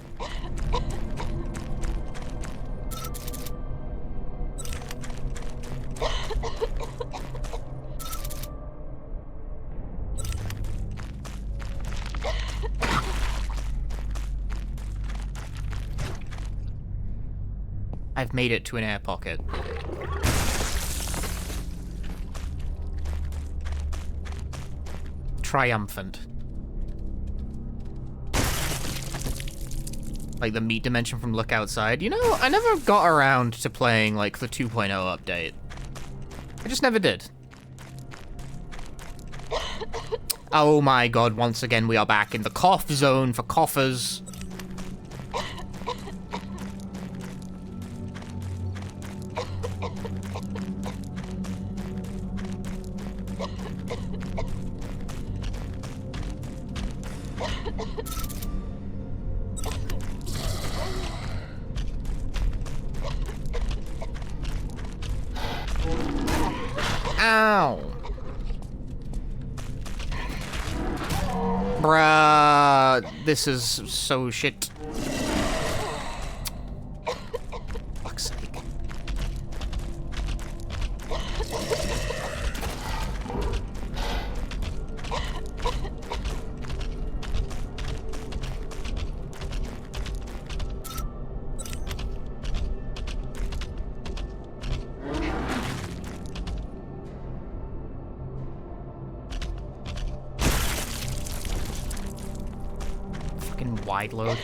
I've made it to an air pocket. Triumphant. Like the meat dimension from Look Outside. You know, I never got around to playing, like, the 2.0 update. I just never did. Oh my god, once again we are back in the cough zone for coughers. Ow. Bruh, this is so shit. Fuck's sake. Wide load.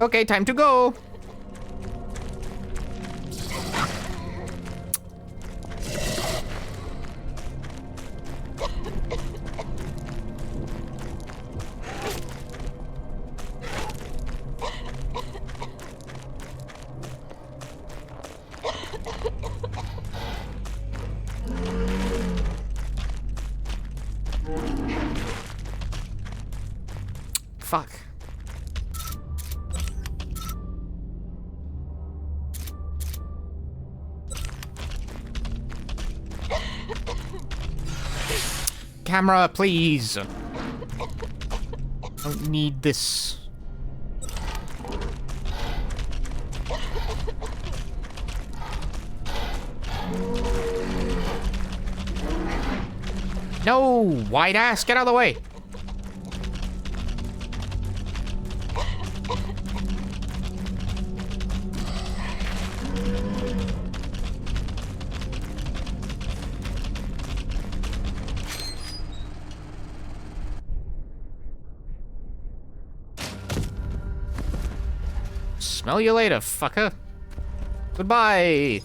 Okay, time to go. Fuck. Camera, please. Don't need this. No, wide ass, get out of the way. Smell you later, fucker. Goodbye.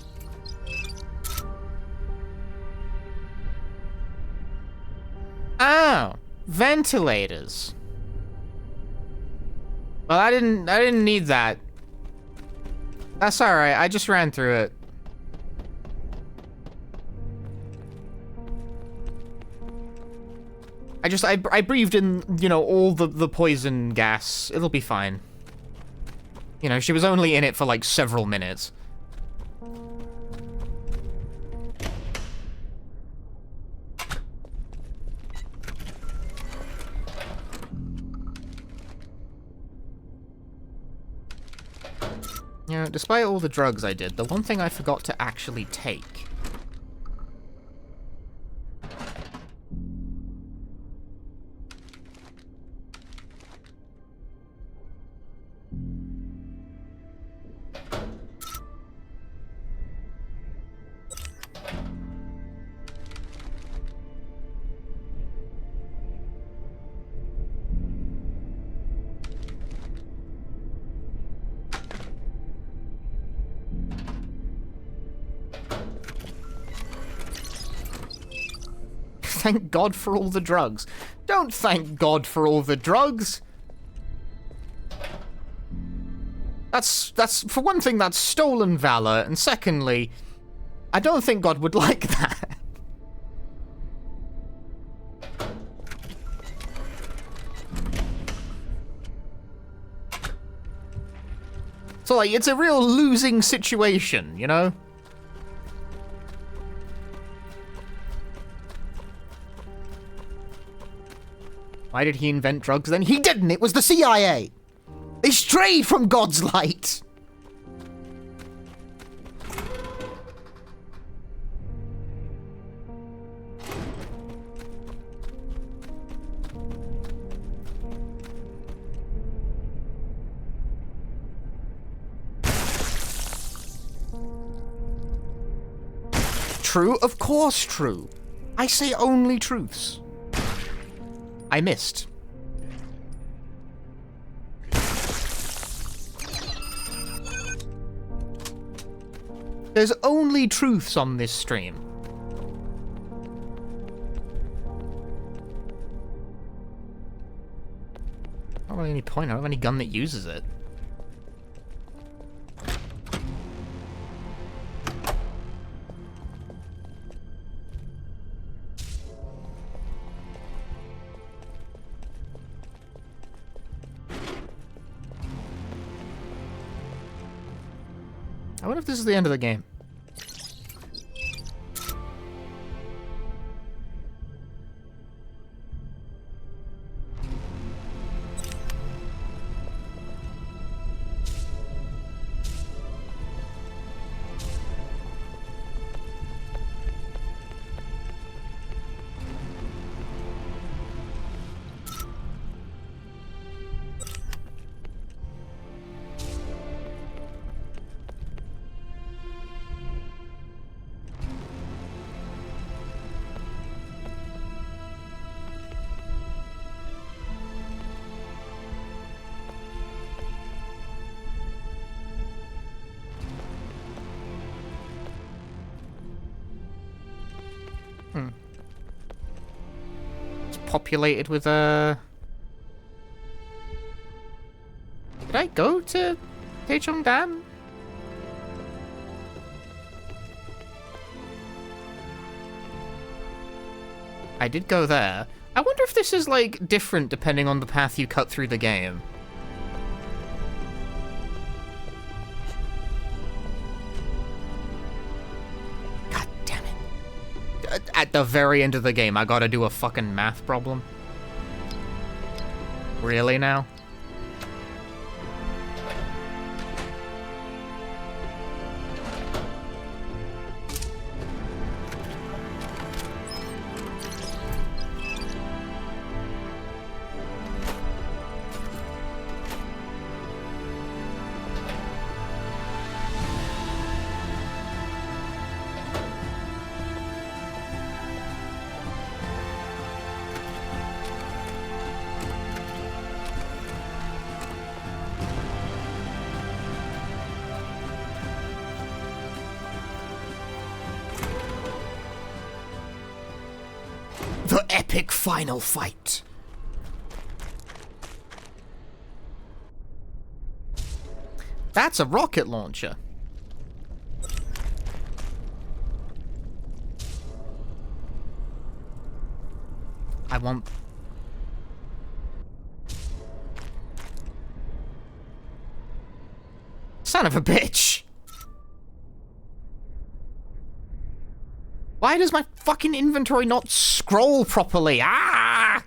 Oh, ventilators. Well, I didn't need that. That's all right. I just ran through it. I breathed in, you know, all the poison gas. It'll be fine. You know, she was only in it for like several minutes. You know, despite all the drugs I did, the one thing I forgot to actually take. Thank God for all the drugs. Don't thank God for all the drugs. That's for one thing, that's stolen valor, and secondly, I don't think God would like that. So, like, it's a real losing situation, you know? Why did he invent drugs then? He didn't! It was the CIA! They strayed from God's light! True? Of course true. I say only truths. I missed. There's only truths on this stream. Not really any point. I don't have any gun that uses it. I wonder if this is the end of the game. It's populated with Did I go to Taichung Dam? I did go there. I wonder if this is, like, different depending on the path you cut through the game. God damn it. At the very end of the game, I gotta do a fucking math problem? Really now? The epic final fight. That's a rocket launcher. I want... Son of a bitch! Why does my fucking inventory not scroll properly? Ah!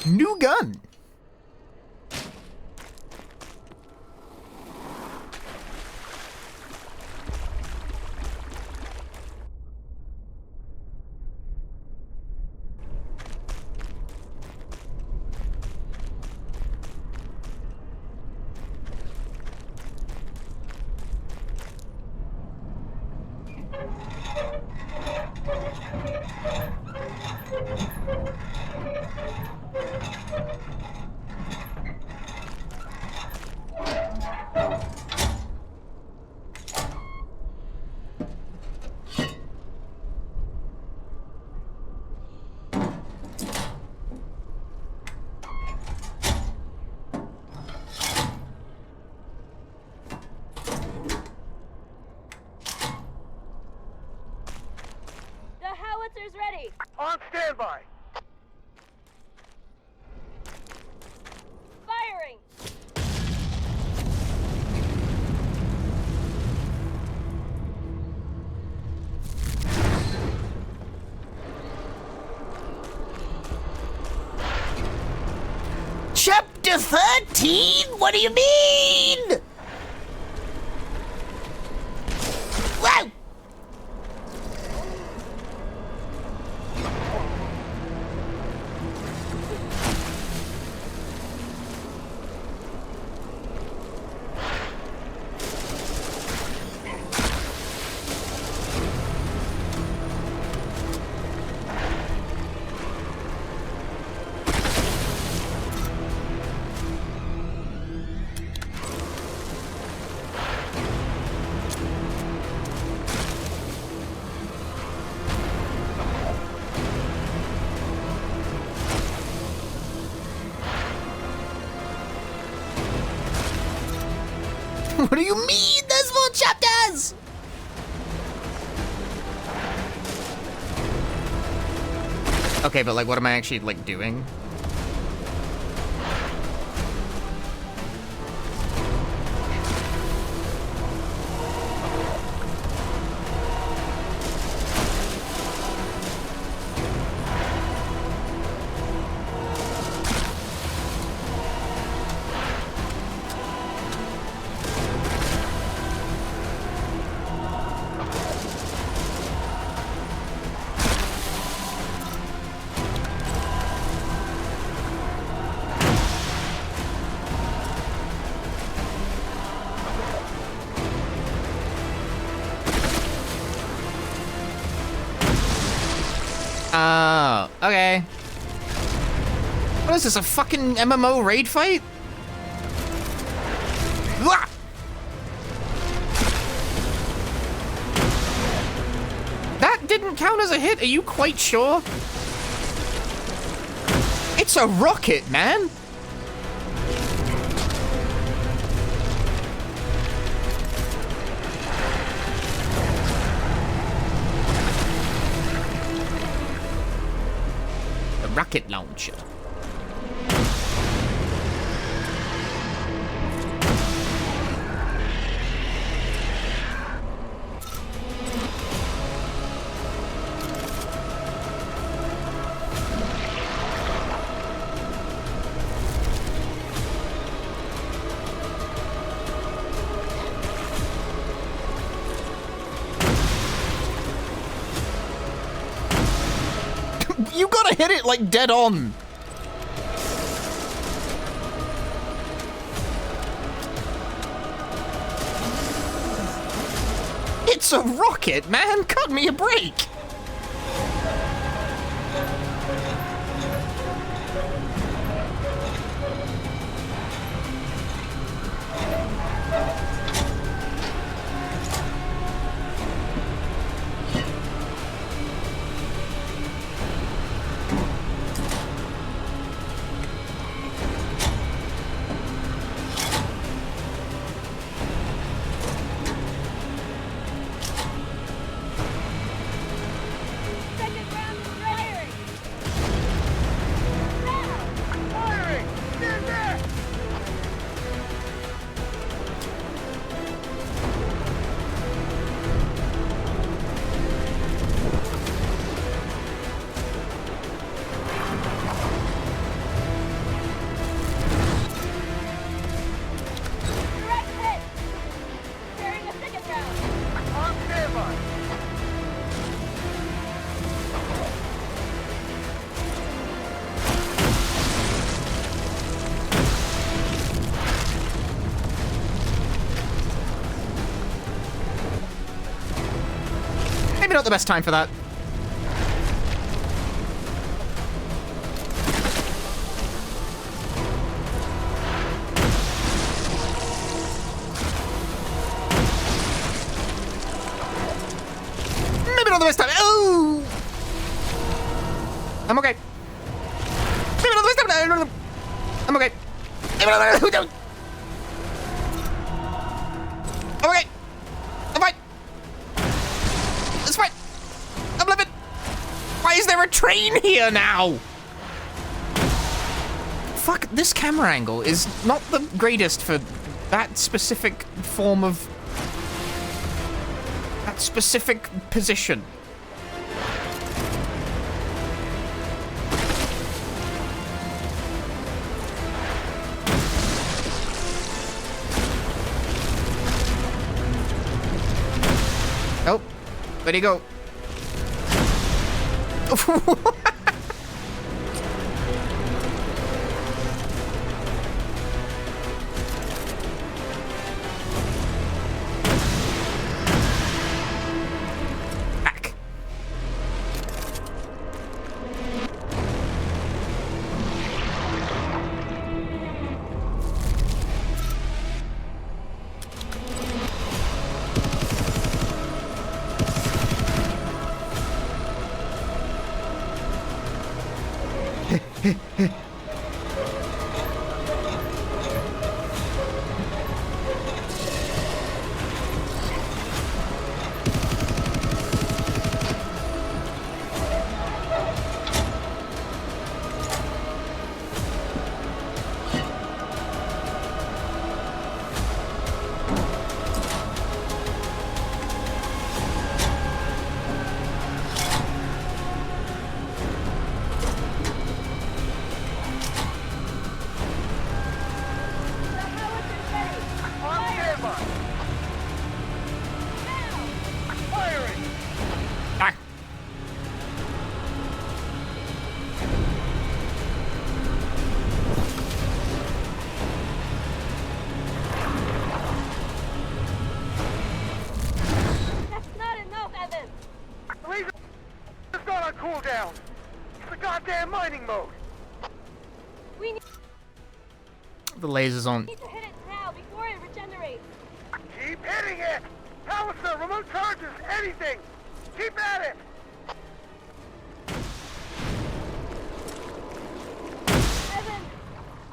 New gun! On standby. Firing! Chapter 13? What do you mean? Whoa! What do you mean? There's more chapters! Okay, but like, what am I actually like doing? Oh, okay. What is this, a fucking MMO raid fight? Wah! That didn't count as a hit, are you quite sure? It's a rocket, man! Rocket launcher. You gotta hit it like dead on. It's a rocket, man. Cut me a break. Maybe not the best time for that. Maybe not the best time. Oh! I'm okay. Maybe not the best time. I'm okay. Maybe not the best time. I'm okay. I'm fine. It's fine. I'm living. Why is there a train here now? Fuck, this camera angle is not the greatest for that specific form of... that specific position. Oh, where'd he go? Back. Back. That's not enough, Evan. The laser's not on cooldown. It's the goddamn mining mode. We need The laser's on. to hit it now before it regenerates. Keep hitting it! Howitzer, remote charges, anything! Keep at it! Evan,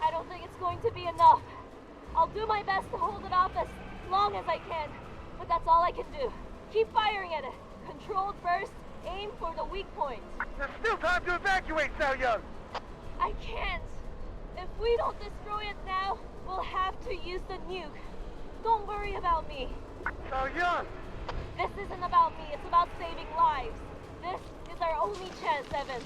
I don't think it's going to be enough. I'll do my best to hold it off as long as I can, but that's all I can do. Keep firing at it. Controlled burst, aim for the weak point. There's still time to evacuate, Sao Young! I can't. If we don't destroy it now, we'll have to use the nuke. Don't worry about me. Sao Young! This isn't about me, it's about saving lives. This is our only chance, Evan.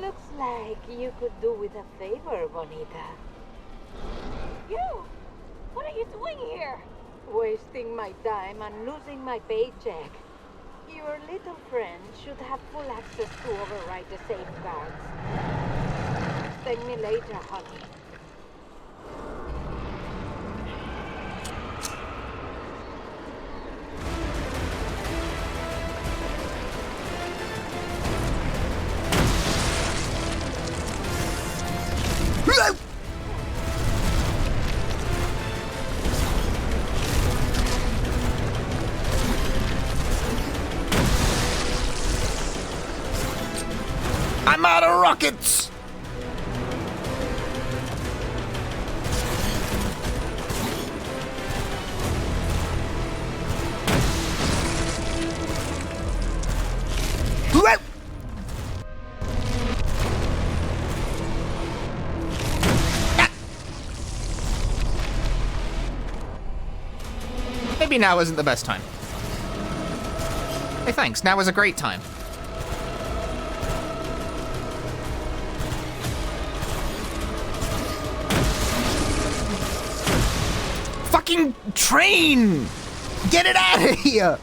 Looks like you could do with a favor, Bonita. You! What are you doing here? Wasting my time and losing my paycheck. Your little friend should have full access to override the safeguards. Thank me later, honey. I'm out of rockets! Whoa! Ah! Maybe now isn't the best time. Hey, thanks. Now is a great time. Fucking train! Get it out of here!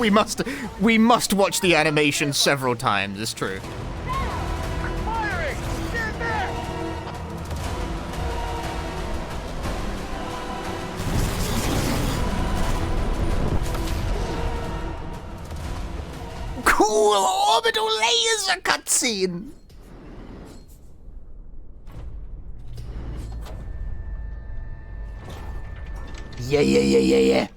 we must watch the animation several times. It's true. Firing! Stand back! Cool orbital laser cutscene. Yeah.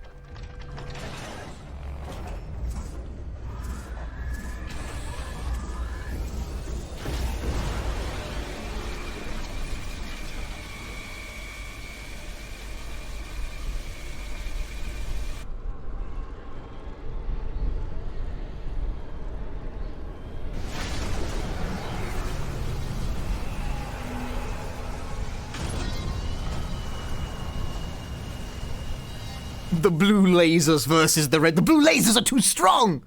The blue lasers versus the red. The blue lasers are too strong!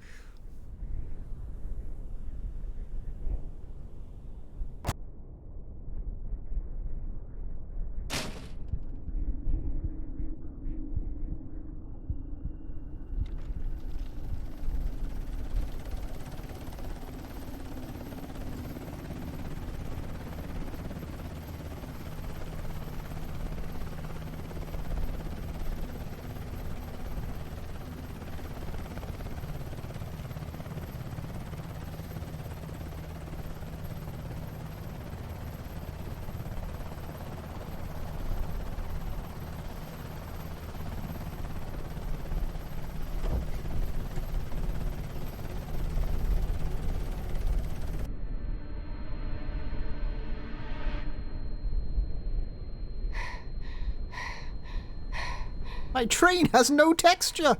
My train has no texture.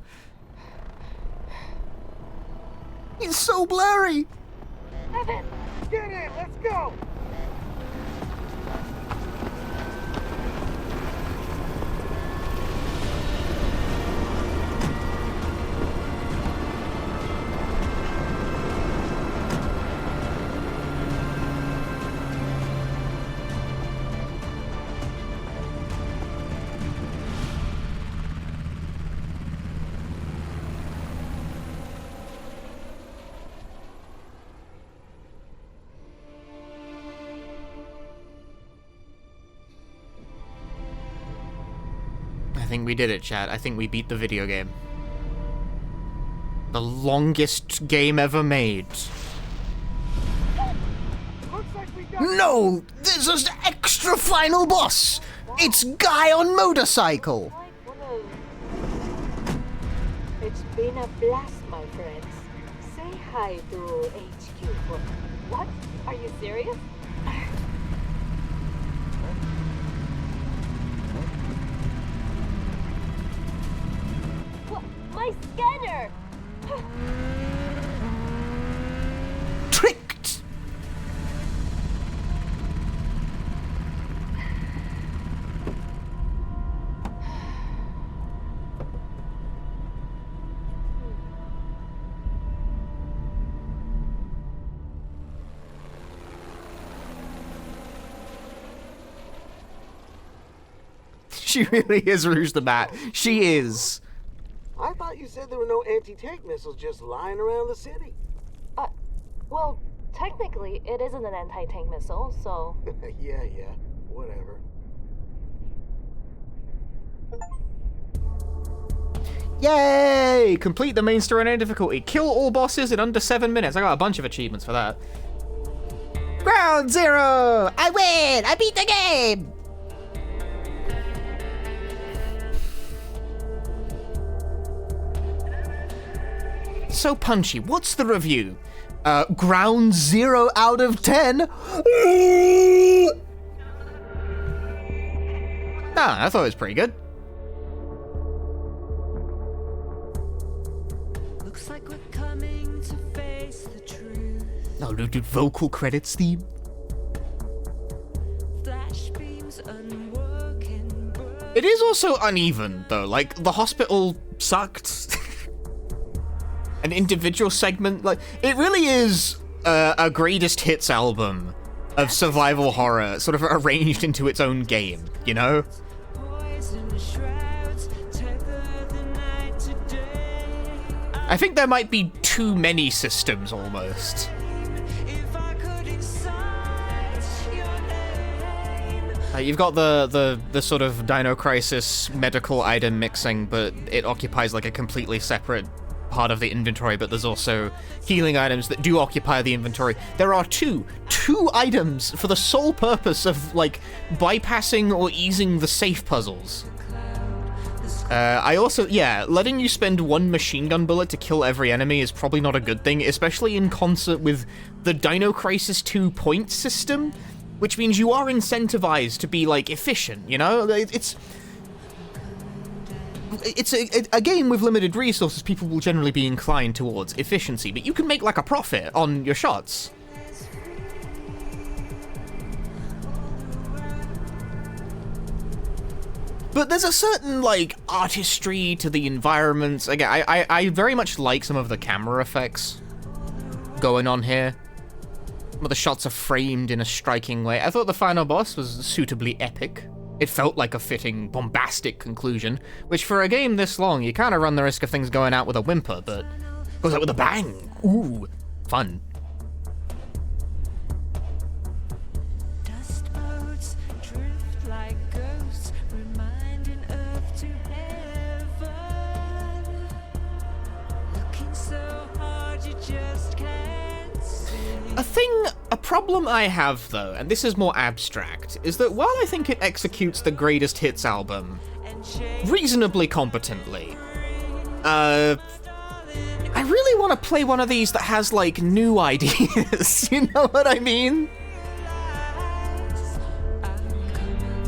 It's so blurry. Evan! Get in! Let's go! I think we did it, chat. I think we beat the video game. The longest game ever made. No! There's an extra final boss! It's Guy on motorcycle! It's been a blast, my friends. Say hi to HQ. What? Are you serious? What? My scanner! Tricked! She really is Rouge the Bat. She is. I thought you said there were no anti-tank missiles just lying around the city. Well, technically, it isn't an anti-tank missile, so... yeah, whatever. Yay! Complete the main story on difficulty. Kill all bosses in under 7 minutes. I got a bunch of achievements for that. Ground Zero! I win! I beat the game! So Punchy, what's the review? Ground 0 out of 10? Nah, I thought it was pretty good. Looks like we're coming to face the truth. Oh, dude, vocal credits theme? Flash beams unworking. It is also uneven, though. Like, the hospital sucked. An individual segment, like, it really is a greatest hits album of survival horror, sort of arranged into its own game, you know? Poison shrouds tether the night today. I think there might be too many systems, almost. You've got the sort of Dino Crisis medical item mixing, but it occupies like a completely separate part of the inventory, but there's also healing items that do occupy the inventory. There are two items for the sole purpose of, like, bypassing or easing the safe puzzles. I also, yeah, letting you spend one machine gun bullet to kill every enemy is probably not a good thing, especially in concert with the Dino Crisis 2 point system, which means you are incentivized to be, like, efficient, you know? It's a game with limited resources. People will generally be inclined towards efficiency, but you can make, like, a profit on your shots. But there's a certain, like, artistry to the environments. Again, I very much like some of the camera effects going on here. Some of the shots are framed in a striking way. I thought the final boss was suitably epic. It felt like a fitting, bombastic conclusion, which for a game this long, you kind of run the risk of things going out with a whimper, but goes out with a bang. Ooh, fun. Dust boats drift like ghosts, reminding Earth to heaven. Looking so hard you just can't see. A problem I have, though, and this is more abstract, is that while I think it executes the Greatest Hits album reasonably competently, I really want to play one of these that has, like, new ideas, you know what I mean?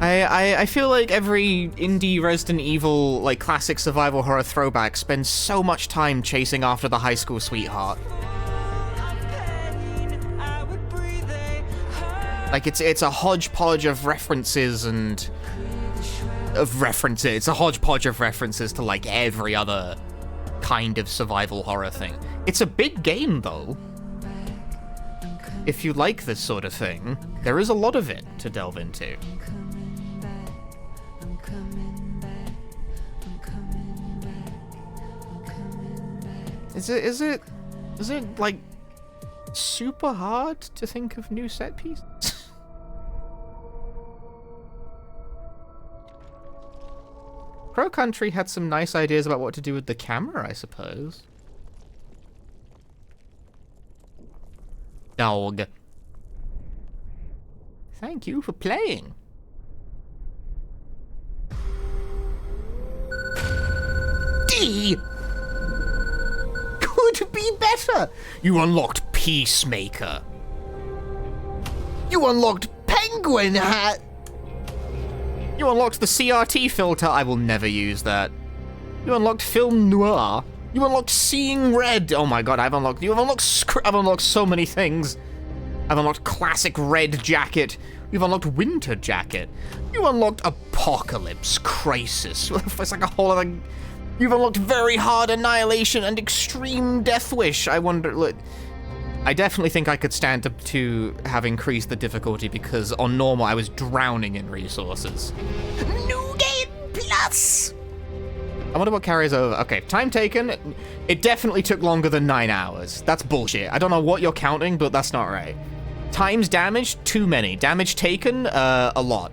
I feel like every indie Resident Evil, like, classic survival horror throwback spends so much time chasing after the high school sweetheart. Like, it's a hodgepodge of references and... It's a hodgepodge of references to, like, every other kind of survival horror thing. It's a big game, though. If you like this sort of thing, there is a lot of it to delve into. Is it, like, super hard to think of new set pieces? Crow Country had some nice ideas about what to do with the camera, I suppose. Dog. Thank you for playing. D! Could be better! You unlocked Peacemaker. You unlocked Penguin Hat! You unlocked the CRT filter. I will never use that. You unlocked Film Noir. You unlocked Seeing Red. Oh my god, I've unlocked so many things. I've unlocked Classic Red Jacket. You've unlocked Winter Jacket. You unlocked Apocalypse Crisis. It's like a whole other... You've unlocked Very Hard Annihilation and Extreme Death Wish. I wonder... Look, I definitely think I could stand up to have increased the difficulty because on normal I was drowning in resources. New Game Plus! I wonder what carries over. Okay, time taken. It definitely took longer than 9 hours. That's bullshit. I don't know what you're counting, but that's not right. Times damaged, too many. Damage taken, a lot.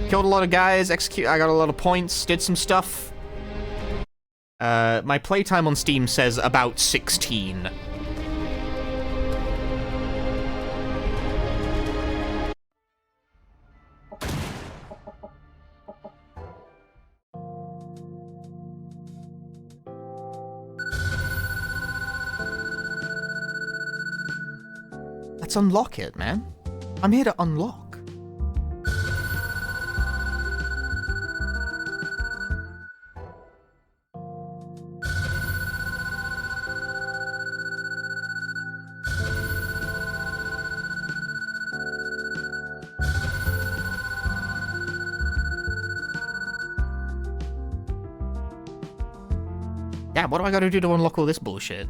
Killed a lot of guys, I got a lot of points, did some stuff. My playtime on Steam says about 16. Let's unlock it, man. I'm here to unlock. Yeah, what do I gotta do to unlock all this bullshit?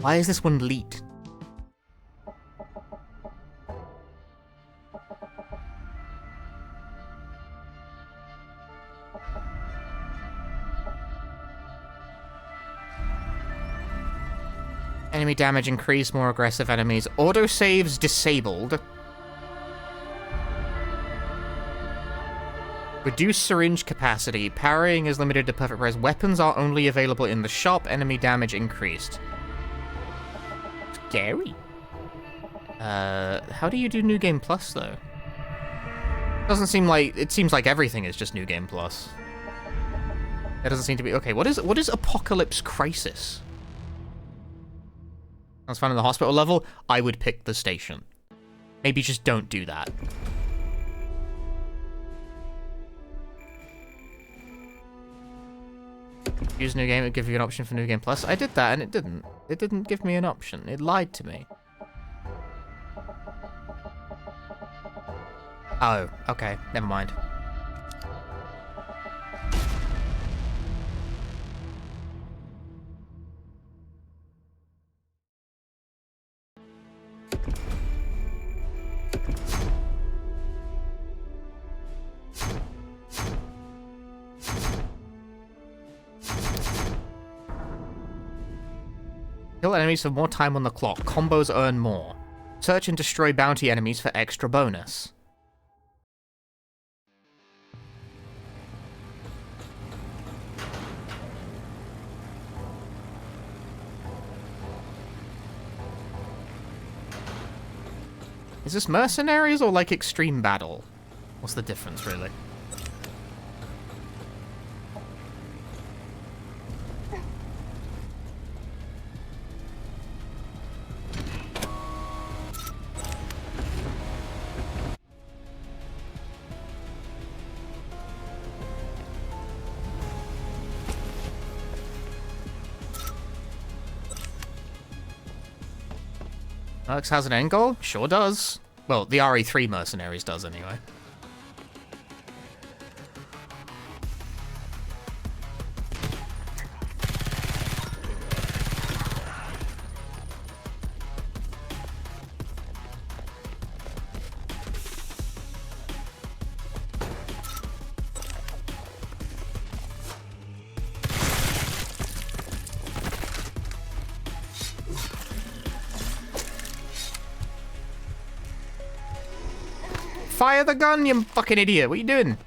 Why is this one leaked? Enemy damage increased, more aggressive enemies. Autosaves disabled. Reduced syringe capacity. Parrying is limited to perfect press. Weapons are only available in the shop. Enemy damage increased. Scary. How do you do New Game Plus, though? Doesn't seem like... It seems like everything is just New Game Plus. It doesn't seem to be... Okay, what is Apocalypse Crisis? That's found in the hospital level. I would pick the station. Maybe just don't do that. Use New Game, it give you an option for New Game Plus. I did that and it didn't. It didn't give me an option. It lied to me. Oh, okay. Never mind. Kill enemies for more time on the clock. Combos earn more. Search and destroy bounty enemies for extra bonus. Is this mercenaries or like extreme battle? What's the difference, really? Alex has an end goal? Sure does. Well, the RE3 Mercenaries does, anyway. Fire the gun, you fucking idiot. What are you doing?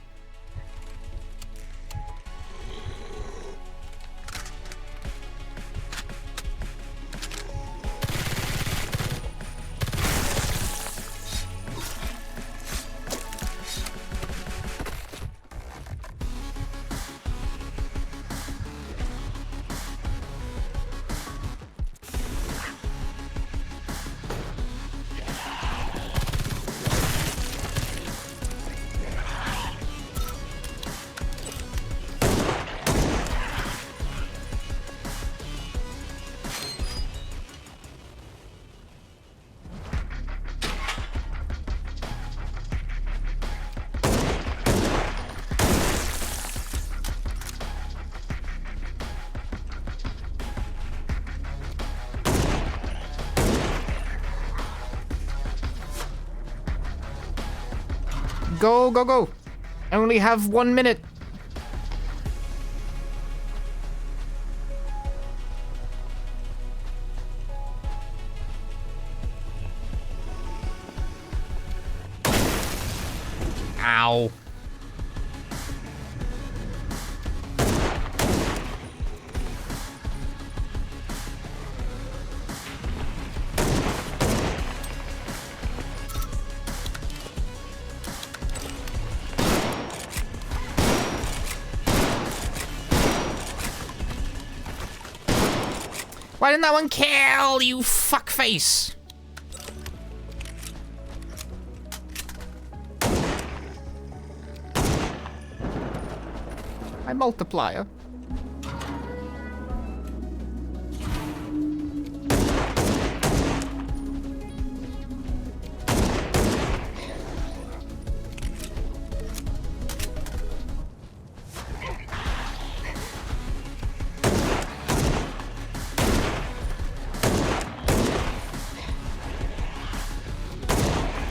Go, go, go. I only have 1 minute. Ow. Why didn't that one kill, you fuckface? My multiplier.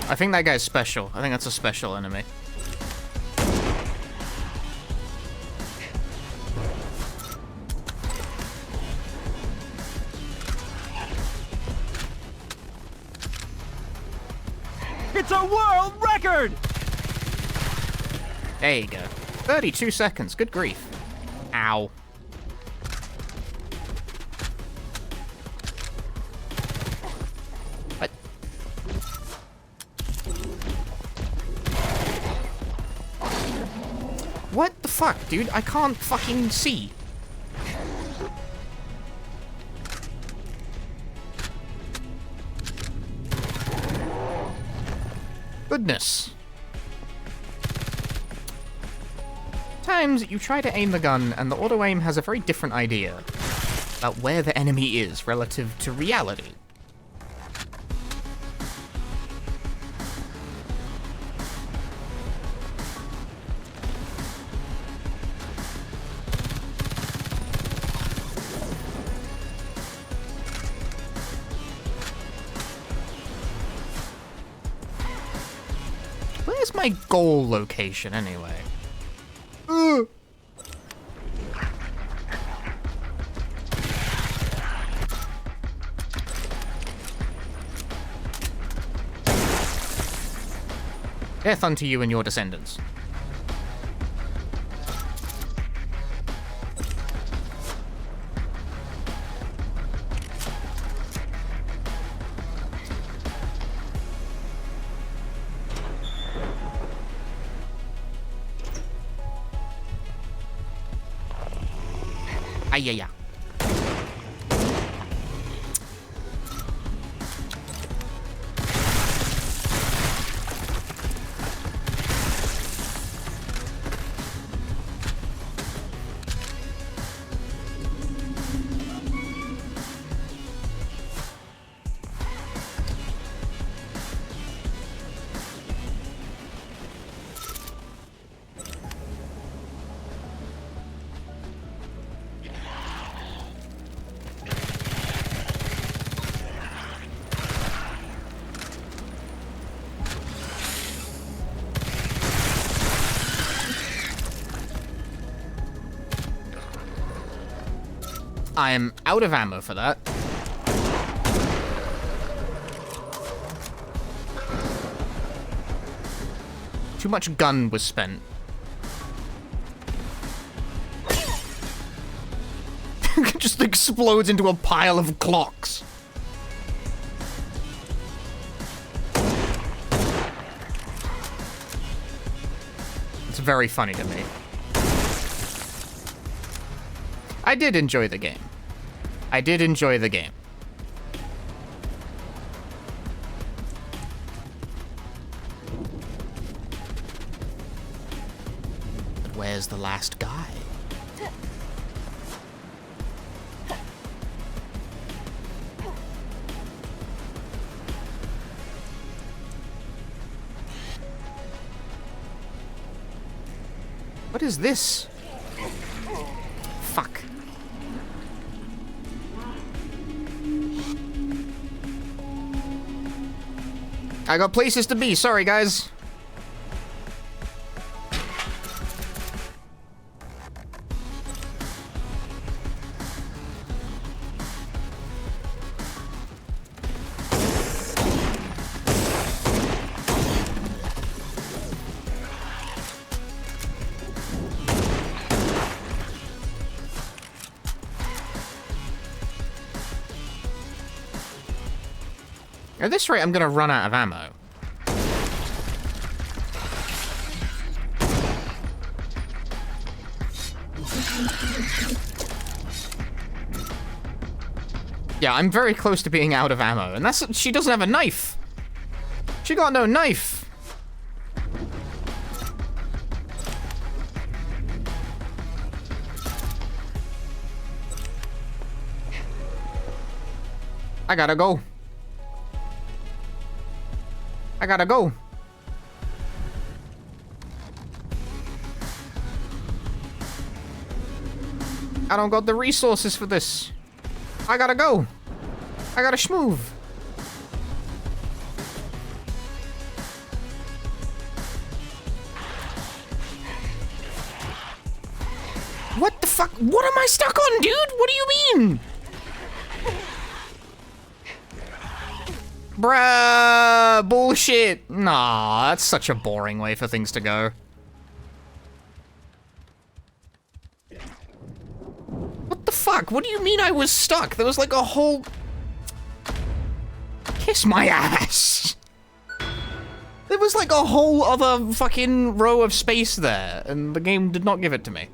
I think that guy's special. I think that's a special enemy. It's a world record! There you go. 32 seconds. Good grief. Ow. What? What the fuck, dude? I can't fucking see. Goodness. Times you try to aim the gun and the auto-aim has a very different idea about where the enemy is relative to reality. Where's my goal location anyway? Death unto you and your descendants. Ayaya. I am out of ammo for that. Too much gun was spent. Just explodes into a pile of clocks. It's very funny to me. I did enjoy the game. I did enjoy the game. But where's the last guy? What is this? Fuck. I got places to be, sorry guys. At this rate, I'm gonna run out of ammo. Yeah, I'm very close to being out of ammo, and that's— she doesn't have a knife. She got no knife. I gotta go. I gotta go. I don't got the resources for this. I gotta go. I gotta schmoove. What the fuck? What am I stuck on, dude? What do you mean? Bruh, bullshit. Nah, that's such a boring way for things to go. What the fuck? What do you mean I was stuck? There was like a whole... Kiss my ass. There was like a whole other fucking row of space there, and the game did not give it to me.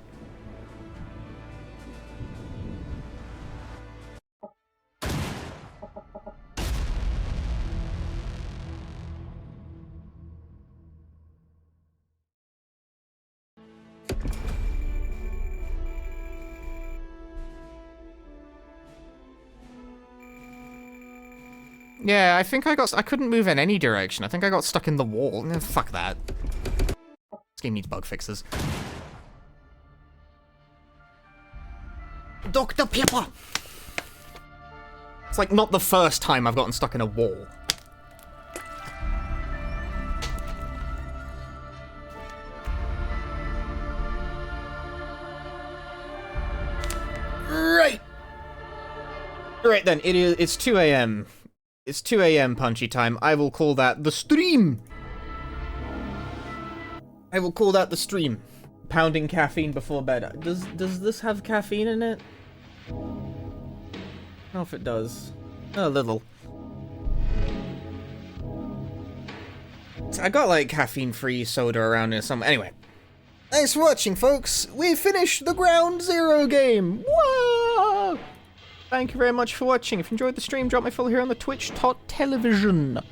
Yeah, I think I couldn't move in any direction. I think I got stuck in the wall. Fuck that. This game needs bug fixes. Dr. Pepper! It's like not the first time I've gotten stuck in a wall. Right! Right then, it's 2 AM. It's 2 AM punchy time. I will call that the stream. I will call that the stream. Pounding caffeine before bed. Does this have caffeine in it? I don't know if it does. A little. I got like caffeine-free soda around here somewhere. Anyway. Thanks for watching, folks. We finished the Ground Zero game. Whoa! Thank you very much for watching. If you enjoyed the stream, drop me a follow here on the Twitch.tv.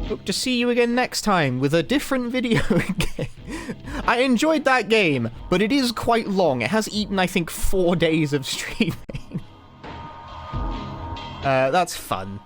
Hope to see you again next time with a different video game. I enjoyed that game, but it is quite long. It has eaten, I think, 4 days of streaming. That's fun.